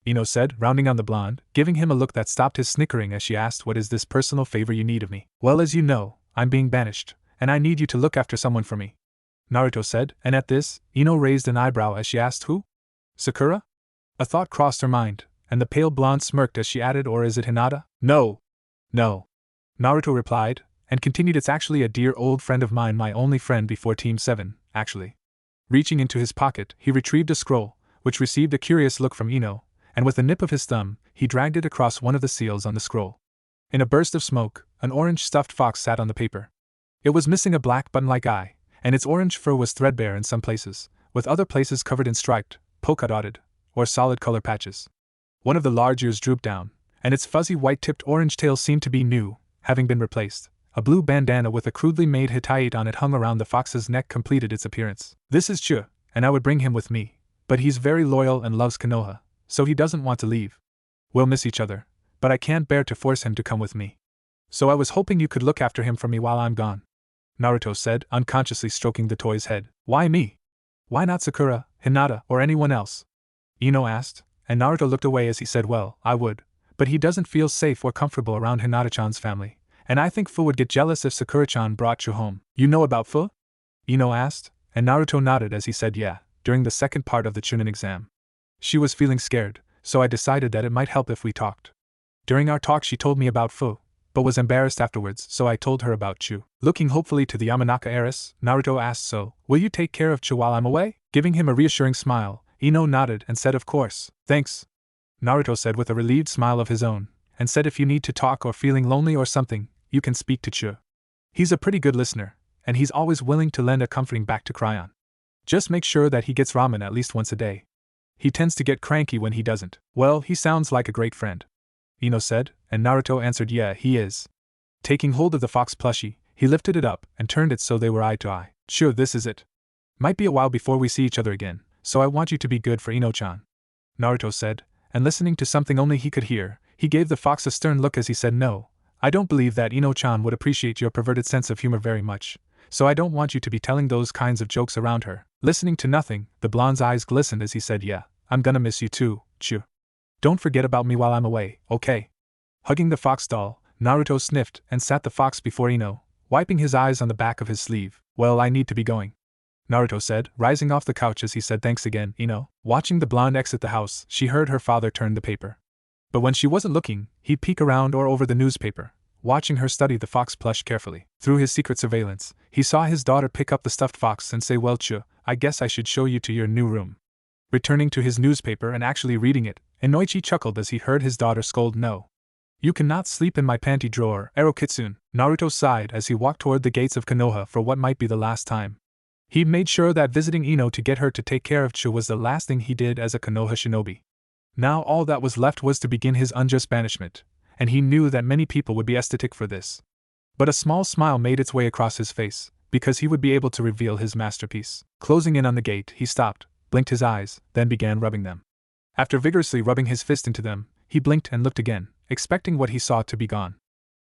Ino said, rounding on the blonde, giving him a look that stopped his snickering as she asked, what is this personal favor you need of me? Well, as you know, I'm being banished, and I need you to look after someone for me, Naruto said, and at this, Ino raised an eyebrow as she asked who? Sakura? A thought crossed her mind, and the pale blonde smirked as she added, or is it Hinata? No. No. Naruto replied, and continued, it's actually a dear old friend of mine, my only friend before Team 7, actually. Reaching into his pocket, he retrieved a scroll, which received a curious look from Ino, and with a nip of his thumb, he dragged it across one of the seals on the scroll. In a burst of smoke, an orange stuffed fox sat on the paper. It was missing a black button-like eye, and its orange fur was threadbare in some places, with other places covered in striped, polka-dotted, or solid color patches. One of the large ears drooped down, and its fuzzy white-tipped orange tail seemed to be new, having been replaced. A blue bandana with a crudely made Hittite on it hung around the fox's neck completed its appearance. This is Chu, and I would bring him with me, but he's very loyal and loves Konoha, so he doesn't want to leave. We'll miss each other, but I can't bear to force him to come with me. So I was hoping you could look after him for me while I'm gone, Naruto said, unconsciously stroking the toy's head. Why me? Why not Sakura, Hinata, or anyone else? Ino asked, and Naruto looked away as he said, well, I would, but he doesn't feel safe or comfortable around Hinata-chan's family, and I think Fu would get jealous if Sakura-chan brought Chu home. You know about Fu? Ino asked, and Naruto nodded as he said yeah, during the second part of the Chunin exam. She was feeling scared, so I decided that it might help if we talked. During our talk she told me about Fu, but was embarrassed afterwards, so I told her about Chu. Looking hopefully to the Yamanaka heiress, Naruto asked, so, will you take care of Chu while I'm away? Giving him a reassuring smile, Ino nodded and said of course. Thanks, Naruto said with a relieved smile of his own, and said if you need to talk or feeling lonely or something, you can speak to Chu. He's a pretty good listener, and he's always willing to lend a comforting back to cry on. Just make sure that he gets ramen at least once a day. He tends to get cranky when he doesn't. Well, he sounds like a great friend, Ino said, and Naruto answered yeah, he is. Taking hold of the fox plushie, he lifted it up and turned it so they were eye to eye. Sure, this is it. Might be a while before we see each other again, so I want you to be good for Ino-chan, Naruto said, and listening to something only he could hear, he gave the fox a stern look as he said no, I don't believe that Ino-chan would appreciate your perverted sense of humor very much, so I don't want you to be telling those kinds of jokes around her. Listening to nothing, the blonde's eyes glistened as he said yeah, I'm gonna miss you too, Chu. Don't forget about me while I'm away, okay? Hugging the fox doll, Naruto sniffed and sat the fox before Ino, wiping his eyes on the back of his sleeve. Well, I need to be going, Naruto said, rising off the couch as he said thanks again, Ino. Watching the blonde exit the house, she heard her father turn the paper. But when she wasn't looking, he'd peek around or over the newspaper, watching her study the fox plush carefully. Through his secret surveillance, he saw his daughter pick up the stuffed fox and say, well, Chu, I guess I should show you to your new room. Returning to his newspaper and actually reading it, Inoichi chuckled as he heard his daughter scold no. You cannot sleep in my panty drawer, Ero-kitsune. Naruto sighed as he walked toward the gates of Konoha for what might be the last time. He'd made sure that visiting Ino to get her to take care of Chu was the last thing he did as a Konoha shinobi. Now all that was left was to begin his unjust banishment, and he knew that many people would be ecstatic for this. But a small smile made its way across his face, because he would be able to reveal his masterpiece. Closing in on the gate, he stopped, blinked his eyes, then began rubbing them. After vigorously rubbing his fist into them, he blinked and looked again, expecting what he saw to be gone.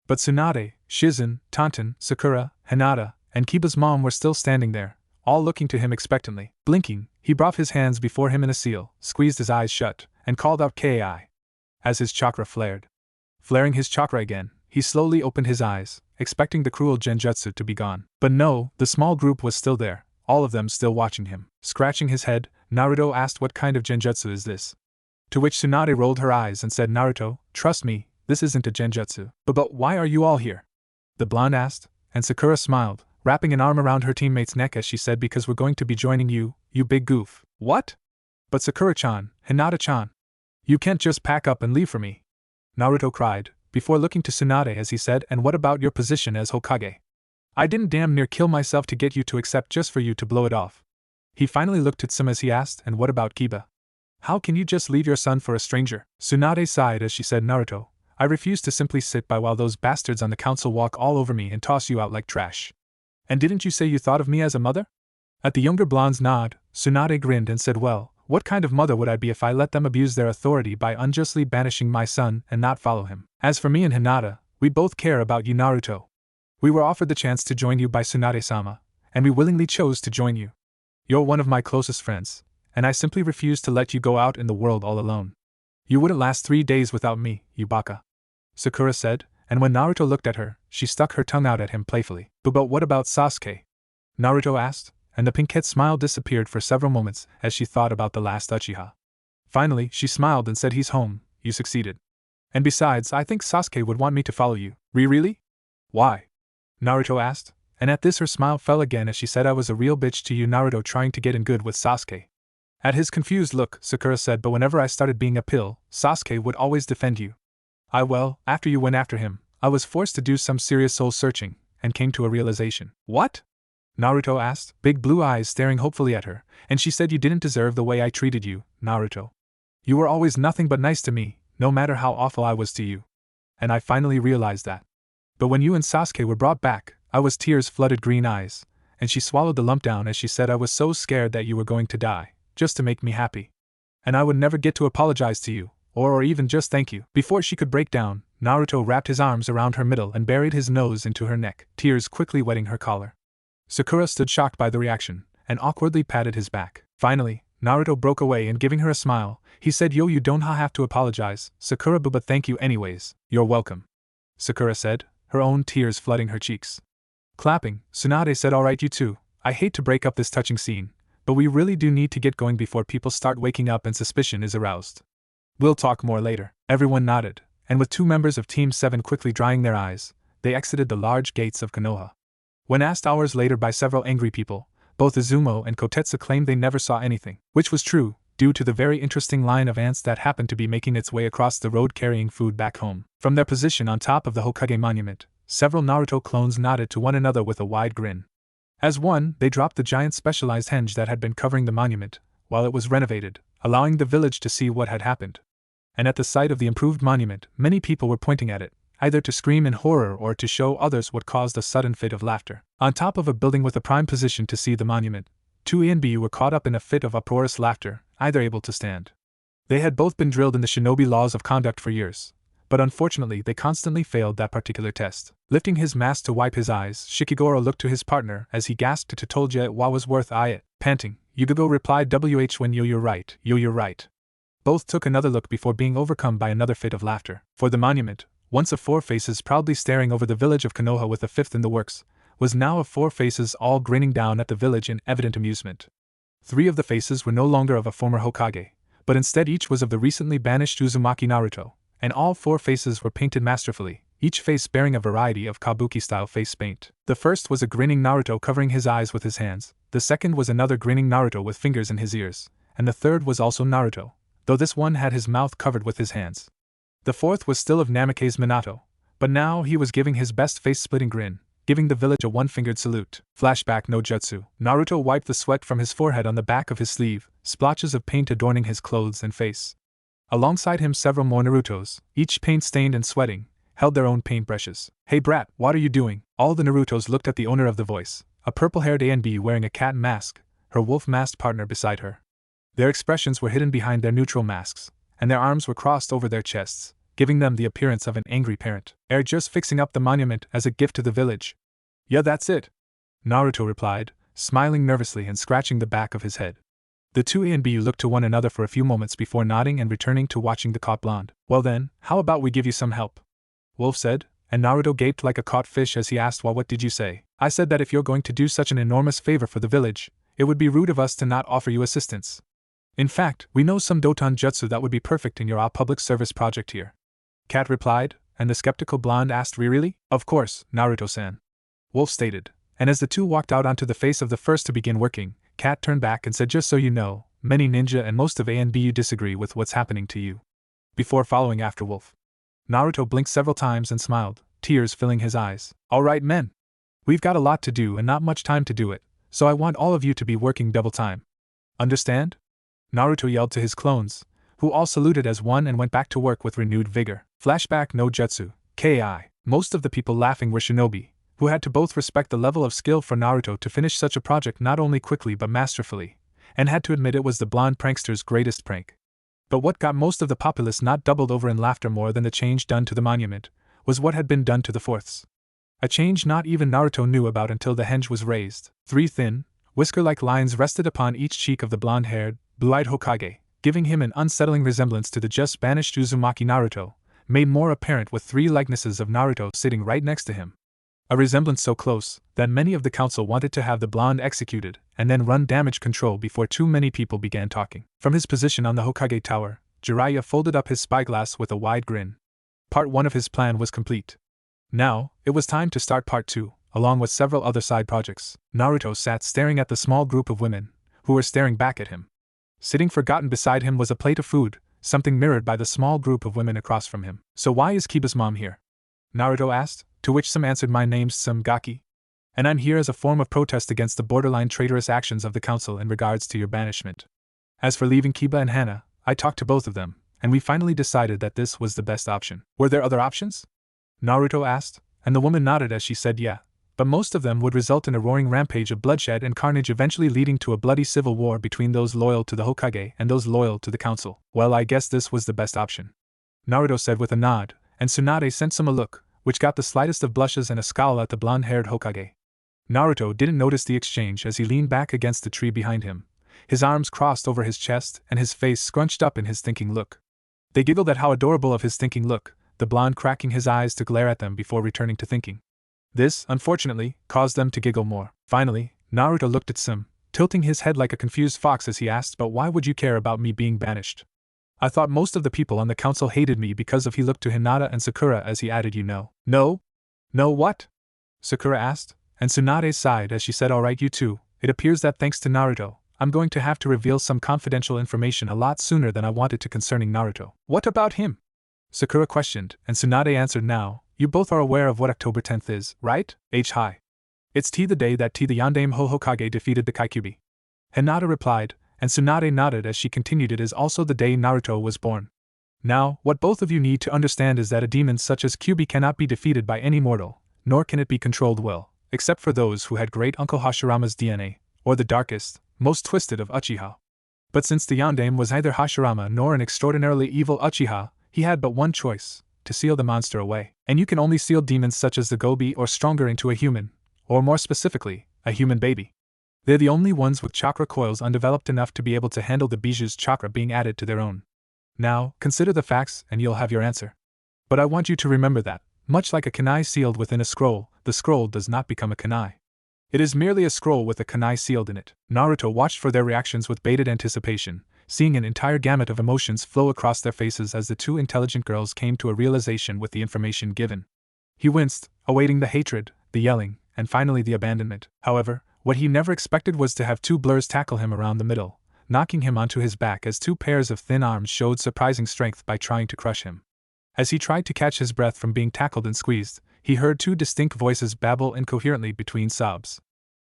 But Tsunade, Shizen, Tantan, Sakura, Hinata, and Kiba's mom were still standing there, all looking to him expectantly. Blinking, he brought his hands before him in a seal, squeezed his eyes shut, and called out Kai. As his chakra flared. Flaring his chakra again, he slowly opened his eyes, expecting the cruel genjutsu to be gone. But no, the small group was still there, all of them still watching him. Scratching his head, Naruto asked what kind of genjutsu is this? To which Tsunade rolled her eyes and said, Naruto, trust me, this isn't a genjutsu. But why are you all here? The blonde asked, and Sakura smiled, wrapping an arm around her teammate's neck as she said, because we're going to be joining you, you big goof. What? But Sakura-chan, Hinata-chan, you can't just pack up and leave for me, Naruto cried, before looking to Tsunade as he said, and what about your position as Hokage? I didn't damn near kill myself to get you to accept just for you to blow it off. He finally looked at Tsum as he asked, and what about Kiba? How can you just leave your son for a stranger? Tsunade sighed as she said, Naruto, I refuse to simply sit by while those bastards on the council walk all over me and toss you out like trash. And didn't you say you thought of me as a mother? At the younger blonde's nod, Tsunade grinned and said, well, what kind of mother would I be if I let them abuse their authority by unjustly banishing my son and not follow him? As for me and Hinata, we both care about you, Naruto. We were offered the chance to join you by Tsunade-sama, and we willingly chose to join you. You're one of my closest friends, and I simply refuse to let you go out in the world all alone. You wouldn't last 3 days without me, you baka. Sakura said, and when Naruto looked at her, she stuck her tongue out at him playfully. But what about Sasuke? Naruto asked, and the pinkette smile disappeared for several moments as she thought about the last Uchiha. Finally, she smiled and said, he's home, you succeeded. And besides, I think Sasuke would want me to follow you. Really? Why? Naruto asked, and at this her smile fell again as she said, I was a real bitch to you, Naruto, trying to get in good with Sasuke. At his confused look, Sakura said, but whenever I started being a pill, Sasuke would always defend you. After you went after him, I was forced to do some serious soul searching, and came to a realization. What? Naruto asked, big blue eyes staring hopefully at her, and she said, you didn't deserve the way I treated you, Naruto. You were always nothing but nice to me, no matter how awful I was to you. And I finally realized that. But when you and Sasuke were brought back, I was tears flooded green eyes, and she swallowed the lump down as she said, I was so scared that you were going to die, just to make me happy. And I would never get to apologize to you, or even just thank you. Before she could break down, Naruto wrapped his arms around her middle and buried his nose into her neck, tears quickly wetting her collar. Sakura stood shocked by the reaction, and awkwardly patted his back. Finally, Naruto broke away and giving her a smile, he said, yo, you don't have to apologize, Sakura, but thank you anyways. You're welcome. Sakura said, her own tears flooding her cheeks. Clapping, Tsunade said, alright you two, I hate to break up this touching scene, but we really do need to get going before people start waking up and suspicion is aroused. We'll talk more later. Everyone nodded, and with 2 members of Team 7 quickly drying their eyes, they exited the large gates of Konoha. When asked hours later by several angry people, both Izumo and Kotetsu claimed they never saw anything, which was true, due to the very interesting line of ants that happened to be making its way across the road carrying food back home. From their position on top of the Hokage monument, several Naruto clones nodded to one another with a wide grin. As one, they dropped the giant specialized henge that had been covering the monument, while it was renovated, allowing the village to see what had happened. And at the sight of the improved monument, many people were pointing at it, either to scream in horror or to show others what caused a sudden fit of laughter. On top of a building with a prime position to see the monument, 2 Inbu were caught up in a fit of uproarious laughter, either able to stand. They had both been drilled in the shinobi laws of conduct for years, but unfortunately they constantly failed that particular test. Lifting his mask to wipe his eyes, Shikigoro looked to his partner as he gasped to told ya it was worth it. Panting, Yugigo replied, when you're right. Both took another look before being overcome by another fit of laughter. For the monument, once of 4 faces proudly staring over the village of Konoha with a 5th in the works, was now of 4 faces all grinning down at the village in evident amusement. 3 of the faces were no longer of a former Hokage, but instead each was of the recently banished Uzumaki Naruto, and all 4 faces were painted masterfully, each face bearing a variety of kabuki-style face paint. The first was a grinning Naruto covering his eyes with his hands, the second was another grinning Naruto with fingers in his ears, and the third was also Naruto, though this one had his mouth covered with his hands. The fourth was still of Namake's Minato, but now he was giving his best face-splitting grin, giving the village a one-fingered salute. Flashback no jutsu. Naruto wiped the sweat from his forehead on the back of his sleeve, splotches of paint adorning his clothes and face. Alongside him several more Narutos, each paint-stained and sweating, held their own paintbrushes. Hey brat, what are you doing? All the Narutos looked at the owner of the voice, a purple-haired ANB wearing a cat mask, her wolf-masked partner beside her. Their expressions were hidden behind their neutral masks, and their arms were crossed over their chests, giving them the appearance of an angry parent. Just fixing up the monument as a gift to the village. Yeah, that's it, Naruto replied, smiling nervously and scratching the back of his head. The 2 ANBU looked to one another for a few moments before nodding and returning to watching the caught blonde. Well then, how about we give you some help? Wolf said, and Naruto gaped like a caught fish as he asked, well, what did you say? I said that if you're going to do such an enormous favor for the village, it would be rude of us to not offer you assistance. In fact, we know some Doton Jutsu that would be perfect in your public service project here. Cat replied, and the skeptical blonde asked, really? Of course, Naruto-san. Wolf stated, and as the 2 walked out onto the face of the first to begin working, Cat turned back and said, just so you know, many ninja and most of ANBU disagree with what's happening to you. Before following after Wolf, Naruto blinked several times and smiled, tears filling his eyes. Alright men. We've got a lot to do and not much time to do it, so I want all of you to be working double time. Understand? Naruto yelled to his clones, who all saluted as one and went back to work with renewed vigor. Flashback no jutsu, Ki. Most of the people laughing were shinobi, who had to both respect the level of skill for Naruto to finish such a project not only quickly but masterfully, and had to admit it was the blonde prankster's greatest prank. But what got most of the populace not doubled over in laughter more than the change done to the monument, was what had been done to the fourths. A change not even Naruto knew about until the henge was raised. 3 thin, whisker-like lines rested upon each cheek of the blonde-haired, blue-eyed Hokage, giving him an unsettling resemblance to the just banished Uzumaki Naruto, made more apparent with 3 likenesses of Naruto sitting right next to him. A resemblance so close that many of the council wanted to have the blonde executed and then run damage control before too many people began talking. From his position on the Hokage tower, Jiraiya folded up his spyglass with a wide grin. Part 1 of his plan was complete. Now, it was time to start Part 2, along with several other side projects. Naruto sat staring at the small group of women, who were staring back at him. Sitting forgotten beside him was a plate of food, something mirrored by the small group of women across from him. So why is Kiba's mom here? Naruto asked, to which some answered, my name's Samgaki. And I'm here as a form of protest against the borderline traitorous actions of the council in regards to your banishment. As for leaving Kiba and Hana, I talked to both of them, and we finally decided that this was the best option. Were there other options? Naruto asked, and the woman nodded as she said yeah, but most of them would result in a roaring rampage of bloodshed and carnage, eventually leading to a bloody civil war between those loyal to the Hokage and those loyal to the council. Well, I guess this was the best option, Naruto said with a nod, and Tsunade sent some a look, which got the slightest of blushes and a scowl at the blonde-haired Hokage. Naruto didn't notice the exchange as he leaned back against the tree behind him, his arms crossed over his chest and his face scrunched up in his thinking look. They giggled at how adorable of his thinking look, the blonde cracking his eyes to glare at them before returning to thinking. This, unfortunately, caused them to giggle more. Finally, Naruto looked at Sim, tilting his head like a confused fox as he asked, but why would you care about me being banished? I thought most of the people on the council hated me because of. He looked to Hinata and Sakura as he added, you know. No? No what? Sakura asked, and Tsunade sighed as she said, alright you two, it appears that thanks to Naruto, I'm going to have to reveal some confidential information a lot sooner than I wanted to concerning Naruto. What about him? Sakura questioned, and Tsunade answered, now, you both are aware of what October 10th is, right? Hi. It's the day that the Yondaime Hokage defeated the Kaikyubi. Hinata replied, and Tsunade nodded as she continued, it is also the day Naruto was born. Now, what both of you need to understand is that a demon such as Kyuubi cannot be defeated by any mortal, nor can it be controlled well, except for those who had great Uncle Hashirama's DNA, or the darkest, most twisted of Uchiha. But since the Yondaime was neither Hashirama nor an extraordinarily evil Uchiha, he had but one choice, to seal the monster away. And you can only seal demons such as the Gobi or stronger into a human, or more specifically, a human baby. They're the only ones with chakra coils undeveloped enough to be able to handle the Biju's chakra being added to their own. Now, consider the facts and you'll have your answer. But I want you to remember that, much like a kunai sealed within a scroll, the scroll does not become a kunai. It is merely a scroll with a kunai sealed in it. Naruto watched for their reactions with bated anticipation, seeing an entire gamut of emotions flow across their faces as the two intelligent girls came to a realization with the information given. He winced, awaiting the hatred, the yelling, and finally the abandonment. However, what he never expected was to have two blurs tackle him around the middle, knocking him onto his back as two pairs of thin arms showed surprising strength by trying to crush him. As he tried to catch his breath from being tackled and squeezed, he heard two distinct voices babble incoherently between sobs.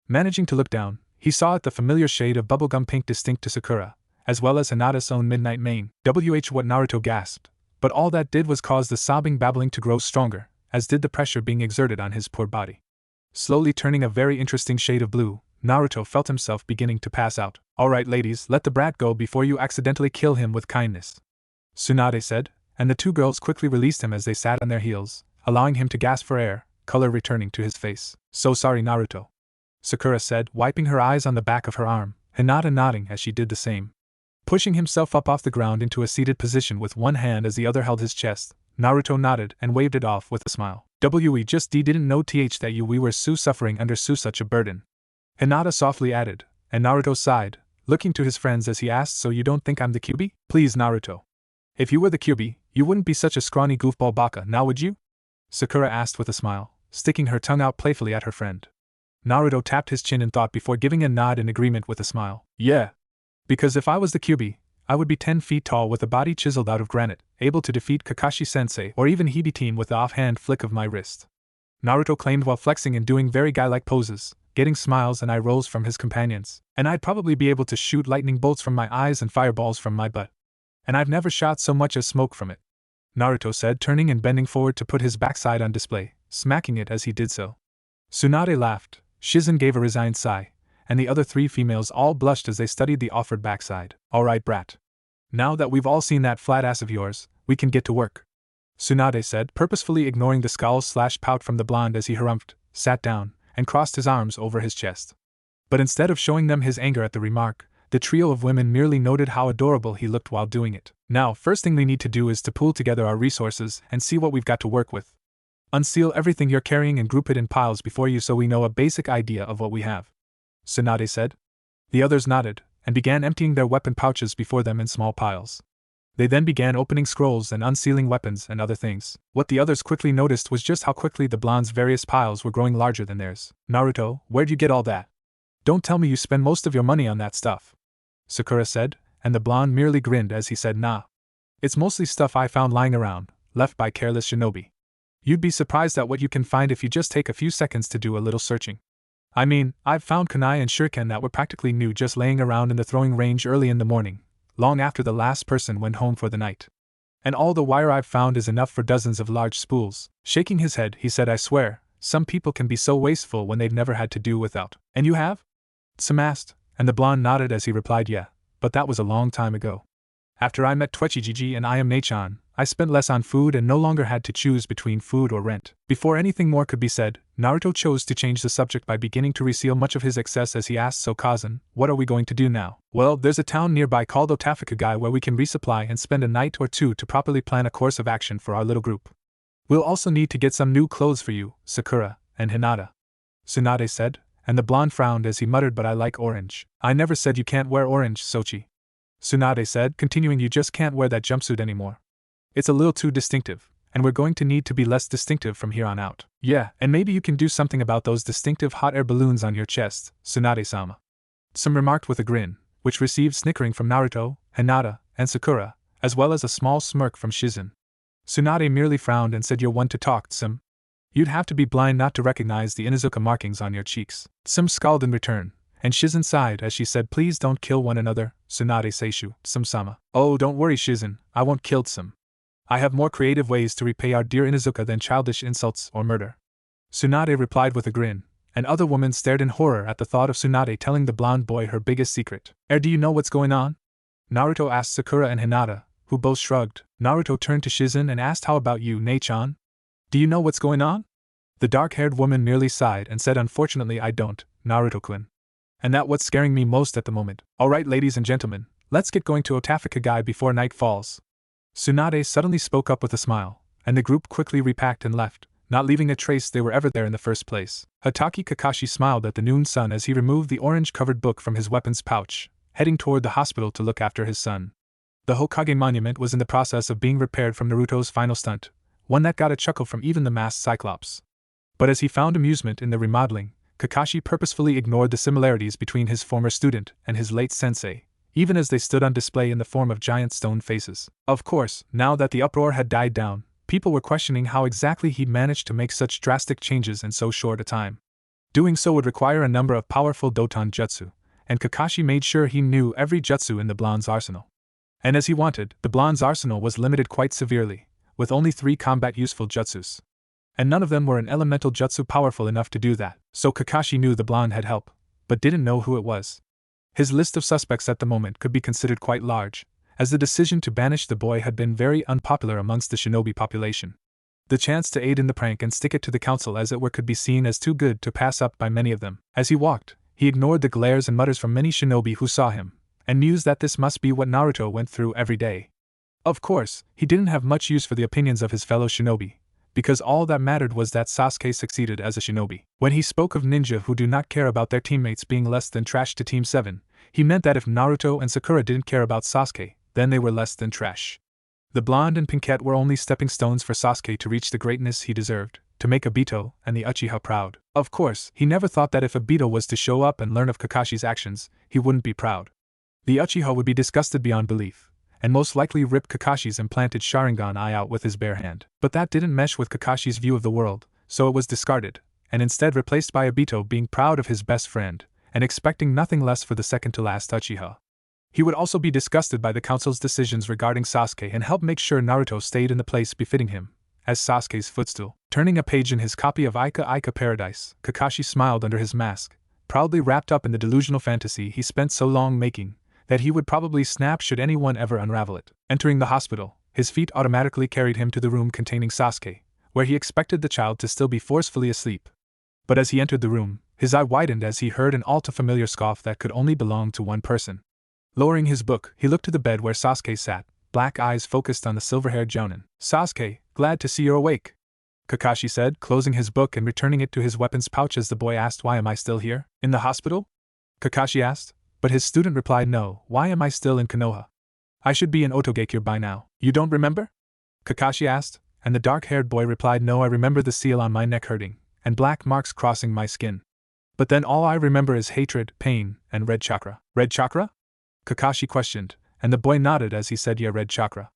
Managing to look down, he saw it the familiar shade of bubblegum pink distinct to Sakura, as well as Hinata's own midnight mane. What Naruto gasped, but all that did was cause the sobbing babbling to grow stronger, as did the pressure being exerted on his poor body. Slowly turning a very interesting shade of blue, Naruto felt himself beginning to pass out. Alright ladies, let the brat go before you accidentally kill him with kindness, Tsunade said, and the two girls quickly released him as they sat on their heels, allowing him to gasp for air, color returning to his face. So sorry Naruto, Sakura said, wiping her eyes on the back of her arm, Hinata nodding as she did the same. Pushing himself up off the ground into a seated position with one hand as the other held his chest, Naruto nodded and waved it off with a smile. We just didn't know that we were suffering under such a burden, Hinata softly added, and Naruto sighed, looking to his friends as he asked, so you don't think I'm the Kyuubi? Please Naruto. If you were the Kyuubi, you wouldn't be such a scrawny goofball baka, now would you? Sakura asked with a smile, sticking her tongue out playfully at her friend. Naruto tapped his chin in thought before giving a nod in agreement with a smile. Yeah. Because if I was the Kyuubi, I would be 10 feet tall with a body chiseled out of granite, able to defeat Kakashi-sensei or even Hibiki with the offhand flick of my wrist, Naruto claimed while flexing and doing very guy-like poses, getting smiles and eye rolls from his companions. And I'd probably be able to shoot lightning bolts from my eyes and fireballs from my butt. And I've never shot so much as smoke from it," Naruto said, turning and bending forward to put his backside on display, smacking it as he did so. Tsunade laughed, Shizen gave a resigned sigh, and the other 3 females all blushed as they studied the offered backside. "Alright, brat. Now that we've all seen that flat ass of yours, we can get to work," Tsunade said, purposefully ignoring the scowl/pout from the blonde as he harumphed, sat down, and crossed his arms over his chest. But instead of showing them his anger at the remark, the trio of women merely noted how adorable he looked while doing it. "Now, first thing we need to do is to pool together our resources and see what we've got to work with. Unseal everything you're carrying and group it in piles before you so we know a basic idea of what we have," Tsunade said. The others nodded, and began emptying their weapon pouches before them in small piles. They then began opening scrolls and unsealing weapons and other things. What the others quickly noticed was just how quickly the blonde's various piles were growing larger than theirs. "Naruto, where'd you get all that? Don't tell me you spend most of your money on that stuff," Sakura said, and the blonde merely grinned as he said, "Nah. It's mostly stuff I found lying around, left by careless shinobi. You'd be surprised at what you can find if you just take a few seconds to do a little searching. I mean, I've found kunai and shuriken that were practically new just laying around in the throwing range early in the morning, long after the last person went home for the night. And all the wire I've found is enough for dozens of large spools." Shaking his head, he said, "I swear, some people can be so wasteful when they've never had to do without." "And you have?" Tsum asked, and the blonde nodded as he replied, "Yeah, but that was a long time ago. After I met Twechijiji and I am Nachan, I spent less on food and no longer had to choose between food or rent." Before anything more could be said, Naruto chose to change the subject by beginning to reseal much of his excess as he asked, "So Kazan, what are we going to do now?" "Well, there's a town nearby called Otafakagai where we can resupply and spend a night or 2 to properly plan a course of action for our little group. We'll also need to get some new clothes for you, Sakura, and Hinata," Tsunade said, and the blonde frowned as he muttered, "But I like orange." "I never said you can't wear orange, Sochi," Tsunade said, continuing, "You just can't wear that jumpsuit anymore. It's a little too distinctive, and we're going to need to be less distinctive from here on out." "Yeah, and maybe you can do something about those distinctive hot air balloons on your chest, Tsunade-sama," Tsum remarked with a grin, which received snickering from Naruto, Hinata, and Sakura, as well as a small smirk from Shizen. Tsunade merely frowned and said, "You're one to talk, Tsum. You'd have to be blind not to recognize the Inuzuka markings on your cheeks." Tsum scowled in return, and Shizen sighed as she said, "Please don't kill one another, Tsunade Seishu, Tsum-sama." "Oh, don't worry, Shizen, I won't kill Tsum. I have more creative ways to repay our dear Inuzuka than childish insults or murder," Tsunade replied with a grin, and other women stared in horror at the thought of Tsunade telling the blonde boy her biggest secret. "Do you know what's going on?" Naruto asked Sakura and Hinata, who both shrugged. Naruto turned to Shizen and asked, "How about you, Nachan? Do you know what's going on?" The dark-haired woman merely sighed and said, "Unfortunately I don't, Naruto-kun. And that's what's scaring me most at the moment." "Alright, ladies and gentlemen, let's get going to Otafakagai before night falls." Tsunade suddenly spoke up with a smile, and the group quickly repacked and left, not leaving a trace they were ever there in the first place. Hatake Kakashi smiled at the noon sun as he removed the orange-covered book from his weapons pouch, heading toward the hospital to look after his son. The Hokage monument was in the process of being repaired from Naruto's final stunt, one that got a chuckle from even the masked Cyclops. But as he found amusement in the remodeling, Kakashi purposefully ignored the similarities between his former student and his late sensei, even as they stood on display in the form of giant stone faces. Of course, now that the uproar had died down, people were questioning how exactly he'd managed to make such drastic changes in so short a time. Doing so would require a number of powerful Doton jutsu, and Kakashi made sure he knew every jutsu in the blonde's arsenal. And as he wanted, the blonde's arsenal was limited quite severely, with only 3 combat-useful jutsus. And none of them were an elemental jutsu powerful enough to do that, so Kakashi knew the blonde had help, but didn't know who it was. His list of suspects at the moment could be considered quite large, as the decision to banish the boy had been very unpopular amongst the shinobi population. The chance to aid in the prank and stick it to the council as it were could be seen as too good to pass up by many of them. As he walked, he ignored the glares and mutters from many shinobi who saw him, and mused that this must be what Naruto went through every day. Of course, he didn't have much use for the opinions of his fellow shinobi, because all that mattered was that Sasuke succeeded as a shinobi. When he spoke of ninja who do not care about their teammates being less than trash to Team 7, he meant that if Naruto and Sakura didn't care about Sasuke, then they were less than trash. The blonde and Pinkette were only stepping stones for Sasuke to reach the greatness he deserved, to make Obito and the Uchiha proud. Of course, he never thought that if Obito was to show up and learn of Kakashi's actions, he wouldn't be proud. The Uchiha would be disgusted beyond belief, and most likely rip Kakashi's implanted Sharingan eye out with his bare hand. But that didn't mesh with Kakashi's view of the world, so it was discarded, and instead replaced by Obito being proud of his best friend, and expecting nothing less for the second-to-last Uchiha. He would also be disgusted by the council's decisions regarding Sasuke and help make sure Naruto stayed in the place befitting him, as Sasuke's footstool. Turning a page in his copy of Ika Paradise, Kakashi smiled under his mask, proudly wrapped up in the delusional fantasy he spent so long making, that he would probably snap should anyone ever unravel it. Entering the hospital, his feet automatically carried him to the room containing Sasuke, where he expected the child to still be forcefully asleep. But as he entered the room, his eye widened as he heard an all-too-familiar scoff that could only belong to one person. Lowering his book, he looked to the bed where Sasuke sat, black eyes focused on the silver-haired jounin. "Sasuke, glad to see you're awake," Kakashi said, closing his book and returning it to his weapons pouch as the boy asked, "Why am I still here? In the hospital?" Kakashi asked, but his student replied, "No, why am I still in Konoha? I should be in Otogakure by now." "You don't remember?" Kakashi asked, and the dark-haired boy replied, "No, I remember the seal on my neck hurting, and black marks crossing my skin. But then all I remember is hatred, pain, and red chakra." "Red chakra?" Kakashi questioned, and the boy nodded as he said, "Yeah, red chakra.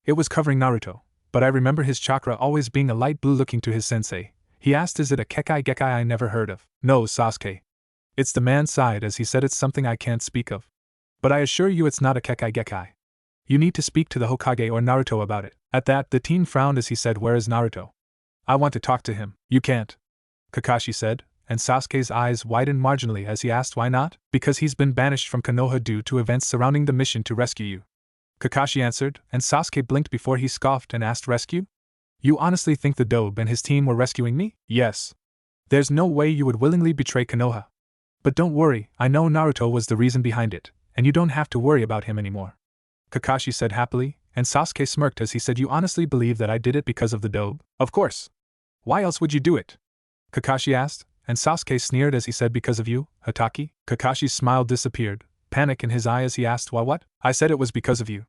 It was covering Naruto, but I remember his chakra always being a light blue looking to his sensei." He asked, "Is it a Kekai Gekai I never heard of?" "No, Sasuke." It's the man sighed as he said, "It's something I can't speak of. But I assure you it's not a Kekai Gekai. You need to speak to the Hokage or Naruto about it." At that, the teen frowned as he said, "Where is Naruto? I want to talk to him." "You can't," Kakashi said, and Sasuke's eyes widened marginally as he asked, "Why not?" "Because he's been banished from Konoha due to events surrounding the mission to rescue you," Kakashi answered, and Sasuke blinked before he scoffed and asked, "Rescue? You honestly think the Dobe and his team were rescuing me?" "Yes. There's no way you would willingly betray Konoha. But don't worry, I know Naruto was the reason behind it, and you don't have to worry about him anymore," Kakashi said happily, and Sasuke smirked as he said, "You honestly believe that I did it because of the Dobe?" "Of course. Why else would you do it?" Kakashi asked, and Sasuke sneered as he said, "Because of you, Hatake?" Kakashi's smile disappeared, panic in his eye as he asked, "Why what?" "I said it was because of you.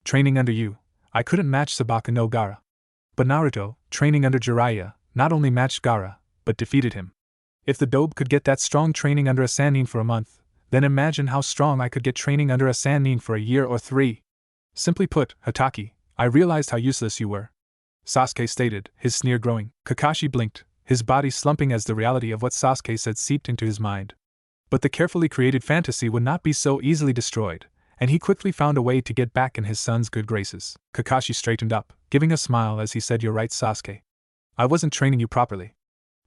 Training under you, I couldn't match Sabaka no Gaara. But Naruto, training under Jiraiya, not only matched Gaara, but defeated him. If the Dobe could get that strong training under a Sannin for a month, then imagine how strong I could get training under a Sannin for a year or 3. Simply put, Hatake, I realized how useless you were," Sasuke stated, his sneer growing. Kakashi blinked, his body slumping as the reality of what Sasuke said seeped into his mind. But the carefully created fantasy would not be so easily destroyed, and he quickly found a way to get back in his son's good graces. Kakashi straightened up, giving a smile as he said, "You're right, Sasuke. I wasn't training you properly."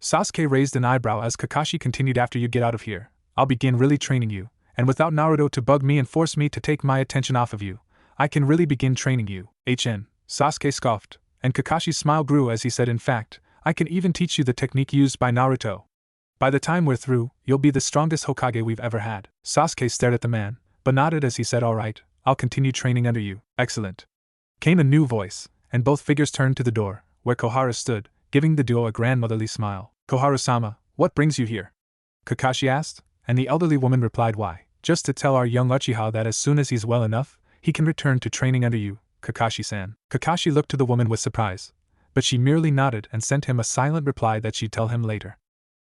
Sasuke raised an eyebrow as Kakashi continued, "After you get out of here, I'll begin really training you, and without Naruto to bug me and force me to take my attention off of you, I can really begin training you." Sasuke scoffed, and Kakashi's smile grew as he said, "In fact, I can even teach you the technique used by Naruto. By the time we're through, you'll be the strongest Hokage we've ever had." Sasuke stared at the man, but nodded as he said, "All right, I'll continue training under you." "Excellent." Came a new voice, and both figures turned to the door, where Koharu stood, giving the duo a grandmotherly smile. "Koharu-sama, what brings you here?" Kakashi asked, and the elderly woman replied, "Why, just to tell our young Uchiha that as soon as he's well enough, he can return to training under you, Kakashi-san." Kakashi looked to the woman with surprise, but she merely nodded and sent him a silent reply that she'd tell him later.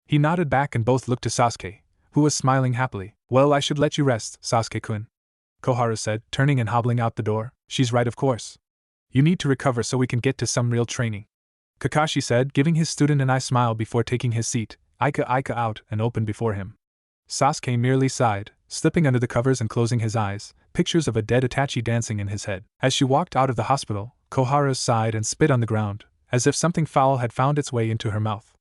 He nodded back and both looked to Sasuke, who was smiling happily. "Well, I should let you rest, Sasuke-kun," Koharu said, turning and hobbling out the door. "She's right, of course. You need to recover so we can get to some real training," Kakashi said, giving his student an eye smile before taking his seat, Ika out and open before him. Sasuke merely sighed, slipping under the covers and closing his eyes, pictures of a dead Itachi dancing in his head. As she walked out of the hospital, Koharu sighed and spit on the ground, as if something foul had found its way into her mouth.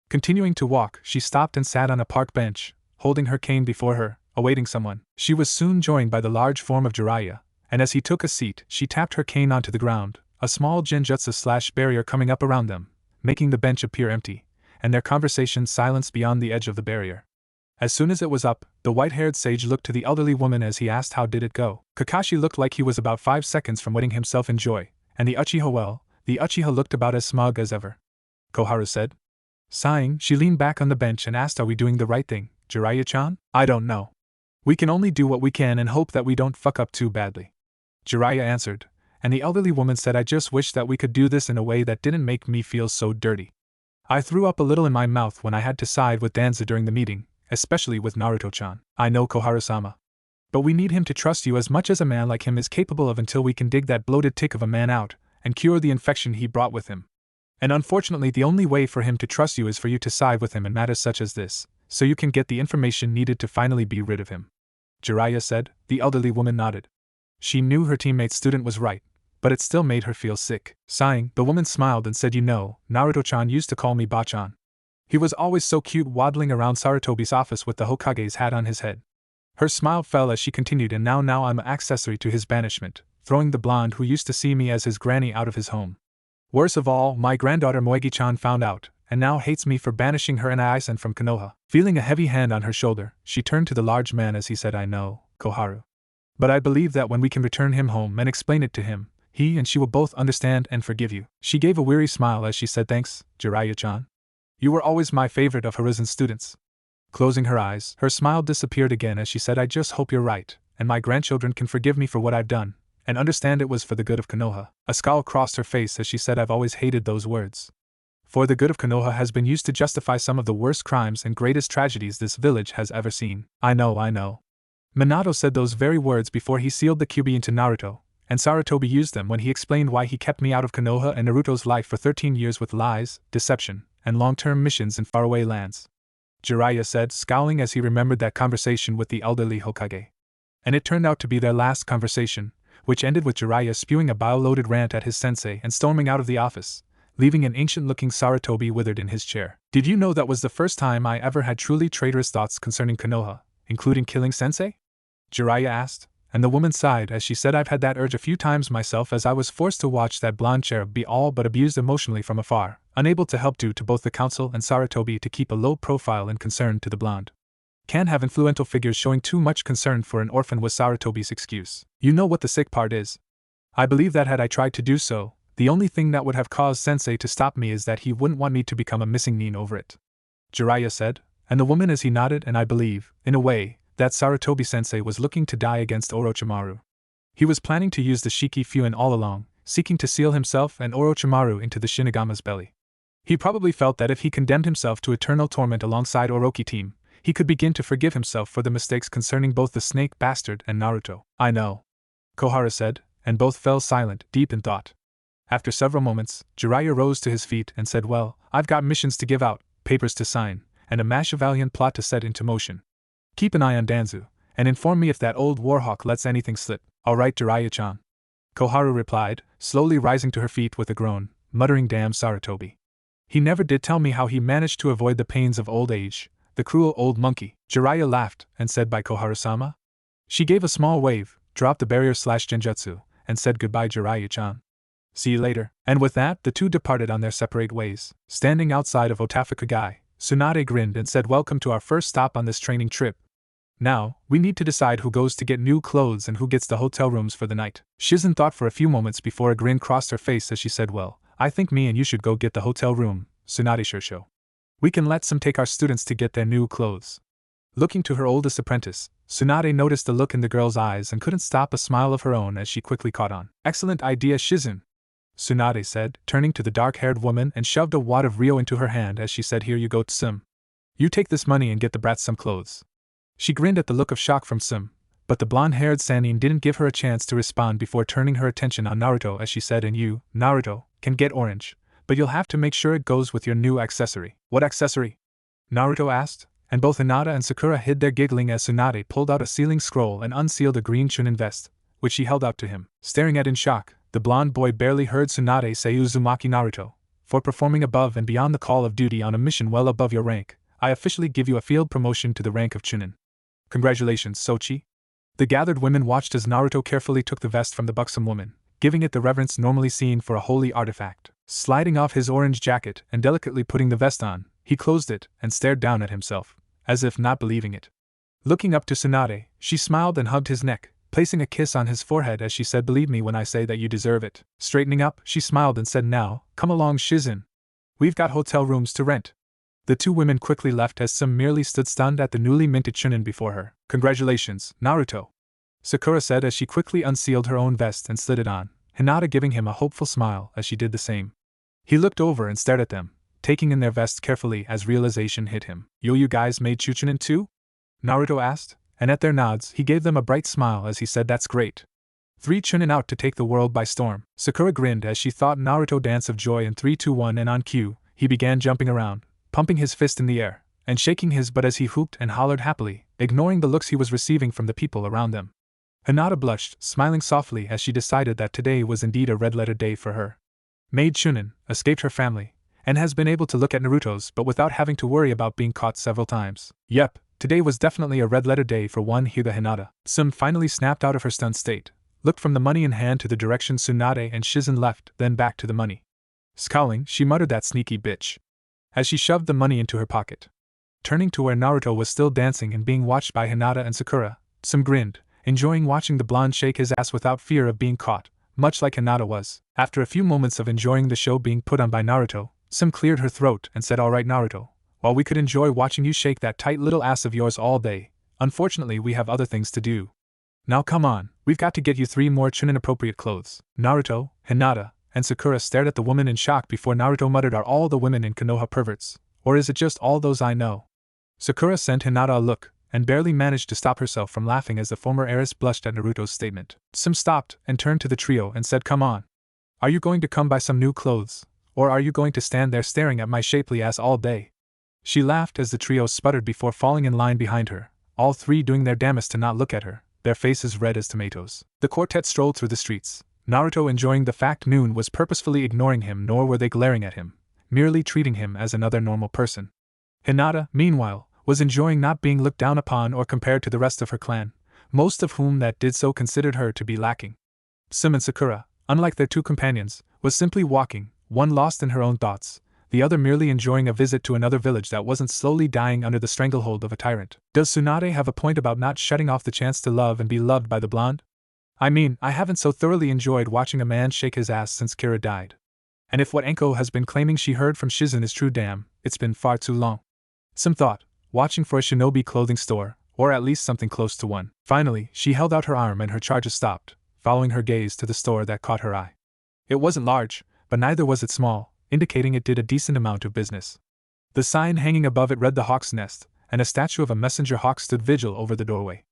Continuing to walk, she stopped and sat on a park bench, holding her cane before her, awaiting someone. She was soon joined by the large form of Jiraiya, and as he took a seat, she tapped her cane onto the ground, a small genjutsu/barrier coming up around them, making the bench appear empty, and their conversation silenced beyond the edge of the barrier. As soon as it was up, the white-haired sage looked to the elderly woman as he asked, "How did it go?" Kakashi looked like he was about 5 seconds from wetting himself in joy, and the Uchiha looked about as smug as ever. Koharu said. Sighing, she leaned back on the bench and asked, "Are we doing the right thing, Jiraiya-chan?" "I don't know. We can only do what we can and hope that we don't fuck up too badly," Jiraiya answered, and the elderly woman said, "I just wish that we could do this in a way that didn't make me feel so dirty. I threw up a little in my mouth when I had to side with Danzo during the meeting, especially with Naruto-chan." "I know, Koharu-sama. But we need him to trust you as much as a man like him is capable of until we can dig that bloated tick of a man out and cure the infection he brought with him. And unfortunately the only way for him to trust you is for you to side with him in matters such as this, so you can get the information needed to finally be rid of him." Jiraiya said. The elderly woman nodded. She knew her teammate's student was right, but it still made her feel sick. Sighing, the woman smiled and said, Naruto-chan used to call me Bachan. He was always so cute waddling around Sarutobi's office with the Hokage's hat on his head. Her smile fell as she continued, and now I'm an accessory to his banishment, throwing the blonde who used to see me as his granny out of his home. Worse of all, my granddaughter Moegi-chan found out, and now hates me for banishing her and Aizen from Konoha. Feeling a heavy hand on her shoulder, she turned to the large man as he said, I know, Koharu. But I believe that when we can return him home and explain it to him, he and she will both understand and forgive you. She gave a weary smile as she said, thanks, Jiraiya-chan. You were always my favorite of Horizon's students. Closing her eyes, her smile disappeared again as she said, I just hope you're right, and my grandchildren can forgive me for what I've done, and understand it was for the good of Konoha. A scowl crossed her face as she said, I've always hated those words. For the good of Konoha has been used to justify some of the worst crimes and greatest tragedies this village has ever seen. I know. Minato said those very words before he sealed the Kyuubi into Naruto, and Sarutobi used them when he explained why he kept me out of Konoha and Naruto's life for 13 years with lies, deception, and long-term missions in faraway lands. Jiraiya said, scowling as he remembered that conversation with the elderly Hokage. And it turned out to be their last conversation, which ended with Jiraiya spewing a bile-loaded rant at his sensei and storming out of the office, leaving an ancient-looking Sarutobi withered in his chair. Did you know that was the first time I ever had truly traitorous thoughts concerning Konoha, including killing sensei? Jiraiya asked, and the woman sighed as she said, I've had that urge a few times myself as I was forced to watch that blonde cherub be all but abused emotionally from afar, unable to help due to both the council and Sarutobi to keep a low profile and concern to the blonde. Can't have influential figures showing too much concern for an orphan was Sarutobi's excuse. You know what the sick part is? I believe that had I tried to do so, the only thing that would have caused Sensei to stop me is that he wouldn't want me to become a missing nin over it. Jiraiya said, and the woman as he nodded, and I believe, in a way, that Sarutobi-sensei was looking to die against Orochimaru. He was planning to use the Shiki Fuin all along, seeking to seal himself and Orochimaru into the Shinigama's belly. He probably felt that if he condemned himself to eternal torment alongside Orochi team, he could begin to forgive himself for the mistakes concerning both the snake bastard and Naruto. I know, Koharu said, and both fell silent, deep in thought. After several moments, Jiraiya rose to his feet and said, well, I've got missions to give out, papers to sign, and a Machiavellian plot to set into motion. Keep an eye on Danzo, and inform me if that old warhawk lets anything slip. All right, Jiraiya-chan. Koharu replied, slowly rising to her feet with a groan, muttering, damn Sarutobi. He never did tell me how he managed to avoid the pains of old age, the cruel old monkey. Jiraiya laughed and said, by Koharu-sama? She gave a small wave, dropped the barrier/genjutsu, and said goodbye, Jiraiya-chan. See you later. And with that, the two departed on their separate ways. Standing outside of Otafukugai, Tsunade grinned and said, welcome to our first stop on this training trip. Now, we need to decide who goes to get new clothes and who gets the hotel rooms for the night. Shizen thought for a few moments before a grin crossed her face as she said, well, I think me and you should go get the hotel room, Tsunade Shursho. We can let some take our students to get their new clothes. Looking to her oldest apprentice, Tsunade noticed the look in the girl's eyes and couldn't stop a smile of her own as she quickly caught on. Excellent idea, Shizen, Tsunade said, turning to the dark-haired woman and shoved a wad of Ryo into her hand as she said, here you go, Tsum. You take this money and get the brats some clothes. She grinned at the look of shock from Tsum, but the blonde-haired Sannin didn't give her a chance to respond before turning her attention on Naruto as she said, and you, Naruto, can get orange, but you'll have to make sure it goes with your new accessory. What accessory? Naruto asked, and both Hinata and Sakura hid their giggling as Tsunade pulled out a sealing scroll and unsealed a green chunin vest, which she held out to him. Staring at in shock, the blonde boy barely heard Tsunade say, Uzumaki Naruto, for performing above and beyond the call of duty on a mission well above your rank, I officially give you a field promotion to the rank of chunin. Congratulations, Sochi. The gathered women watched as Naruto carefully took the vest from the buxom woman, giving it the reverence normally seen for a holy artifact. Sliding off his orange jacket and delicately putting the vest on, he closed it and stared down at himself, as if not believing it. Looking up to Tsunade, she smiled and hugged his neck, placing a kiss on his forehead as she said, believe me when I say that you deserve it. Straightening up, she smiled and said, now, come along, Shizen. We've got hotel rooms to rent. The two women quickly left as Tsum merely stood stunned at the newly minted chunin before her. Congratulations, Naruto, Sakura said as she quickly unsealed her own vest and slid it on, Hinata giving him a hopeful smile as she did the same. He looked over and stared at them, taking in their vests carefully as realization hit him. Yo, you guys made chunin too? Naruto asked, and at their nods he gave them a bright smile as he said, that's great. 3 chunin out to take the world by storm. Sakura grinned as she thought Naruto dance of joy in 3, 2, 1 and on cue, he began jumping around, pumping his fist in the air, and shaking his butt as he whooped and hollered happily, ignoring the looks he was receiving from the people around them. Hinata blushed, smiling softly as she decided that today was indeed a red-letter day for her. Maid Chunin escaped her family, and has been able to look at Naruto's but without having to worry about being caught several times. Yep, today was definitely a red-letter day for one Hyuga Hinata. Sum finally snapped out of her stunned state, looked from the money in hand to the direction Tsunade and Shizen left, then back to the money. Scowling, she muttered, "That sneaky bitch," as she shoved the money into her pocket. Turning to where Naruto was still dancing and being watched by Hinata and Sakura, Sum grinned, enjoying watching the blonde shake his ass without fear of being caught, much like Hinata was. After a few moments of enjoying the show being put on by Naruto, Sum cleared her throat and said, "Alright Naruto, while we could enjoy watching you shake that tight little ass of yours all day, unfortunately we have other things to do. Now come on, we've got to get you 3 more Chunin-appropriate clothes." Naruto, Hinata, and Sakura stared at the woman in shock before Naruto muttered, "Are all the women in Konoha perverts, or is it just all those I know?" Sakura sent Hinata a look, and barely managed to stop herself from laughing as the former heiress blushed at Naruto's statement. Sum stopped and turned to the trio and said, "Come on. Are you going to come buy some new clothes, or are you going to stand there staring at my shapely ass all day?" She laughed as the trio sputtered before falling in line behind her, all 3 doing their damnedest to not look at her, their faces red as tomatoes. The quartet strolled through the streets, Naruto enjoying the fact no one was purposefully ignoring him, nor were they glaring at him, merely treating him as another normal person. Hinata, meanwhile, was enjoying not being looked down upon or compared to the rest of her clan, most of whom that did so considered her to be lacking. Sum and Sakura, unlike their 2 companions, was simply walking, one lost in her own thoughts, the other merely enjoying a visit to another village that wasn't slowly dying under the stranglehold of a tyrant. Does Tsunade have a point about not shutting off the chance to love and be loved by the blonde? I mean, I haven't so thoroughly enjoyed watching a man shake his ass since Kira died. And if what Enko has been claiming she heard from Shizen is true, damn, it's been far too long. Sum thought, watching for a shinobi clothing store, or at least something close to one. Finally, she held out her arm and her charges stopped, following her gaze to the store that caught her eye. It wasn't large, but neither was it small, indicating it did a decent amount of business. The sign hanging above it read "The Hawk's Nest," and a statue of a messenger hawk stood vigil over the doorway.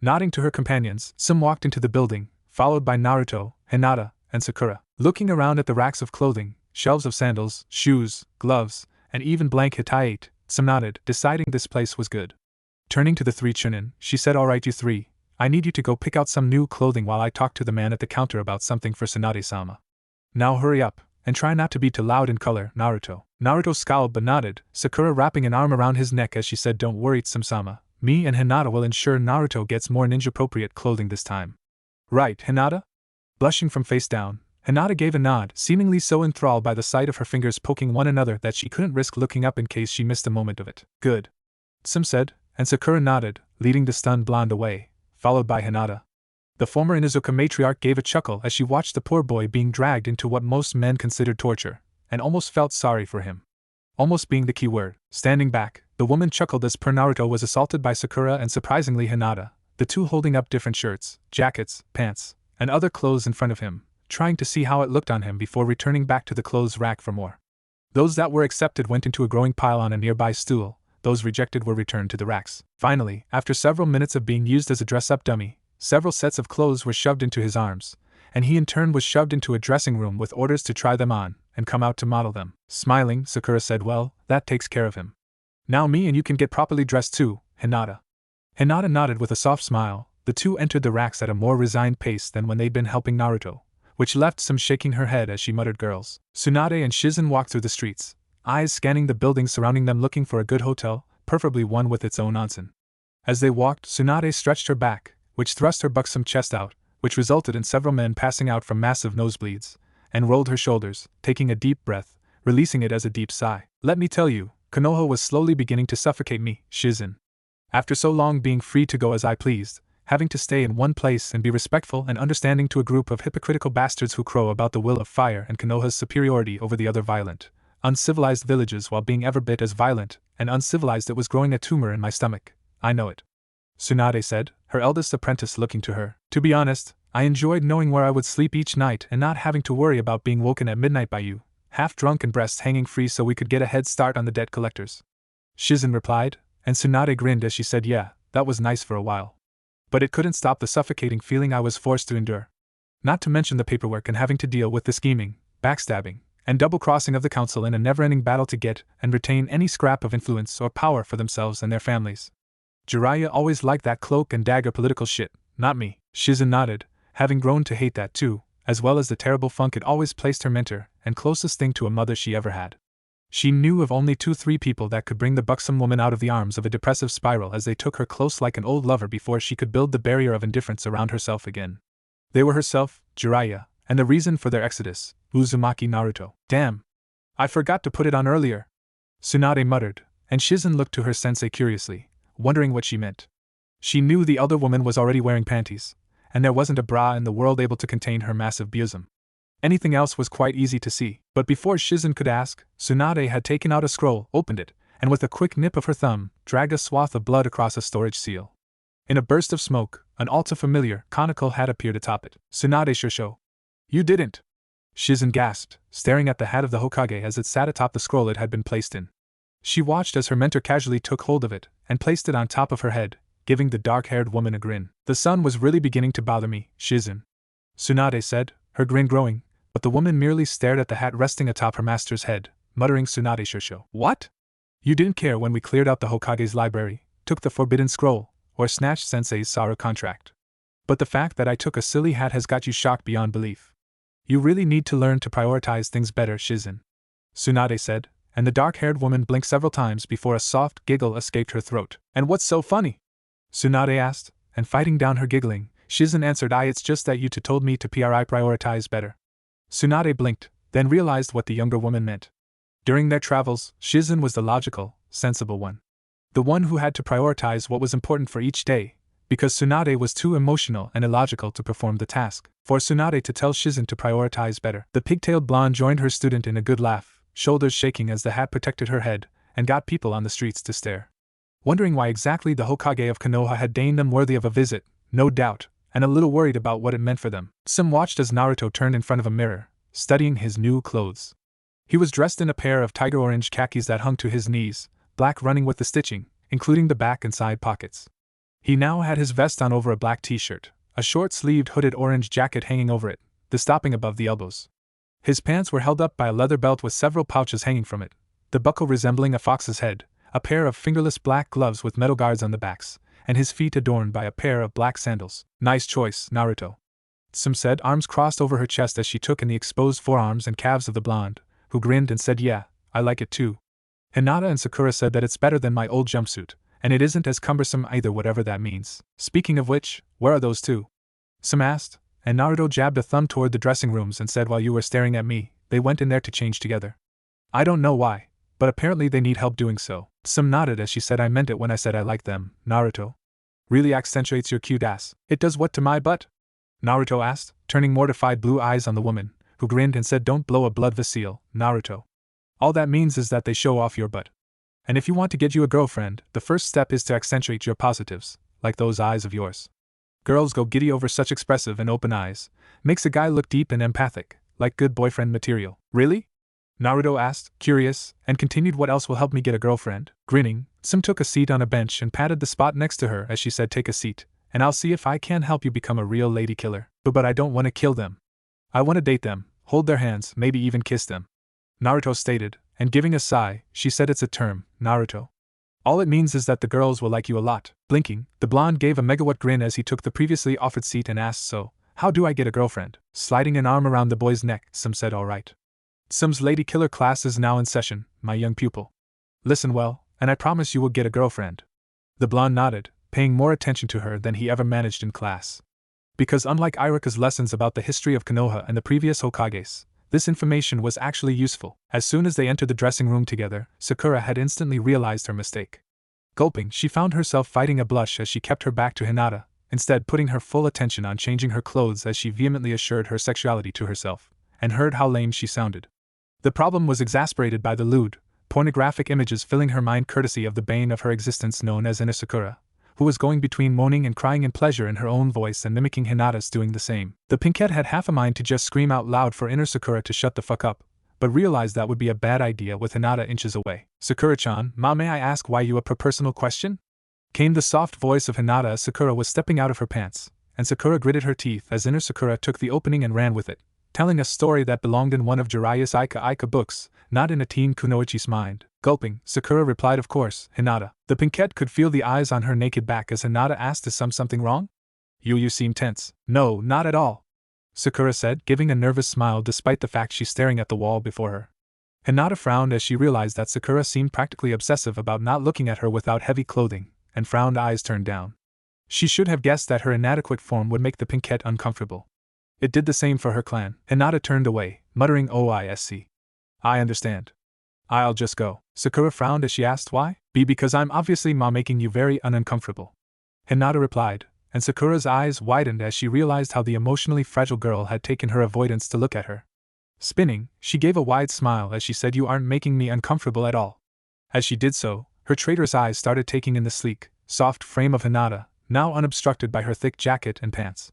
Nodding to her companions, Sum walked into the building, followed by Naruto, Hinata, and Sakura. Looking around at the racks of clothing, shelves of sandals, shoes, gloves, and even blank Hitayate, Sum nodded, deciding this place was good. Turning to the 3 Chunin, she said, "Alright you 3, I need you to go pick out some new clothing while I talk to the man at the counter about something for Tsunade-sama. Now hurry up, and try not to be too loud in color, Naruto." Naruto scowled but nodded, Sakura wrapping an arm around his neck as she said, "Don't worry Tsum-sama, me and Hinata will ensure Naruto gets more ninja-appropriate clothing this time." "Right, Hinata?" Blushing from face down, Hinata gave a nod, seemingly so enthralled by the sight of her fingers poking one another that she couldn't risk looking up in case she missed a moment of it. "Good," Sum said, and Sakura nodded, leading the stunned blonde away, followed by Hinata. The former Inuzuka matriarch gave a chuckle as she watched the poor boy being dragged into what most men considered torture, and almost felt sorry for him. Almost being the key word. Standing back, the woman chuckled as Naruto was assaulted by Sakura and surprisingly Hinata, the 2 holding up different shirts, jackets, pants, and other clothes in front of him, trying to see how it looked on him before returning back to the clothes rack for more. Those that were accepted went into a growing pile on a nearby stool, those rejected were returned to the racks. Finally, after several minutes of being used as a dress-up dummy, several sets of clothes were shoved into his arms, and he in turn was shoved into a dressing room with orders to try them on, and come out to model them. Smiling, Sakura said, "Well, that takes care of him. Now me and you can get properly dressed too, Hinata." Hinata nodded with a soft smile. The 2 entered the racks at a more resigned pace than when they'd been helping Naruto, which left Sum shaking her head as she muttered, "Girls." Tsunade and Shizen walked through the streets, eyes scanning the buildings surrounding them looking for a good hotel, preferably one with its own onsen. As they walked, Tsunade stretched her back, which thrust her buxom chest out, which resulted in several men passing out from massive nosebleeds, and rolled her shoulders, taking a deep breath, releasing it as a deep sigh. "Let me tell you, Konoha was slowly beginning to suffocate me, Shizen. After so long being free to go as I pleased, having to stay in one place and be respectful and understanding to a group of hypocritical bastards who crow about the will of fire and Konoha's superiority over the other violent, uncivilized villages while being ever bit as violent and uncivilized, it was growing a tumor in my stomach. I know it," Tsunade said, her eldest apprentice looking to her. "To be honest, I enjoyed knowing where I would sleep each night and not having to worry about being woken at midnight by you, half drunk and breasts hanging free so we could get a head start on the debt collectors." Shizen replied, and Tsunade grinned as she said, "Yeah, that was nice for a while. But it couldn't stop the suffocating feeling I was forced to endure. Not to mention the paperwork and having to deal with the scheming, backstabbing, and double-crossing of the council in a never-ending battle to get and retain any scrap of influence or power for themselves and their families." Jiraiya always liked that cloak and dagger political shit, not me. Shizen nodded, having grown to hate that too, as well as the terrible funk it always placed her mentor and closest thing to a mother she ever had. She knew of only 2-3 people that could bring the buxom woman out of the arms of a depressive spiral as they took her close like an old lover before she could build the barrier of indifference around herself again. They were herself, Jiraiya, and the reason for their exodus, Uzumaki Naruto. Damn! I forgot to put it on earlier. Tsunade muttered, and Shizen looked to her sensei curiously, wondering what she meant. She knew the elder woman was already wearing panties, and there wasn't a bra in the world able to contain her massive bosom. Anything else was quite easy to see, but before Shizen could ask, Tsunade had taken out a scroll, opened it, and with a quick nip of her thumb, dragged a swath of blood across a storage seal. In a burst of smoke, an all-too-familiar, conical hat appeared atop it. Tsunade Shusho. You didn't! Shizen gasped, staring at the hat of the Hokage as it sat atop the scroll it had been placed in. She watched as her mentor casually took hold of it and placed it on top of her head, giving the dark-haired woman a grin. The sun was really beginning to bother me, Shizen, Tsunade said, her grin growing, but the woman merely stared at the hat resting atop her master's head, muttering Tsunade Shusho. What? You didn't care when we cleared out the Hokage's library, took the forbidden scroll, or snatched Sensei's Saru contract. But the fact that I took a silly hat has got you shocked beyond belief. You really need to learn to prioritize things better, Shizen, Tsunade said, and the dark-haired woman blinked several times before a soft giggle escaped her throat. And what's so funny? Tsunade asked, and fighting down her giggling, Shizen answered, it's just that you two told me to prioritize better. Tsunade blinked, then realized what the younger woman meant. During their travels, Shizen was the logical, sensible one. The one who had to prioritize what was important for each day, because Tsunade was too emotional and illogical to perform the task. For Tsunade to tell Shizen to prioritize better. The pigtailed blonde joined her student in a good laugh, shoulders shaking as the hat protected her head, and got people on the streets to stare. Wondering why exactly the Hokage of Konoha had deigned them worthy of a visit, no doubt, and a little worried about what it meant for them. Some watched as Naruto turned in front of a mirror, studying his new clothes. He was dressed in a pair of tiger orange khakis that hung to his knees, black running with the stitching, including the back and side pockets. He now had his vest on over a black t-shirt, a short-sleeved hooded orange jacket hanging over it, the stopping above the elbows. His pants were held up by a leather belt with several pouches hanging from it, the buckle resembling a fox's head, a pair of fingerless black gloves with metal guards on the backs, and his feet adorned by a pair of black sandals. Nice choice, Naruto, Tsum said, arms crossed over her chest as she took in the exposed forearms and calves of the blonde, who grinned and said, yeah, I like it too. Hinata and Sakura said that it's better than my old jumpsuit, and it isn't as cumbersome either, whatever that means. Speaking of which, where are those two? Tsum asked, and Naruto jabbed a thumb toward the dressing rooms and said, while you were staring at me, they went in there to change together. I don't know why, but apparently they need help doing so. Tsum nodded as she said, I meant it when I said I liked them, Naruto. Really accentuates your cute ass. It does what to my butt? Naruto asked, turning mortified blue eyes on the woman, who grinned and said, don't blow a blood vessel, Naruto. All that means is that they show off your butt. And if you want to get you a girlfriend, the first step is to accentuate your positives, like those eyes of yours. Girls go giddy over such expressive and open eyes, makes a guy look deep and empathic, like good boyfriend material. Really? Naruto asked, curious, and continued, what else will help me get a girlfriend? Grinning, Tsum took a seat on a bench and patted the spot next to her as she said, take a seat, and I'll see if I can help you become a real lady killer. But I don't want to kill them. I want to date them, hold their hands, maybe even kiss them. Naruto stated, and giving a sigh, she said, it's a term, Naruto. All it means is that the girls will like you a lot. Blinking, the blonde gave a megawatt grin as he took the previously offered seat and asked, so, how do I get a girlfriend? Sliding an arm around the boy's neck, Tsum said, all right. Tsum's lady killer class is now in session, my young pupil. Listen well, and I promise you will get a girlfriend. The blonde nodded, paying more attention to her than he ever managed in class. Because unlike Iruka's lessons about the history of Konoha and the previous Hokages, this information was actually useful. As soon as they entered the dressing room together, Sakura had instantly realized her mistake. Gulping, she found herself fighting a blush as she kept her back to Hinata, instead putting her full attention on changing her clothes as she vehemently assured her sexuality to herself, and heard how lame she sounded. The problem was exacerbated by the lewd, pornographic images filling her mind courtesy of the bane of her existence known as Inner Sakura, who was going between moaning and crying in pleasure in her own voice and mimicking Hinata's doing the same. The pinkette had half a mind to just scream out loud for Inner Sakura to shut the fuck up, but realized that would be a bad idea with Hinata inches away. Sakura-chan, ma, may I ask why you a personal question? Came the soft voice of Hinata as Sakura was stepping out of her pants, and Sakura gritted her teeth as Inner Sakura took the opening and ran with it, telling a story that belonged in one of Jiraiya's Ika books, not in a teen kunoichi's mind. Gulping, Sakura replied, of course, Hinata. The pinkette could feel the eyes on her naked back as Hinata asked, is something wrong? You seem tense. No, not at all, Sakura said, giving a nervous smile despite the fact she's staring at the wall before her. Hinata frowned as she realized that Sakura seemed practically obsessive about not looking at her without heavy clothing, and frowned, eyes turned down. She should have guessed that her inadequate form would make the pinkette uncomfortable. It did the same for her clan. Hinata turned away, muttering, oh I see. I understand. I'll just go. Sakura frowned as she asked why. Because I'm obviously making you very uncomfortable, Hinata replied, and Sakura's eyes widened as she realized how the emotionally fragile girl had taken her avoidance to look at her. Spinning, she gave a wide smile as she said, you aren't making me uncomfortable at all. As she did so, her traitorous eyes started taking in the sleek, soft frame of Hinata, now unobstructed by her thick jacket and pants.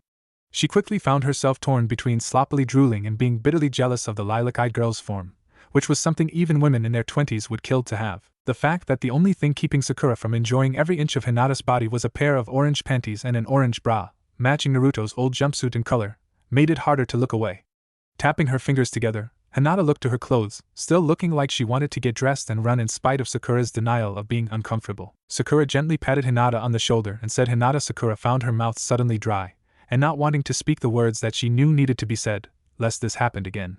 She quickly found herself torn between sloppily drooling and being bitterly jealous of the lilac-eyed girl's form, which was something even women in their 20s would kill to have. The fact that the only thing keeping Sakura from enjoying every inch of Hinata's body was a pair of orange panties and an orange bra, matching Naruto's old jumpsuit in color, made it harder to look away. Tapping her fingers together, Hinata looked to her clothes, still looking like she wanted to get dressed and run in spite of Sakura's denial of being uncomfortable. Sakura gently patted Hinata on the shoulder and said, Hinata. Sakura found her mouth suddenly dry, and not wanting to speak the words that she knew needed to be said, lest this happened again.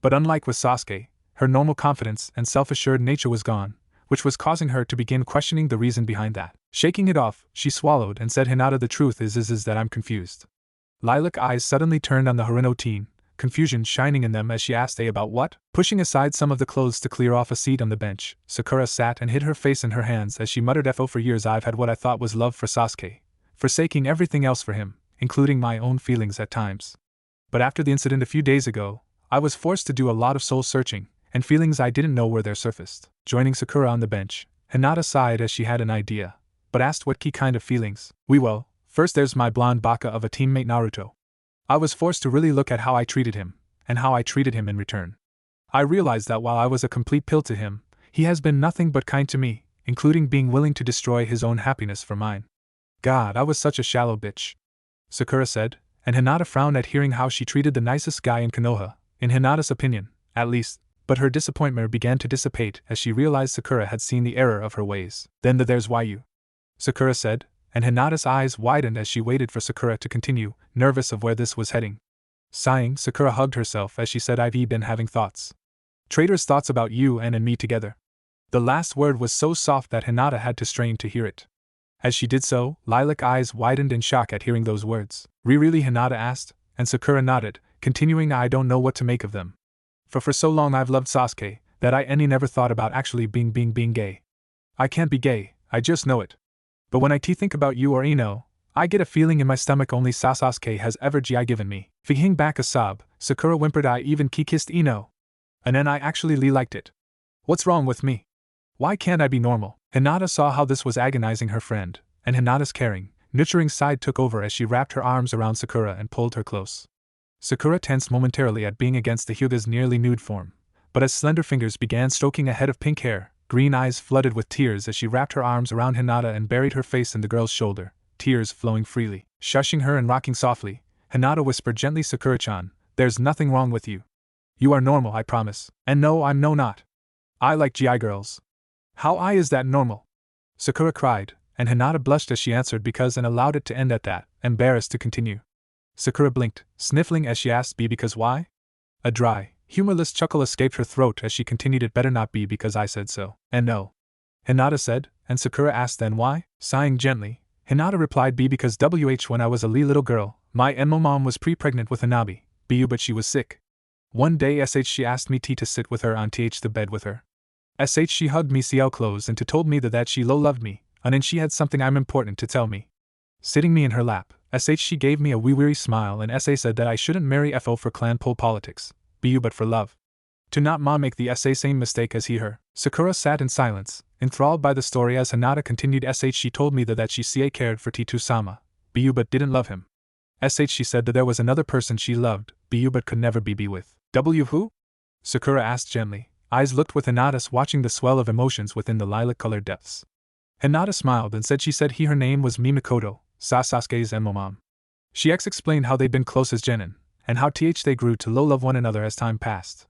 But unlike with Sasuke, her normal confidence and self-assured nature was gone, which was causing her to begin questioning the reason behind that. Shaking it off, she swallowed and said, Hinata, the truth is that I'm confused. Lilac eyes suddenly turned on the Harino teen, confusion shining in them as she asked, about what? Pushing aside some of the clothes to clear off a seat on the bench, Sakura sat and hid her face in her hands as she muttered, for years I've had what I thought was love for Sasuke, forsaking everything else for him, including my own feelings at times. But after the incident a few days ago, I was forced to do a lot of soul searching, and feelings I didn't know were there surfaced. Joining Sakura on the bench, Hinata sighed as she had an idea, but asked what key kind of feelings. Well, first there's my blonde baka of a teammate Naruto. I was forced to really look at how I treated him, and how I treated him in return. I realized that while I was a complete pill to him, he has been nothing but kind to me, including being willing to destroy his own happiness for mine. God, I was such a shallow bitch, Sakura said, and Hinata frowned at hearing how she treated the nicest guy in Konoha, in Hinata's opinion, at least, but her disappointment began to dissipate as she realized Sakura had seen the error of her ways. Then there's why you, Sakura said, and Hinata's eyes widened as she waited for Sakura to continue, nervous of where this was heading. Sighing, Sakura hugged herself as she said, I've been having thoughts. Traitorous thoughts about you and me together. The last word was so soft that Hinata had to strain to hear it. As she did so, lilac eyes widened in shock at hearing those words. Really, Hinata asked, and Sakura nodded, continuing, I don't know what to make of them. For so long I've loved Sasuke, that I never thought about actually being gay. I can't be gay, I just know it. But when I think about you or Ino, I get a feeling in my stomach only Sasuke has ever given me. Fihing back a sob, Sakura whimpered, I even kissed Ino. And then I actually liked it. What's wrong with me? Why can't I be normal? Hinata saw how this was agonizing her friend, and Hinata's caring, nurturing side took over as she wrapped her arms around Sakura and pulled her close. Sakura tensed momentarily at being against the Hyuga's nearly nude form, but as slender fingers began stroking a head of pink hair, green eyes flooded with tears as she wrapped her arms around Hinata and buried her face in the girl's shoulder, tears flowing freely. Shushing her and rocking softly, Hinata whispered gently, Sakura-chan, there's nothing wrong with you. You are normal, I promise. And no, I'm not. I like GI girls. How is that normal? Sakura cried, and Hinata blushed as she answered because and allowed it to end at that, embarrassed to continue. Sakura blinked, sniffling as she asked, because why? A dry, humorless chuckle escaped her throat as she continued, it better not be because I said so. And no, Hinata said, and Sakura asked, then why? Sighing gently, Hinata replied, because when I was a little girl, my mom was pre-pregnant with Hanabi, but she was sick. One day she asked me to sit with her on the bed with her. She hugged me close and told me that she loved me, and then she had something I'm important to tell me. Sitting me in her lap, she gave me a weary smile and said that I shouldn't marry FO for clan pole politics, but for love. To not make the same mistake as her. Sakura sat in silence, enthralled by the story as Hinata continued. She told me that she cared for Titu-sama, but didn't love him. She said that there was another person she loved, but could never be with. Who? Sakura asked gently, eyes looked with Hinata's watching the swell of emotions within the lilac-colored depths. Hinata smiled and said her name was Mikoto, Sasuke's mom. She explained how they'd been close as genin, and how they grew to love one another as time passed.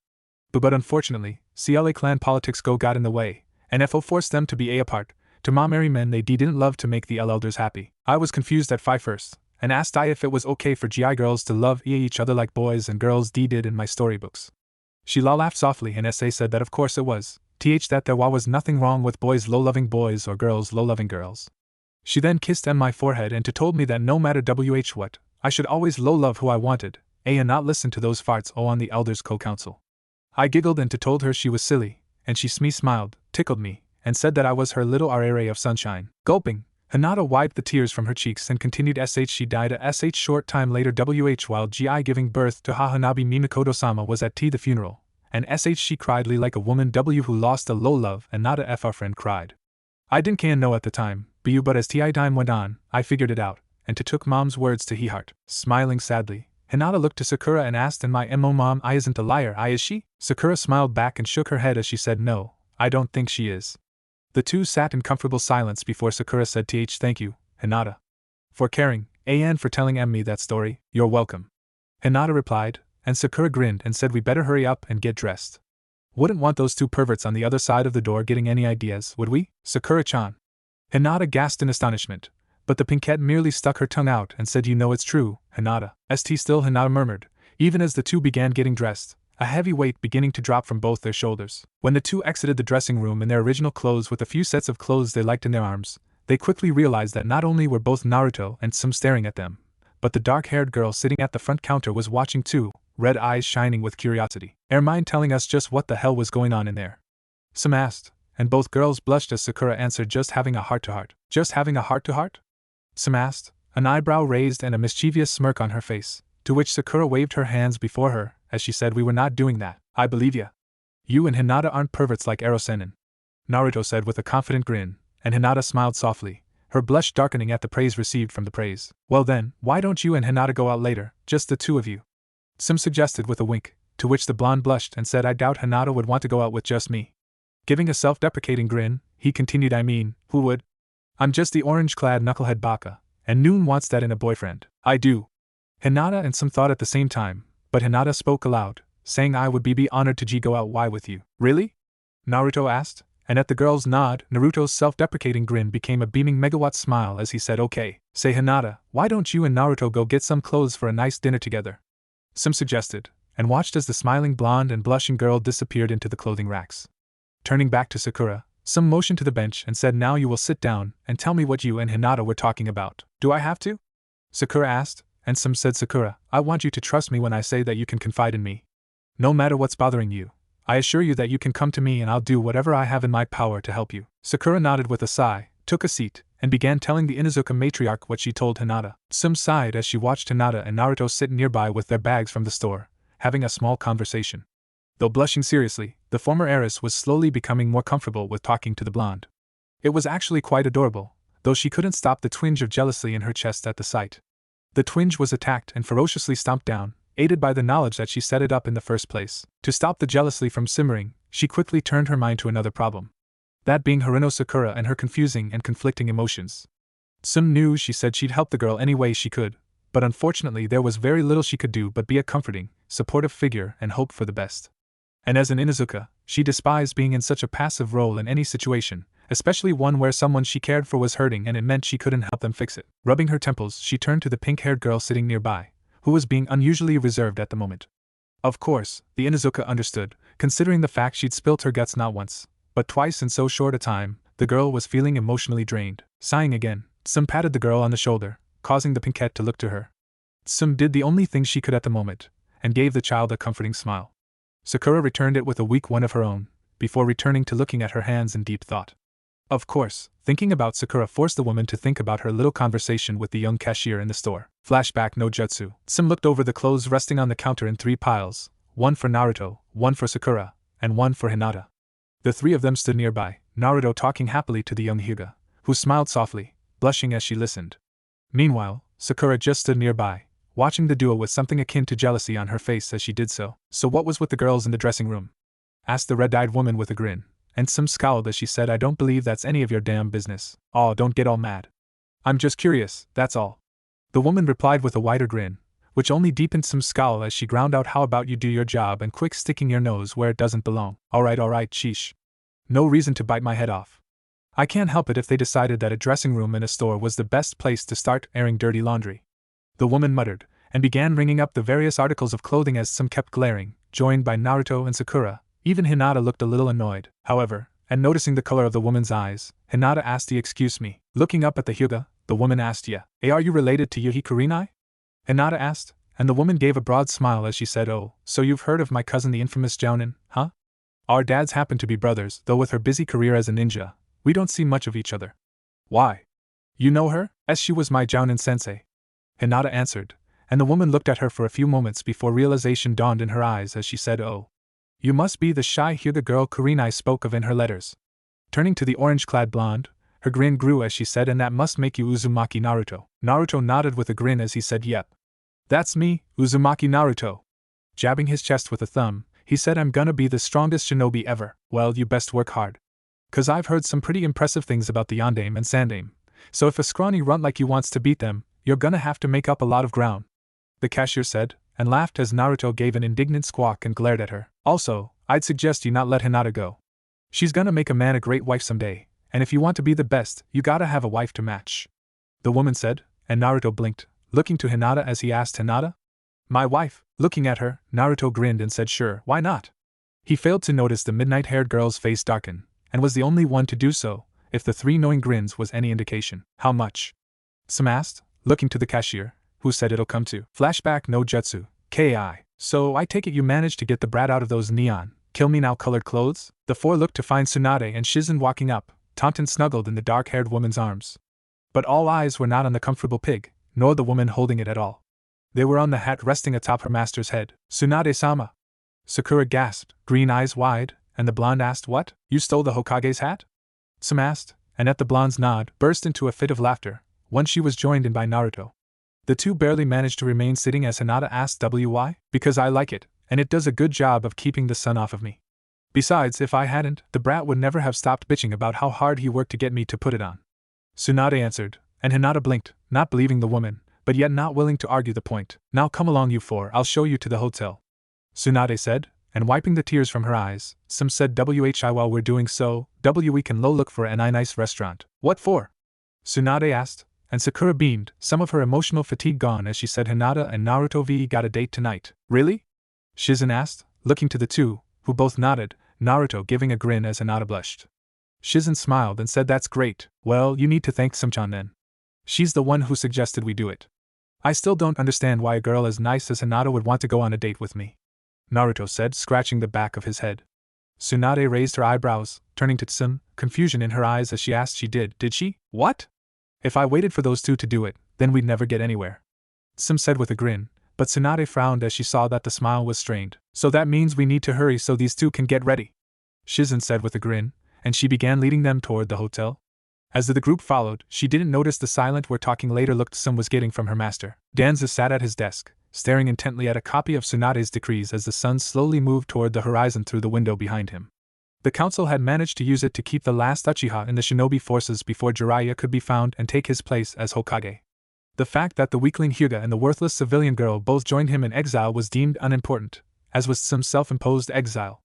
But unfortunately, CLA clan politics got in the way, and FO forced them to be apart. To marry men they didn't love to make the elders happy. I was confused at first, and asked if it was okay for GI girls to love each other like boys and girls did in my storybooks. She laughed softly and said that of course it was, that there was nothing wrong with boys loving boys or girls loving girls. She then kissed my forehead and told me that no matter what, I should always love who I wanted, and not listen to those farts on the elders' co-council. I giggled and told her she was silly, and she smiled, tickled me, and said that I was her little ray of sunshine. Gulping, Hinata wiped the tears from her cheeks and continued she died a short time later while GI giving birth to Hanabi Minakoto-sama was at the funeral, and she cried like a woman who lost a love and not a our friend cried. I didn't know at the time, but as time went on, I figured it out, and took mom's words to heart. Smiling sadly, Hinata looked to Sakura and asked in my mom, I isn't a liar, is she? Sakura smiled back and shook her head as she said no, I don't think she is. The two sat in comfortable silence before Sakura said thank you, Hinata. For caring, and for telling me that story, you're welcome. Hinata replied, and Sakura grinned and said we better hurry up and get dressed. Wouldn't want those two perverts on the other side of the door getting any ideas, would we, Sakura-chan? Hinata gasped in astonishment, but the pinkette merely stuck her tongue out and said it's true, Hinata. Still Hinata murmured, even as the two began getting dressed, a heavy weight beginning to drop from both their shoulders. When the two exited the dressing room in their original clothes with a few sets of clothes they liked in their arms, they quickly realized that not only were both Naruto and Some staring at them, but the dark-haired girl sitting at the front counter was watching too, red eyes shining with curiosity. Mind telling us just what the hell was going on in there? Some asked, and both girls blushed as Sakura answered just having a heart-to-heart. Just having a heart-to-heart? Some asked, an eyebrow raised and a mischievous smirk on her face, to which Sakura waved her hands before her, as she said we were not doing that. I believe ya. You and Hinata aren't perverts like Erosenin, Naruto said with a confident grin, and Hinata smiled softly, her blush darkening at the praise received from the praise. Well then, why don't you and Hinata go out later, just the two of you? Sim suggested with a wink, to which the blonde blushed and said I doubt Hinata would want to go out with just me. Giving a self-deprecating grin, he continued who would? I'm just the orange-clad knucklehead Baka, and Noon wants that in a boyfriend. I do. Hinata and Some thought at the same time, but Hinata spoke aloud, saying I would be honored to go out with you. Really? Naruto asked, and at the girl's nod, Naruto's self-deprecating grin became a beaming megawatt smile as he said okay. Say Hinata, why don't you and Naruto go get some clothes for a nice dinner together? Some suggested, and watched as the smiling blonde and blushing girl disappeared into the clothing racks. Turning back to Sakura, Some motioned to the bench and said now you will sit down and tell me what you and Hinata were talking about. Do I have to? Sakura asked, and Some said Sakura, I want you to trust me when I say that you can confide in me. No matter what's bothering you, I assure you that you can come to me and I'll do whatever I have in my power to help you. Sakura nodded with a sigh, took a seat, and began telling the Inuzuka matriarch what she told Hinata. Some sighed as she watched Hinata and Naruto sit nearby with their bags from the store, having a small conversation. Though blushing seriously, the former heiress was slowly becoming more comfortable with talking to the blonde. It was actually quite adorable, though she couldn't stop the twinge of jealousy in her chest at the sight. The twinge was attacked and ferociously stomped down, aided by the knowledge that she set it up in the first place. To stop the jealousy from simmering, she quickly turned her mind to another problem. That being Haruno Sakura and her confusing and conflicting emotions. Some knew she said she'd help the girl any way she could, but unfortunately there was very little she could do but be a comforting, supportive figure and hope for the best. And as an Inuzuka, she despised being in such a passive role in any situation, especially one where someone she cared for was hurting and it meant she couldn't help them fix it. Rubbing her temples, she turned to the pink-haired girl sitting nearby, who was being unusually reserved at the moment. Of course, the Inuzuka understood, considering the fact she'd spilt her guts not once, but twice in so short a time. The girl was feeling emotionally drained. Sighing again, Some patted the girl on the shoulder, causing the pinkette to look to her. Some did the only thing she could at the moment, and gave the child a comforting smile. Sakura returned it with a weak one of her own, before returning to looking at her hands in deep thought. Of course, thinking about Sakura forced the woman to think about her little conversation with the young cashier in the store. Flashback no jutsu. Some looked over the clothes resting on the counter in 3 piles, one for Naruto, one for Sakura, and one for Hinata. The 3 of them stood nearby, Naruto talking happily to the young Hyuga, who smiled softly, blushing as she listened. Meanwhile, Sakura just stood nearby, watching the duo with something akin to jealousy on her face as she did so. So what was with the girls in the dressing room? Asked the red-eyed woman with a grin, and Some scowled as she said I don't believe that's any of your damn business. Aw, don't get all mad. I'm just curious, that's all. The woman replied with a wider grin, which only deepened some scowl as she ground out, "How about you do your job and quick sticking your nose where it doesn't belong?" Alright, sheesh. No reason to bite my head off. I can't help it if they decided that a dressing room in a store was the best place to start airing dirty laundry. The woman muttered, and began ringing up the various articles of clothing as some kept glaring, joined by Naruto and Sakura. Even Hinata looked a little annoyed, however, and noticing the color of the woman's eyes, Hinata asked, "Excuse me." Looking up at the Hyuga, the woman asked, "Yeah, are you related to Yuhi Kurenai?" Hinata asked, and the woman gave a broad smile as she said, "Oh, so you've heard of my cousin the infamous Jounin, huh? Our dads happen to be brothers, though with her busy career as a ninja, we don't see much of each other." "Why? You know her?" "As she was my Jounin sensei," Hinata answered, and the woman looked at her for a few moments before realization dawned in her eyes as she said, "Oh. You must be the shy Hyuga girl Kurenai spoke of in her letters." Turning to the orange-clad blonde, her grin grew as she said, "And that must make you Uzumaki Naruto." Naruto nodded with a grin as he said, "Yep. That's me, Uzumaki Naruto." Jabbing his chest with a thumb, he said, "I'm gonna be the strongest shinobi ever." "Well, you best work hard. 'Cause I've heard some pretty impressive things about the Yondaime and Sandaime, so if a scrawny runt like you wants to beat them, you're gonna have to make up a lot of ground," the cashier said, and laughed as Naruto gave an indignant squawk and glared at her. "Also, I'd suggest you not let Hinata go. She's gonna make a man a great wife someday, and if you want to be the best, you gotta have a wife to match," the woman said, and Naruto blinked, looking to Hinata as he asked, "Hinata? My wife?" Looking at her, Naruto grinned and said, "Sure, why not?" He failed to notice the midnight-haired girl's face darken, and was the only one to do so, if the three knowing grins was any indication. "How much?" Some asked, looking to the cashier, who said, "It'll come to." Flashback no jutsu, Ki. "So I take it you managed to get the brat out of those neon, kill-me-now colored clothes?" The four looked to find Tsunade and Shizen walking up, Taunton snuggled in the dark-haired woman's arms. But all eyes were not on the comfortable pig, nor the woman holding it at all. They were on the hat resting atop her master's head. "Tsunade-sama!" Sakura gasped, green eyes wide, and the blonde asked, "What? You stole the Hokage's hat?" Some asked, and at the blonde's nod, burst into a fit of laughter, once she was joined in by Naruto. The two barely managed to remain sitting as Hinata asked, "Why?" "Because I like it, and it does a good job of keeping the sun off of me. Besides, if I hadn't, the brat would never have stopped bitching about how hard he worked to get me to put it on." Tsunade answered, and Hinata blinked, not believing the woman, but yet not willing to argue the point. "Now come along you four, I'll show you to the hotel," Tsunade said, and wiping the tears from her eyes, some said, "While we're doing so, we can look for a nice restaurant." "What for?" Tsunade asked, and Sakura beamed, some of her emotional fatigue gone as she said, "Hinata and Naruto got a date tonight." "Really?" Shizen asked, looking to the two, who both nodded, Naruto giving a grin as Hinata blushed. Shizen smiled and said, "That's great. Well, you need to thank Sumchan then. She's the one who suggested we do it. I still don't understand why a girl as nice as Hinata would want to go on a date with me," Naruto said, scratching the back of his head. Tsunade raised her eyebrows, turning to Tsum, confusion in her eyes as she asked, Did she? What? If I waited for those two to do it, then we'd never get anywhere," Tsum said with a grin, but Tsunade frowned as she saw that the smile was strained. "So that means we need to hurry so these two can get ready," Shizen said with a grin, and she began leading them toward the hotel. As the group followed, she didn't notice the silent we're talking later look Tsum was getting from her master. Danzo sat at his desk, staring intently at a copy of Tsunade's decrees as the sun slowly moved toward the horizon through the window behind him. The council had managed to use it to keep the last Uchiha in the shinobi forces before Jiraiya could be found and take his place as Hokage. The fact that the weakling Hyuga and the worthless civilian girl both joined him in exile was deemed unimportant, as was Tsum's self-imposed exile.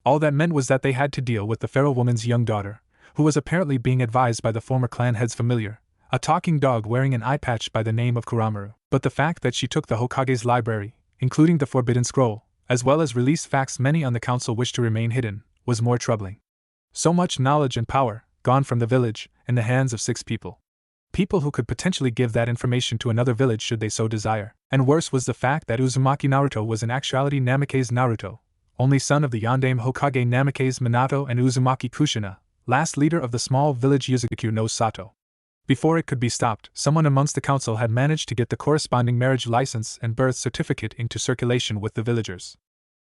All that meant was that they had to deal with the feral woman's young daughter, who was apparently being advised by the former clan head's familiar, a talking dog wearing an eye patch by the name of Kuramaru. But the fact that she took the Hokage's library, including the Forbidden Scroll, as well as released facts many on the council wished to remain hidden, was more troubling. So much knowledge and power, gone from the village, in the hands of 6 people. People who could potentially give that information to another village should they so desire. And worse was the fact that Uzumaki Naruto was in actuality Namake's Naruto, only son of the Yondaime Hokage Namake's Minato and Uzumaki Kushina, last leader of the small village Yuzukyu no Sato. Before it could be stopped, someone amongst the council had managed to get the corresponding marriage license and birth certificate into circulation with the villagers.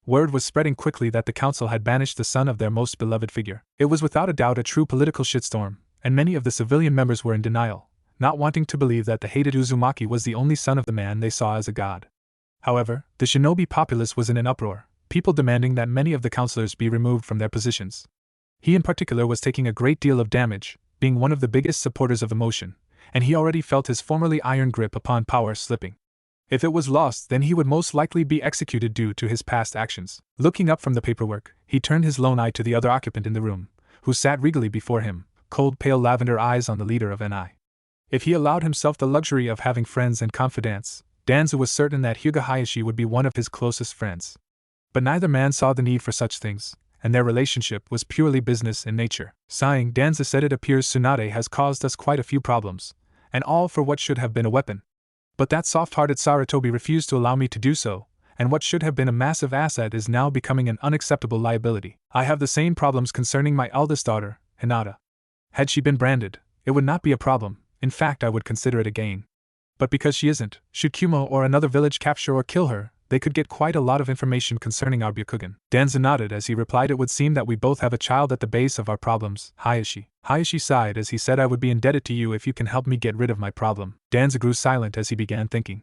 Word was spreading quickly that the council had banished the son of their most beloved figure. It was without a doubt a true political shitstorm, and many of the civilian members were in denial, not wanting to believe that the hated Uzumaki was the only son of the man they saw as a god. However, the shinobi populace was in an uproar, people demanding that many of the councilors be removed from their positions. He in particular was taking a great deal of damage, being one of the biggest supporters of the motion, and he already felt his formerly iron grip upon power slipping. If it was lost, then he would most likely be executed due to his past actions. Looking up from the paperwork, he turned his lone eye to the other occupant in the room, who sat regally before him, cold pale lavender eyes on the leader of NI. If he allowed himself the luxury of having friends and confidants, Danzo was certain that Hyuga Hayashi would be one of his closest friends. But neither man saw the need for such things, and their relationship was purely business in nature. Sighing, Danzo said, "It appears Tsunade has caused us quite a few problems, and all for what should have been a weapon. But that soft-hearted Sarutobi refused to allow me to do so, and what should have been a massive asset is now becoming an unacceptable liability. I have the same problems concerning my eldest daughter, Hinata. Had she been branded, it would not be a problem. In fact, I would consider it a gain. But because she isn't, should Kumo or another village capture or kill her, they could get quite a lot of information concerning our Byakugan." Danzo nodded as he replied, "It would seem that we both have a child at the base of our problems, Hayashi." Hayashi sighed as he said, "I would be indebted to you if you can help me get rid of my problem." Danzo grew silent as he began thinking.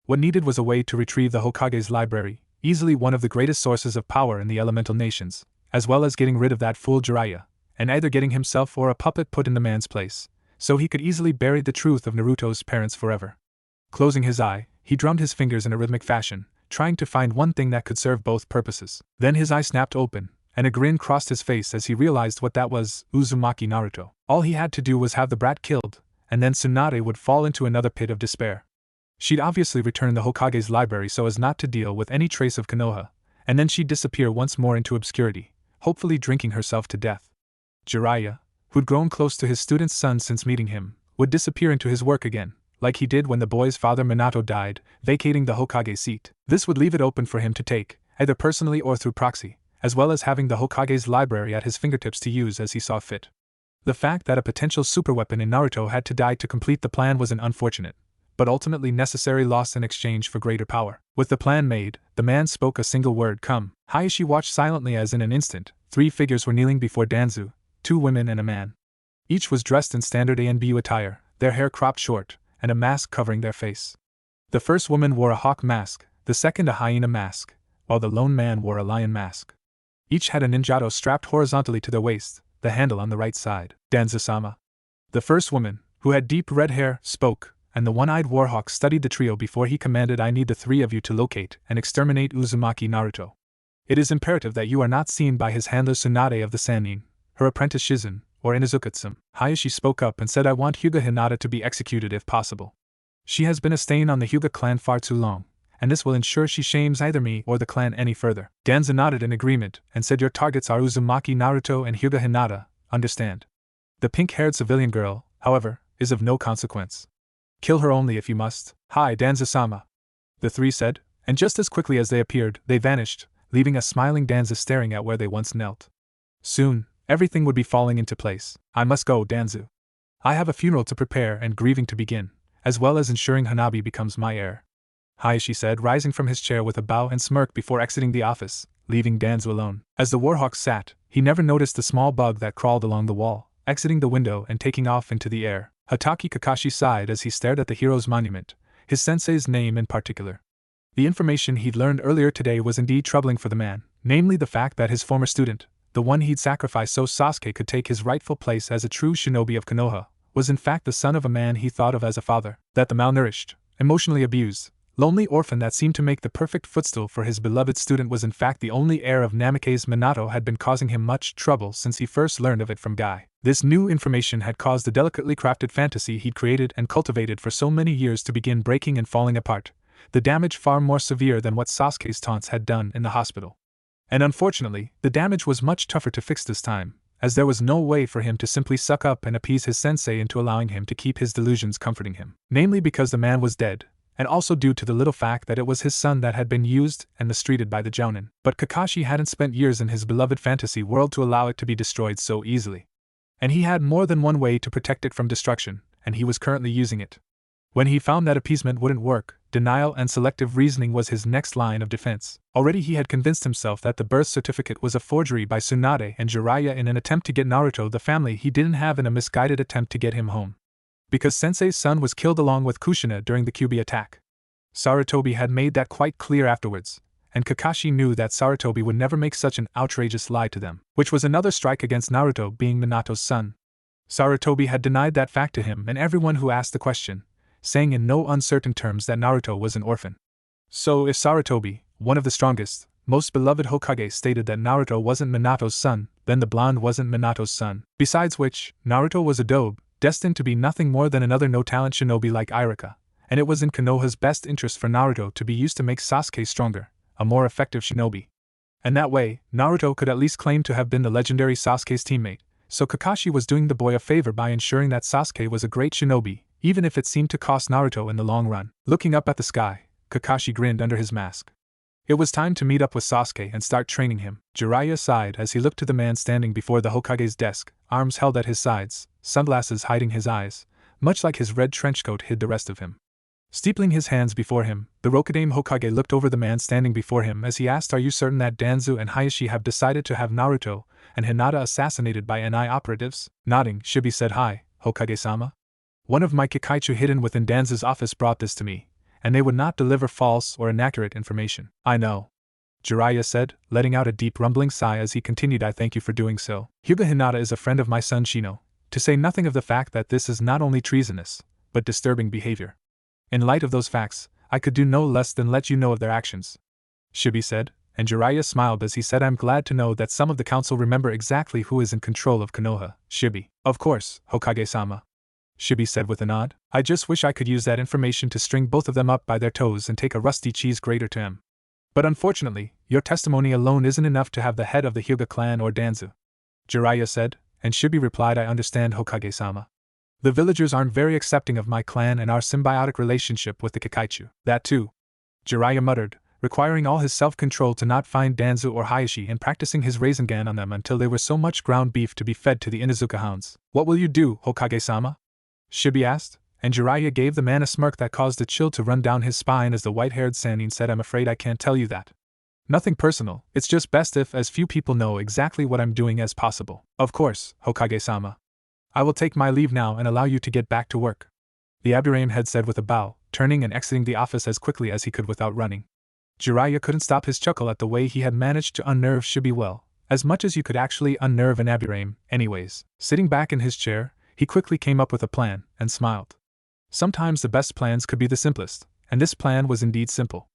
What needed was a way to retrieve the Hokage's library, easily one of the greatest sources of power in the elemental nations, as well as getting rid of that fool Jiraiya, and either getting himself or a puppet put in the man's place, so he could easily bury the truth of Naruto's parents forever. Closing his eye, he drummed his fingers in a rhythmic fashion, trying to find one thing that could serve both purposes. Then his eye snapped open, and a grin crossed his face as he realized what that was: Uzumaki Naruto. All he had to do was have the brat killed, and then Tsunade would fall into another pit of despair. She'd obviously return the Hokage's library so as not to deal with any trace of Konoha, and then she'd disappear once more into obscurity, hopefully drinking herself to death. Jiraiya, who'd grown close to his student's son since meeting him, would disappear into his work again, like he did when the boy's father Minato died, vacating the Hokage seat. This would leave it open for him to take, either personally or through proxy, as well as having the Hokage's library at his fingertips to use as he saw fit. The fact that a potential superweapon in Naruto had to die to complete the plan was an unfortunate, but ultimately necessary loss in exchange for greater power. With the plan made, the man spoke a single word: "Come." Hayashi watched silently as in an instant, 3 figures were kneeling before Danzo, 2 women and a man. Each was dressed in standard ANBU attire, their hair cropped short, and a mask covering their face. The first woman wore a hawk mask, the second a hyena mask, while the lone man wore a lion mask. Each had a ninjato strapped horizontally to their waist, the handle on the right side. "Danzo-sama." The first woman, who had deep red hair, spoke, and the one-eyed warhawk studied the trio before he commanded, "I need the 3 of you to locate and exterminate Uzumaki Naruto. It is imperative that you are not seen by his handler Tsunade of the Sannin, her apprentice Shizun, or Inuzuka-tsum." Hayashi spoke up and said, "I want Hyuga Hinata to be executed if possible. She has been a stain on the Hyuga clan far too long, and this will ensure she shames either me or the clan any further." Danzo nodded in agreement and said, "Your targets are Uzumaki Naruto and Hyuga Hinata, understand? The pink-haired civilian girl, however, is of no consequence. Kill her only if you must." "Hi, Danzo-sama," the 3 said, and just as quickly as they appeared, they vanished, leaving a smiling Danzo staring at where they once knelt. Soon, everything would be falling into place. "I must go, Danzo. I have a funeral to prepare and grieving to begin, as well as ensuring Hanabi becomes my heir," Hayashi said, rising from his chair with a bow and smirk before exiting the office, leaving Danzo alone. As the warhawk sat, he never noticed the small bug that crawled along the wall, exiting the window and taking off into the air. Hatake Kakashi sighed as he stared at the hero's monument, his sensei's name in particular. The information he'd learned earlier today was indeed troubling for the man, namely the fact that his former student, the one he'd sacrificed so Sasuke could take his rightful place as a true shinobi of Konoha, was in fact the son of a man he thought of as a father. That the malnourished, emotionally abused, lonely orphan that seemed to make the perfect footstool for his beloved student was in fact the only heir of Namikaze Minato had been causing him much trouble since he first learned of it from Guy. This new information had caused the delicately crafted fantasy he'd created and cultivated for so many years to begin breaking and falling apart, the damage far more severe than what Sasuke's taunts had done in the hospital. And unfortunately, the damage was much tougher to fix this time, as there was no way for him to simply suck up and appease his sensei into allowing him to keep his delusions comforting him. Namely because the man was dead, and also due to the little fact that it was his son that had been used and mistreated by the Jounin. But Kakashi hadn't spent years in his beloved fantasy world to allow it to be destroyed so easily. And he had more than one way to protect it from destruction, and he was currently using it. When he found that appeasement wouldn't work, denial and selective reasoning was his next line of defense. Already he had convinced himself that the birth certificate was a forgery by Tsunade and Jiraiya in an attempt to get Naruto the family he didn't have in a misguided attempt to get him home. Because Sensei's son was killed along with Kushina during the Kyuubi attack. Sarutobi had made that quite clear afterwards, and Kakashi knew that Sarutobi would never make such an outrageous lie to them, which was another strike against Naruto being Minato's son. Sarutobi had denied that fact to him and everyone who asked the question, saying in no uncertain terms that Naruto was an orphan. So if Sarutobi, one of the strongest, most beloved Hokage, stated that Naruto wasn't Minato's son, then the blonde wasn't Minato's son. Besides which, Naruto was a dobe, destined to be nothing more than another no-talent shinobi like Irika, and it was in Konoha's best interest for Naruto to be used to make Sasuke stronger, a more effective shinobi. And that way, Naruto could at least claim to have been the legendary Sasuke's teammate, so Kakashi was doing the boy a favor by ensuring that Sasuke was a great shinobi, even if it seemed to cost Naruto in the long run. Looking up at the sky, Kakashi grinned under his mask. It was time to meet up with Sasuke and start training him. Jiraiya sighed as he looked to the man standing before the Hokage's desk, arms held at his sides, sunglasses hiding his eyes, much like his red trenchcoat hid the rest of him. Steepling his hands before him, the Rokudaime Hokage looked over the man standing before him as he asked, "Are you certain that Danzo and Hiashi have decided to have Naruto and Hinata assassinated by NI operatives?" Nodding, Shibi said, "Hi, Hokage-sama. One of my Kikaichu hidden within Danzo's office brought this to me, and they would not deliver false or inaccurate information." "I know," Jiraiya said, letting out a deep rumbling sigh as he continued, "I thank you for doing so. Hyuga Hinata is a friend of my son Shino, to say nothing of the fact that this is not only treasonous, but disturbing behavior. In light of those facts, I could do no less than let you know of their actions," Shibi said, and Jiraiya smiled as he said, "I'm glad to know that some of the council remember exactly who is in control of Konoha." Shibi, "Of course, Hokage-sama," Shibi said with a nod. "I just wish I could use that information to string both of them up by their toes and take a rusty cheese grater to him. But unfortunately, your testimony alone isn't enough to have the head of the Hyuga clan or Danzo," Jiraiya said, and Shibi replied, "I understand, Hokage-sama. The villagers aren't very accepting of my clan and our symbiotic relationship with the Kikaichu." "That too," Jiraiya muttered, requiring all his self-control to not find Danzo or Hiashi and practicing his Rasengan on them until they were so much ground beef to be fed to the Inuzuka hounds. "What will you do, Hokage-sama?" Shibi asked, and Jiraiya gave the man a smirk that caused a chill to run down his spine as the white-haired Sannin said, "I'm afraid I can't tell you that. Nothing personal, it's just best if as few people know exactly what I'm doing as possible." "Of course, Hokage-sama. I will take my leave now and allow you to get back to work," the Aburame head said with a bow, turning and exiting the office as quickly as he could without running. Jiraiya couldn't stop his chuckle at the way he had managed to unnerve Shibi well, as much as you could actually unnerve an Aburame, anyways. Sitting back in his chair, he quickly came up with a plan, and smiled. Sometimes the best plans could be the simplest, and this plan was indeed simple.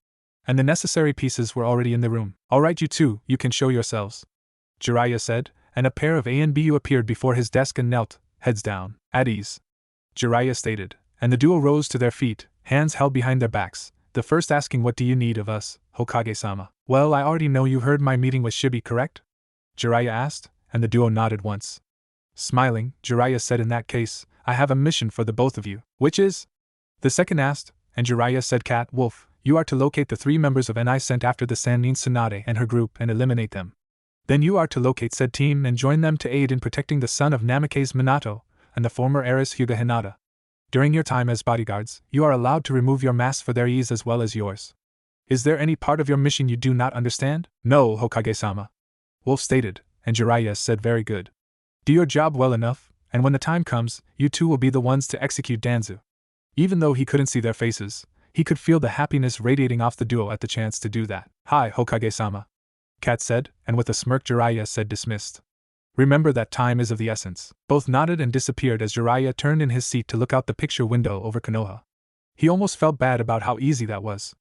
And the necessary pieces were already in the room. "All right, you two, you can show yourselves," Jiraiya said, and a pair of A and BU appeared before his desk and knelt, heads down. "At ease," Jiraiya stated, and the duo rose to their feet, hands held behind their backs, the first asking, "What do you need of us, Hokage-sama?" "Well, I already know you heard my meeting with Shibi, correct?" Jiraiya asked, and the duo nodded once. Smiling, Jiraiya said, "In that case, I have a mission for the both of you." "Which is?" the second asked, and Jiraiya said, "Cat, Wolf, you are to locate the 3 members of NI sent after the Sannin Tsunade and her group and eliminate them. Then you are to locate said team and join them to aid in protecting the son of Namake's Minato and the former heiress Hyuga Hinata. During your time as bodyguards, you are allowed to remove your masks for their ease as well as yours. Is there any part of your mission you do not understand?" "No, Hokage-sama," Wolf stated, and Jiraiya said, "Very good. Do your job well enough, and when the time comes, you two will be the ones to execute Danzo." Even though he couldn't see their faces, he could feel the happiness radiating off the duo at the chance to do that. "Hi, Hokage-sama," Kat said, and with a smirk Jiraiya said, "Dismissed. Remember that time is of the essence." Both nodded and disappeared as Jiraiya turned in his seat to look out the picture window over Konoha. He almost felt bad about how easy that was.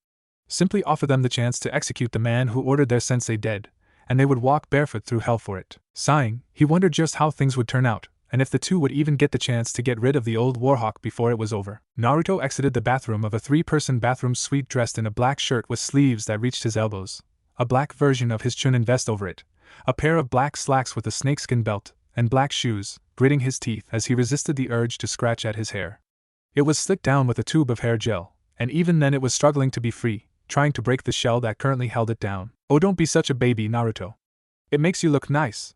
Simply offer them the chance to execute the man who ordered their sensei dead, and they would walk barefoot through hell for it. Sighing, he wondered just how things would turn out, and if the two would even get the chance to get rid of the old Warhawk before it was over. Naruto exited the bathroom of a 3-person bathroom suite dressed in a black shirt with sleeves that reached his elbows, a black version of his chunin vest over it, a pair of black slacks with a snakeskin belt, and black shoes, gritting his teeth as he resisted the urge to scratch at his hair. It was slicked down with a tube of hair gel, and even then it was struggling to be free, trying to break the shell that currently held it down. "Oh, don't be such a baby, Naruto. It makes you look nice,"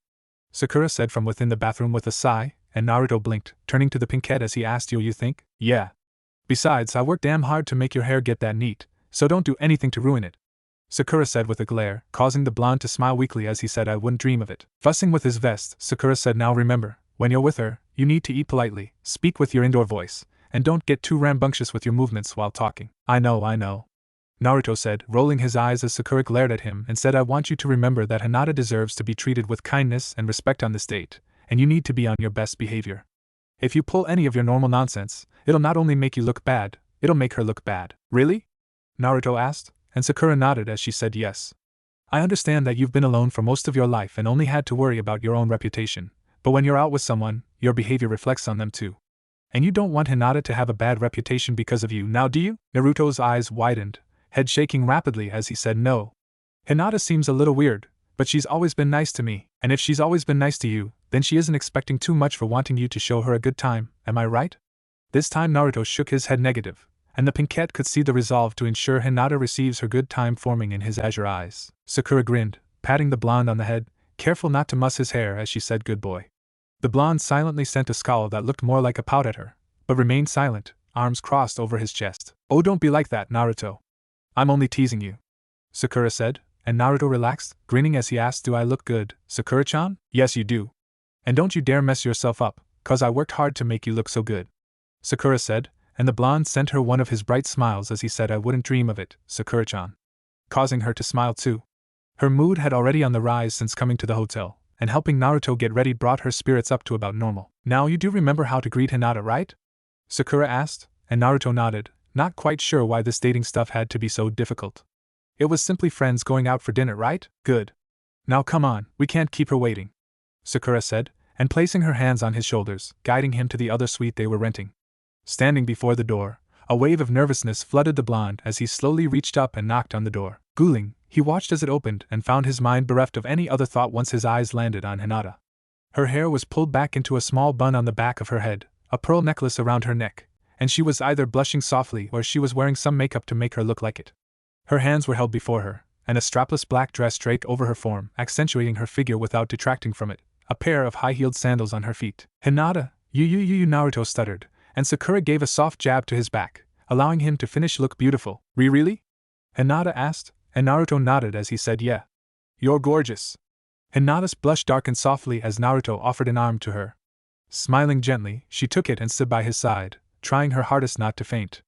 Sakura said from within the bathroom with a sigh, and Naruto blinked, turning to the pinkette as he asked, You think?" "Yeah. Besides, I worked damn hard to make your hair get that neat, so don't do anything to ruin it," Sakura said with a glare, causing the blonde to smile weakly as he said, "I wouldn't dream of it." Fussing with his vest, Sakura said, "Now remember, when you're with her, you need to eat politely, speak with your indoor voice, and don't get too rambunctious with your movements while talking." I know," Naruto said, rolling his eyes as Sakura glared at him and said, "I want you to remember that Hinata deserves to be treated with kindness and respect on this date, and you need to be on your best behavior. If you pull any of your normal nonsense, it'll not only make you look bad, it'll make her look bad. Really? Naruto asked, and Sakura nodded as she said yes. I understand that you've been alone for most of your life and only had to worry about your own reputation, but when you're out with someone, your behavior reflects on them too. And you don't want Hinata to have a bad reputation because of you, now do you? Naruto's eyes widened, head shaking rapidly as he said no. Hinata seems a little weird, but she's always been nice to me, and if she's always been nice to you, then she isn't expecting too much for wanting you to show her a good time, am I right? This time Naruto shook his head negative, and the pinkette could see the resolve to ensure Hinata receives her good time forming in his azure eyes. Sakura grinned, patting the blonde on the head, careful not to muss his hair as she said good boy. The blonde silently sent a scowl that looked more like a pout at her, but remained silent, arms crossed over his chest. Oh, don't be like that, Naruto. I'm only teasing you, Sakura said, and Naruto relaxed, grinning as he asked, do I look good, Sakura-chan? Yes you do. And don't you dare mess yourself up, 'cause I worked hard to make you look so good, Sakura said, and the blonde sent her one of his bright smiles as he said I wouldn't dream of it, Sakura-chan. Causing her to smile too. Her mood had already on the rise since coming to the hotel, and helping Naruto get ready brought her spirits up to about normal. Now you do remember how to greet Hinata, right? Sakura asked, and Naruto nodded, not quite sure why this dating stuff had to be so difficult. It was simply friends going out for dinner, right? Good. Now come on, we can't keep her waiting, Sakura said, and placing her hands on his shoulders, guiding him to the other suite they were renting. Standing before the door, a wave of nervousness flooded the blonde as he slowly reached up and knocked on the door. Ghouling, he watched as it opened and found his mind bereft of any other thought once his eyes landed on Hinata. Her hair was pulled back into a small bun on the back of her head, a pearl necklace around her neck, and she was either blushing softly or she was wearing some makeup to make her look like it. Her hands were held before her, and a strapless black dress draped over her form, accentuating her figure without detracting from it, a pair of high-heeled sandals on her feet. Hinata, you, Naruto stuttered, and Sakura gave a soft jab to his back, allowing him to finish look beautiful. Really? Hinata asked, and Naruto nodded as he said yeah. You're gorgeous. Hinata's blush darkened softly as Naruto offered an arm to her. Smiling gently, she took it and stood by his side, trying her hardest not to faint.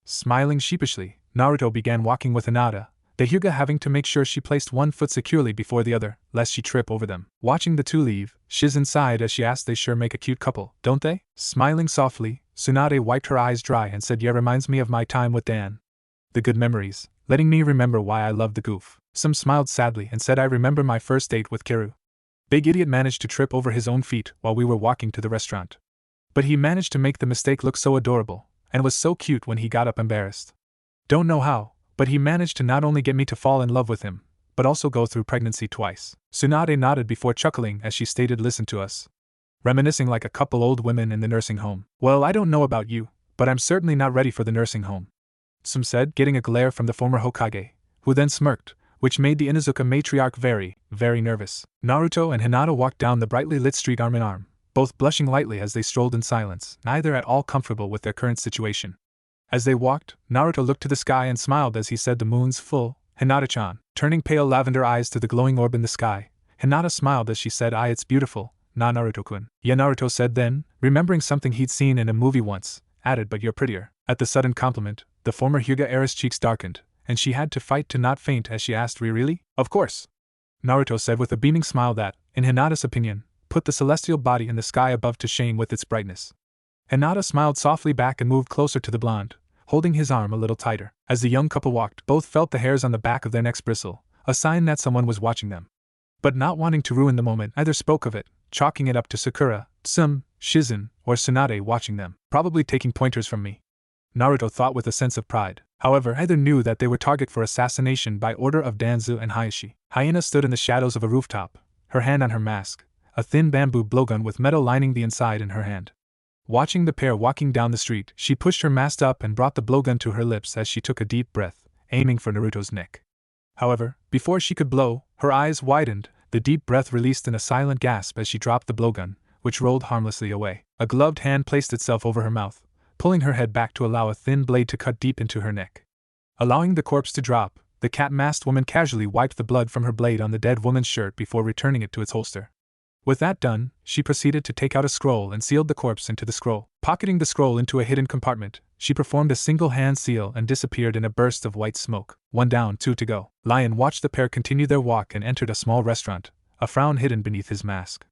Smiling sheepishly, Naruto began walking with Hinata, the Hyuga having to make sure she placed one foot securely before the other, lest she trip over them. Watching the two leave, Shizen sighed as she asked, they sure make a cute couple, don't they? Smiling softly, Tsunade wiped her eyes dry and said, yeah, reminds me of my time with Dan. The good memories, letting me remember why I loved the goof. Some smiled sadly and said, I remember my first date with Kiru. Big idiot managed to trip over his own feet while we were walking to the restaurant. But he managed to make the mistake look so adorable, and was so cute when he got up embarrassed. Don't know how, but he managed to not only get me to fall in love with him, but also go through pregnancy twice. Tsunade nodded before chuckling as she stated, listen to us. Reminiscing like a couple old women in the nursing home. Well, I don't know about you, but I'm certainly not ready for the nursing home, Tsum said, getting a glare from the former Hokage, who then smirked, which made the Inuzuka matriarch very, very nervous. Naruto and Hinata walked down the brightly lit street arm in arm, both blushing lightly as they strolled in silence, neither at all comfortable with their current situation. As they walked, Naruto looked to the sky and smiled as he said, the moon's full, Hinata-chan. Turning pale lavender eyes to the glowing orb in the sky, Hinata smiled as she said, it's beautiful, na Naruto-kun. Yeah, Naruto said then, remembering something he'd seen in a movie once, added, but you're prettier. At the sudden compliment, the former Hyuga heiress' cheeks darkened, and she had to fight to not faint as she asked, really? Of course, Naruto said with a beaming smile that, in Hinata's opinion, put the celestial body in the sky above to shame with its brightness. Hinata smiled softly back and moved closer to the blonde, holding his arm a little tighter. As the young couple walked, both felt the hairs on the back of their necks bristle, a sign that someone was watching them. But not wanting to ruin the moment, neither spoke of it, chalking it up to Sakura, Tsum, Shizen, or Tsunade watching them, probably taking pointers from me, Naruto thought with a sense of pride. However, either knew that they were target for assassination by order of Danzo and Hiashi. Hyena stood in the shadows of a rooftop, her hand on her mask, a thin bamboo blowgun with metal lining the inside in her hand. Watching the pair walking down the street, she pushed her mask up and brought the blowgun to her lips as she took a deep breath, aiming for Naruto's neck. However, before she could blow, her eyes widened, the deep breath released in a silent gasp as she dropped the blowgun, which rolled harmlessly away. A gloved hand placed itself over her mouth, pulling her head back to allow a thin blade to cut deep into her neck. Allowing the corpse to drop, the cat-masked woman casually wiped the blood from her blade on the dead woman's shirt before returning it to its holster. With that done, she proceeded to take out a scroll and sealed the corpse into the scroll. Pocketing the scroll into a hidden compartment, she performed a single hand seal and disappeared in a burst of white smoke. 1 down, 2 to go. Lion watched the pair continue their walk and entered a small restaurant, a frown hidden beneath his mask.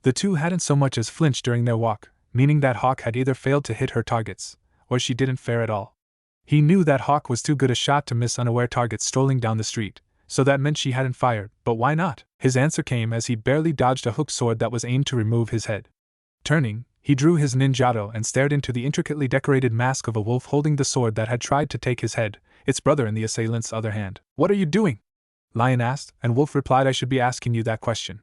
The two hadn't so much as flinched during their walk, meaning that Hawk had either failed to hit her targets, or she didn't fare at all. He knew that Hawk was too good a shot to miss unaware targets strolling down the street, so that meant she hadn't fired, but why not? His answer came as he barely dodged a hooked sword that was aimed to remove his head. Turning, he drew his ninjato and stared into the intricately decorated mask of a wolf holding the sword that had tried to take his head, its brother in the assailant's other hand. "What are you doing?" Lion asked, and Wolf replied, "I should be asking you that question.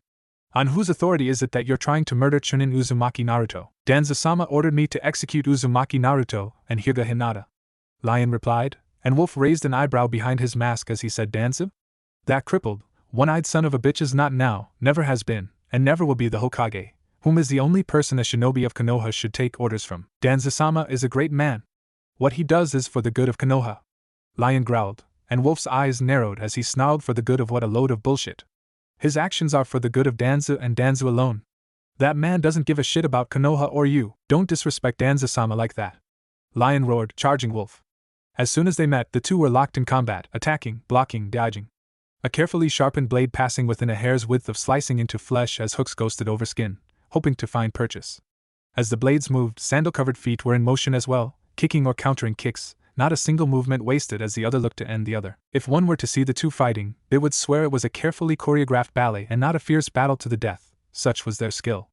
On whose authority is it that you're trying to murder Chunin Uzumaki Naruto?" "Danzo-sama ordered me to execute Uzumaki Naruto and Hyuga Hinata," Lion replied, and Wolf raised an eyebrow behind his mask as he said, "Danzo? That crippled, one-eyed son of a bitch is not now, never has been, and never will be the Hokage, whom is the only person a shinobi of Konoha should take orders from. Danzo-sama is a great man. What he does is for the good of Konoha." Lion growled, and Wolf's eyes narrowed as he snarled, "For the good of what? A load of bullshit. His actions are for the good of Danzo and Danzo alone. That man doesn't give a shit about Konoha or you. Don't disrespect Danzo-sama like that," Lion roared, charging Wolf. As soon as they met, the two were locked in combat, attacking, blocking, dodging. A carefully sharpened blade passing within a hair's width of slicing into flesh as hooks ghosted over skin, hoping to find purchase. As the blades moved, sandal-covered feet were in motion as well, kicking or countering kicks, not a single movement wasted as the other looked to end the other. If one were to see the two fighting, they would swear it was a carefully choreographed ballet and not a fierce battle to the death, such was their skill.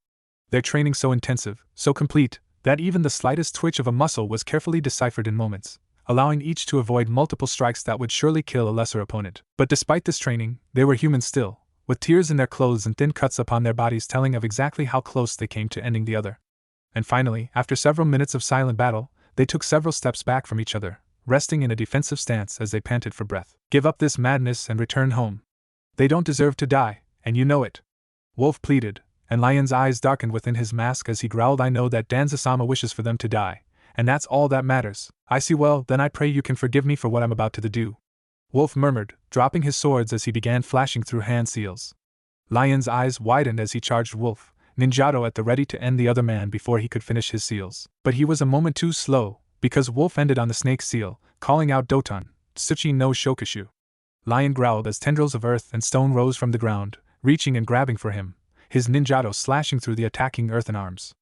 Their training so intensive, so complete, that even the slightest twitch of a muscle was carefully deciphered in moments, allowing each to avoid multiple strikes that would surely kill a lesser opponent. But despite this training, they were human still, with tears in their clothes and thin cuts upon their bodies telling of exactly how close they came to ending the other. And finally, after several minutes of silent battle, they took several steps back from each other, resting in a defensive stance as they panted for breath. "Give up this madness and return home. They don't deserve to die, and you know it," Wolf pleaded, and Lion's eyes darkened within his mask as he growled, "I know that Danzo-sama wishes for them to die, and that's all that matters." "I see. Well, then I pray you can forgive me for what I'm about to do," Wolf murmured, dropping his swords as he began flashing through hand seals. Lion's eyes widened as he charged Wolf, ninjato at the ready to end the other man before he could finish his seals. But he was a moment too slow, because Wolf ended on the snake seal, calling out Doton, Tsuchi no Shokushu. Lion growled as tendrils of earth and stone rose from the ground, reaching and grabbing for him, his ninjato slashing through the attacking earthen arms.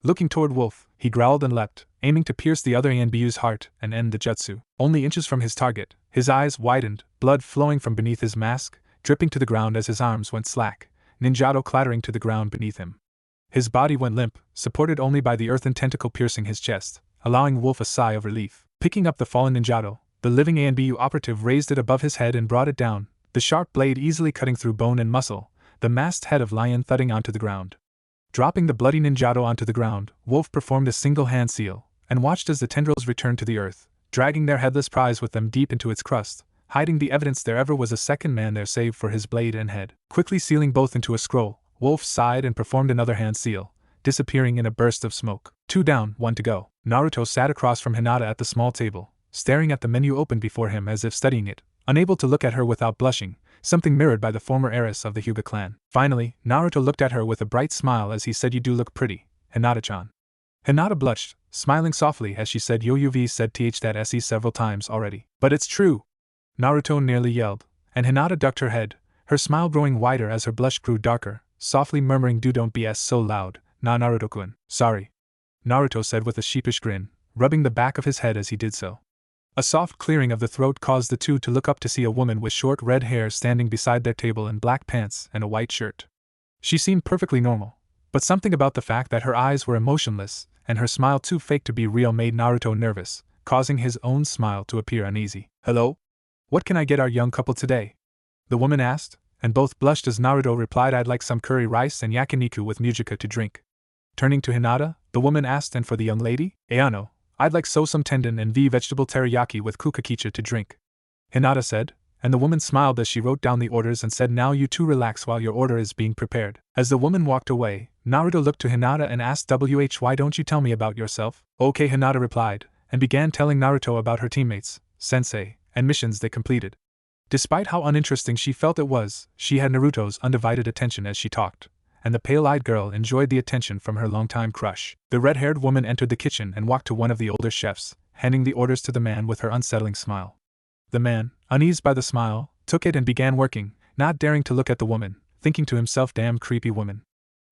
Looking toward Wolf, he growled and leapt, aiming to pierce the other Yanbyu's heart and end the jutsu. Only inches from his target, his eyes widened, blood flowing from beneath his mask, dripping to the ground as his arms went slack, ninjato clattering to the ground beneath him. His body went limp, supported only by the earthen tentacle piercing his chest, allowing Wolf a sigh of relief. Picking up the fallen ninjato, the living Yanbyu operative raised it above his head and brought it down, the sharp blade easily cutting through bone and muscle, the masked head of Lion thudding onto the ground. Dropping the bloody ninjato onto the ground, Wolf performed a single hand seal, and watched as the tendrils returned to the earth, dragging their headless prize with them deep into its crust, hiding the evidence there ever was a second man there save for his blade and head. Quickly sealing both into a scroll, Wolf sighed and performed another hand seal, disappearing in a burst of smoke. 2 down, 1 to go. Naruto sat across from Hinata at the small table, staring at the menu open before him as if studying it, unable to look at her without blushing, something mirrored by the former heiress of the Hyuga clan. Finally, Naruto looked at her with a bright smile as he said, "You do look pretty, Hinata-chan." Hinata blushed, smiling softly as she said, "You've said that se several times already." "But it's true!" Naruto nearly yelled, and Hinata ducked her head, her smile growing wider as her blush grew darker, softly murmuring, "Don't BS so loud, na Naruto-kun." "Sorry," Naruto said with a sheepish grin, rubbing the back of his head as he did so. A soft clearing of the throat caused the two to look up to see a woman with short red hair standing beside their table in black pants and a white shirt. She seemed perfectly normal, but something about the fact that her eyes were emotionless and her smile too fake to be real made Naruto nervous, causing his own smile to appear uneasy. "Hello? What can I get our young couple today?" the woman asked, and both blushed as Naruto replied, "I'd like some curry rice and yakiniku with mujika to drink." Turning to Hinata, the woman asked, "And for the young lady?" "Ayano, I'd like sosum tendon and vegetable teriyaki with kukakicha to drink," Hinata said, and the woman smiled as she wrote down the orders and said, "Now you two relax while your order is being prepared." As the woman walked away, Naruto looked to Hinata and asked, "Why don't you tell me about yourself?" "Okay," Hinata replied, and began telling Naruto about her teammates, sensei, and missions they completed. Despite how uninteresting she felt it was, she had Naruto's undivided attention as she talked, and the pale-eyed girl enjoyed the attention from her longtime crush. The red-haired woman entered the kitchen and walked to one of the older chefs, handing the orders to the man with her unsettling smile. The man, uneased by the smile, took it and began working, not daring to look at the woman, thinking to himself, "Damn creepy woman.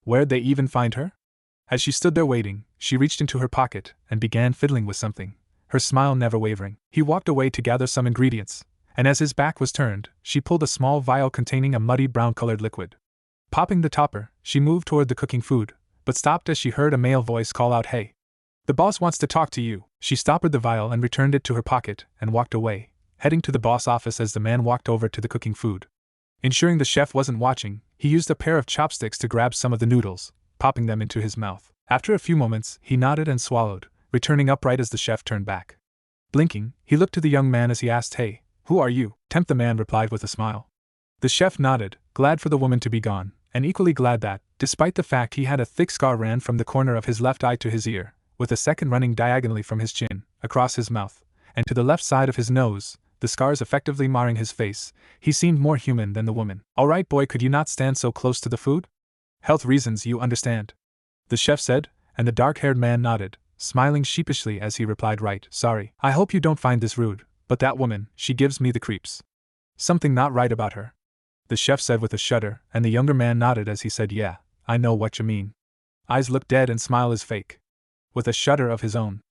Where'd they even find her?" As she stood there waiting, she reached into her pocket and began fiddling with something, her smile never wavering. He walked away to gather some ingredients, and as his back was turned, she pulled a small vial containing a muddy brown-colored liquid. Popping the topper, she moved toward the cooking food, but stopped as she heard a male voice call out, "Hey! The boss wants to talk to you." She stoppered the vial and returned it to her pocket and walked away, heading to the boss' office as the man walked over to the cooking food. Ensuring the chef wasn't watching, he used a pair of chopsticks to grab some of the noodles, popping them into his mouth. After a few moments, he nodded and swallowed, returning upright as the chef turned back. Blinking, he looked to the young man as he asked, "Hey, who are you?" "Temp," the man replied with a smile. The chef nodded, glad for the woman to be gone, and equally glad that, despite the fact he had a thick scar ran from the corner of his left eye to his ear, with a second running diagonally from his chin, across his mouth, and to the left side of his nose, the scars effectively marring his face, he seemed more human than the woman. "All right, boy, could you not stand so close to the food?" "Health reasons, you understand," the chef said, and the dark-haired man nodded, smiling sheepishly as he replied, "Right, sorry. I hope you don't find this rude, but that woman, she gives me the creeps. Something not right about her," the chef said with a shudder, and the younger man nodded as he said, "Yeah, I know what you mean. Eyes look dead and smile is fake." With a shudder of his own,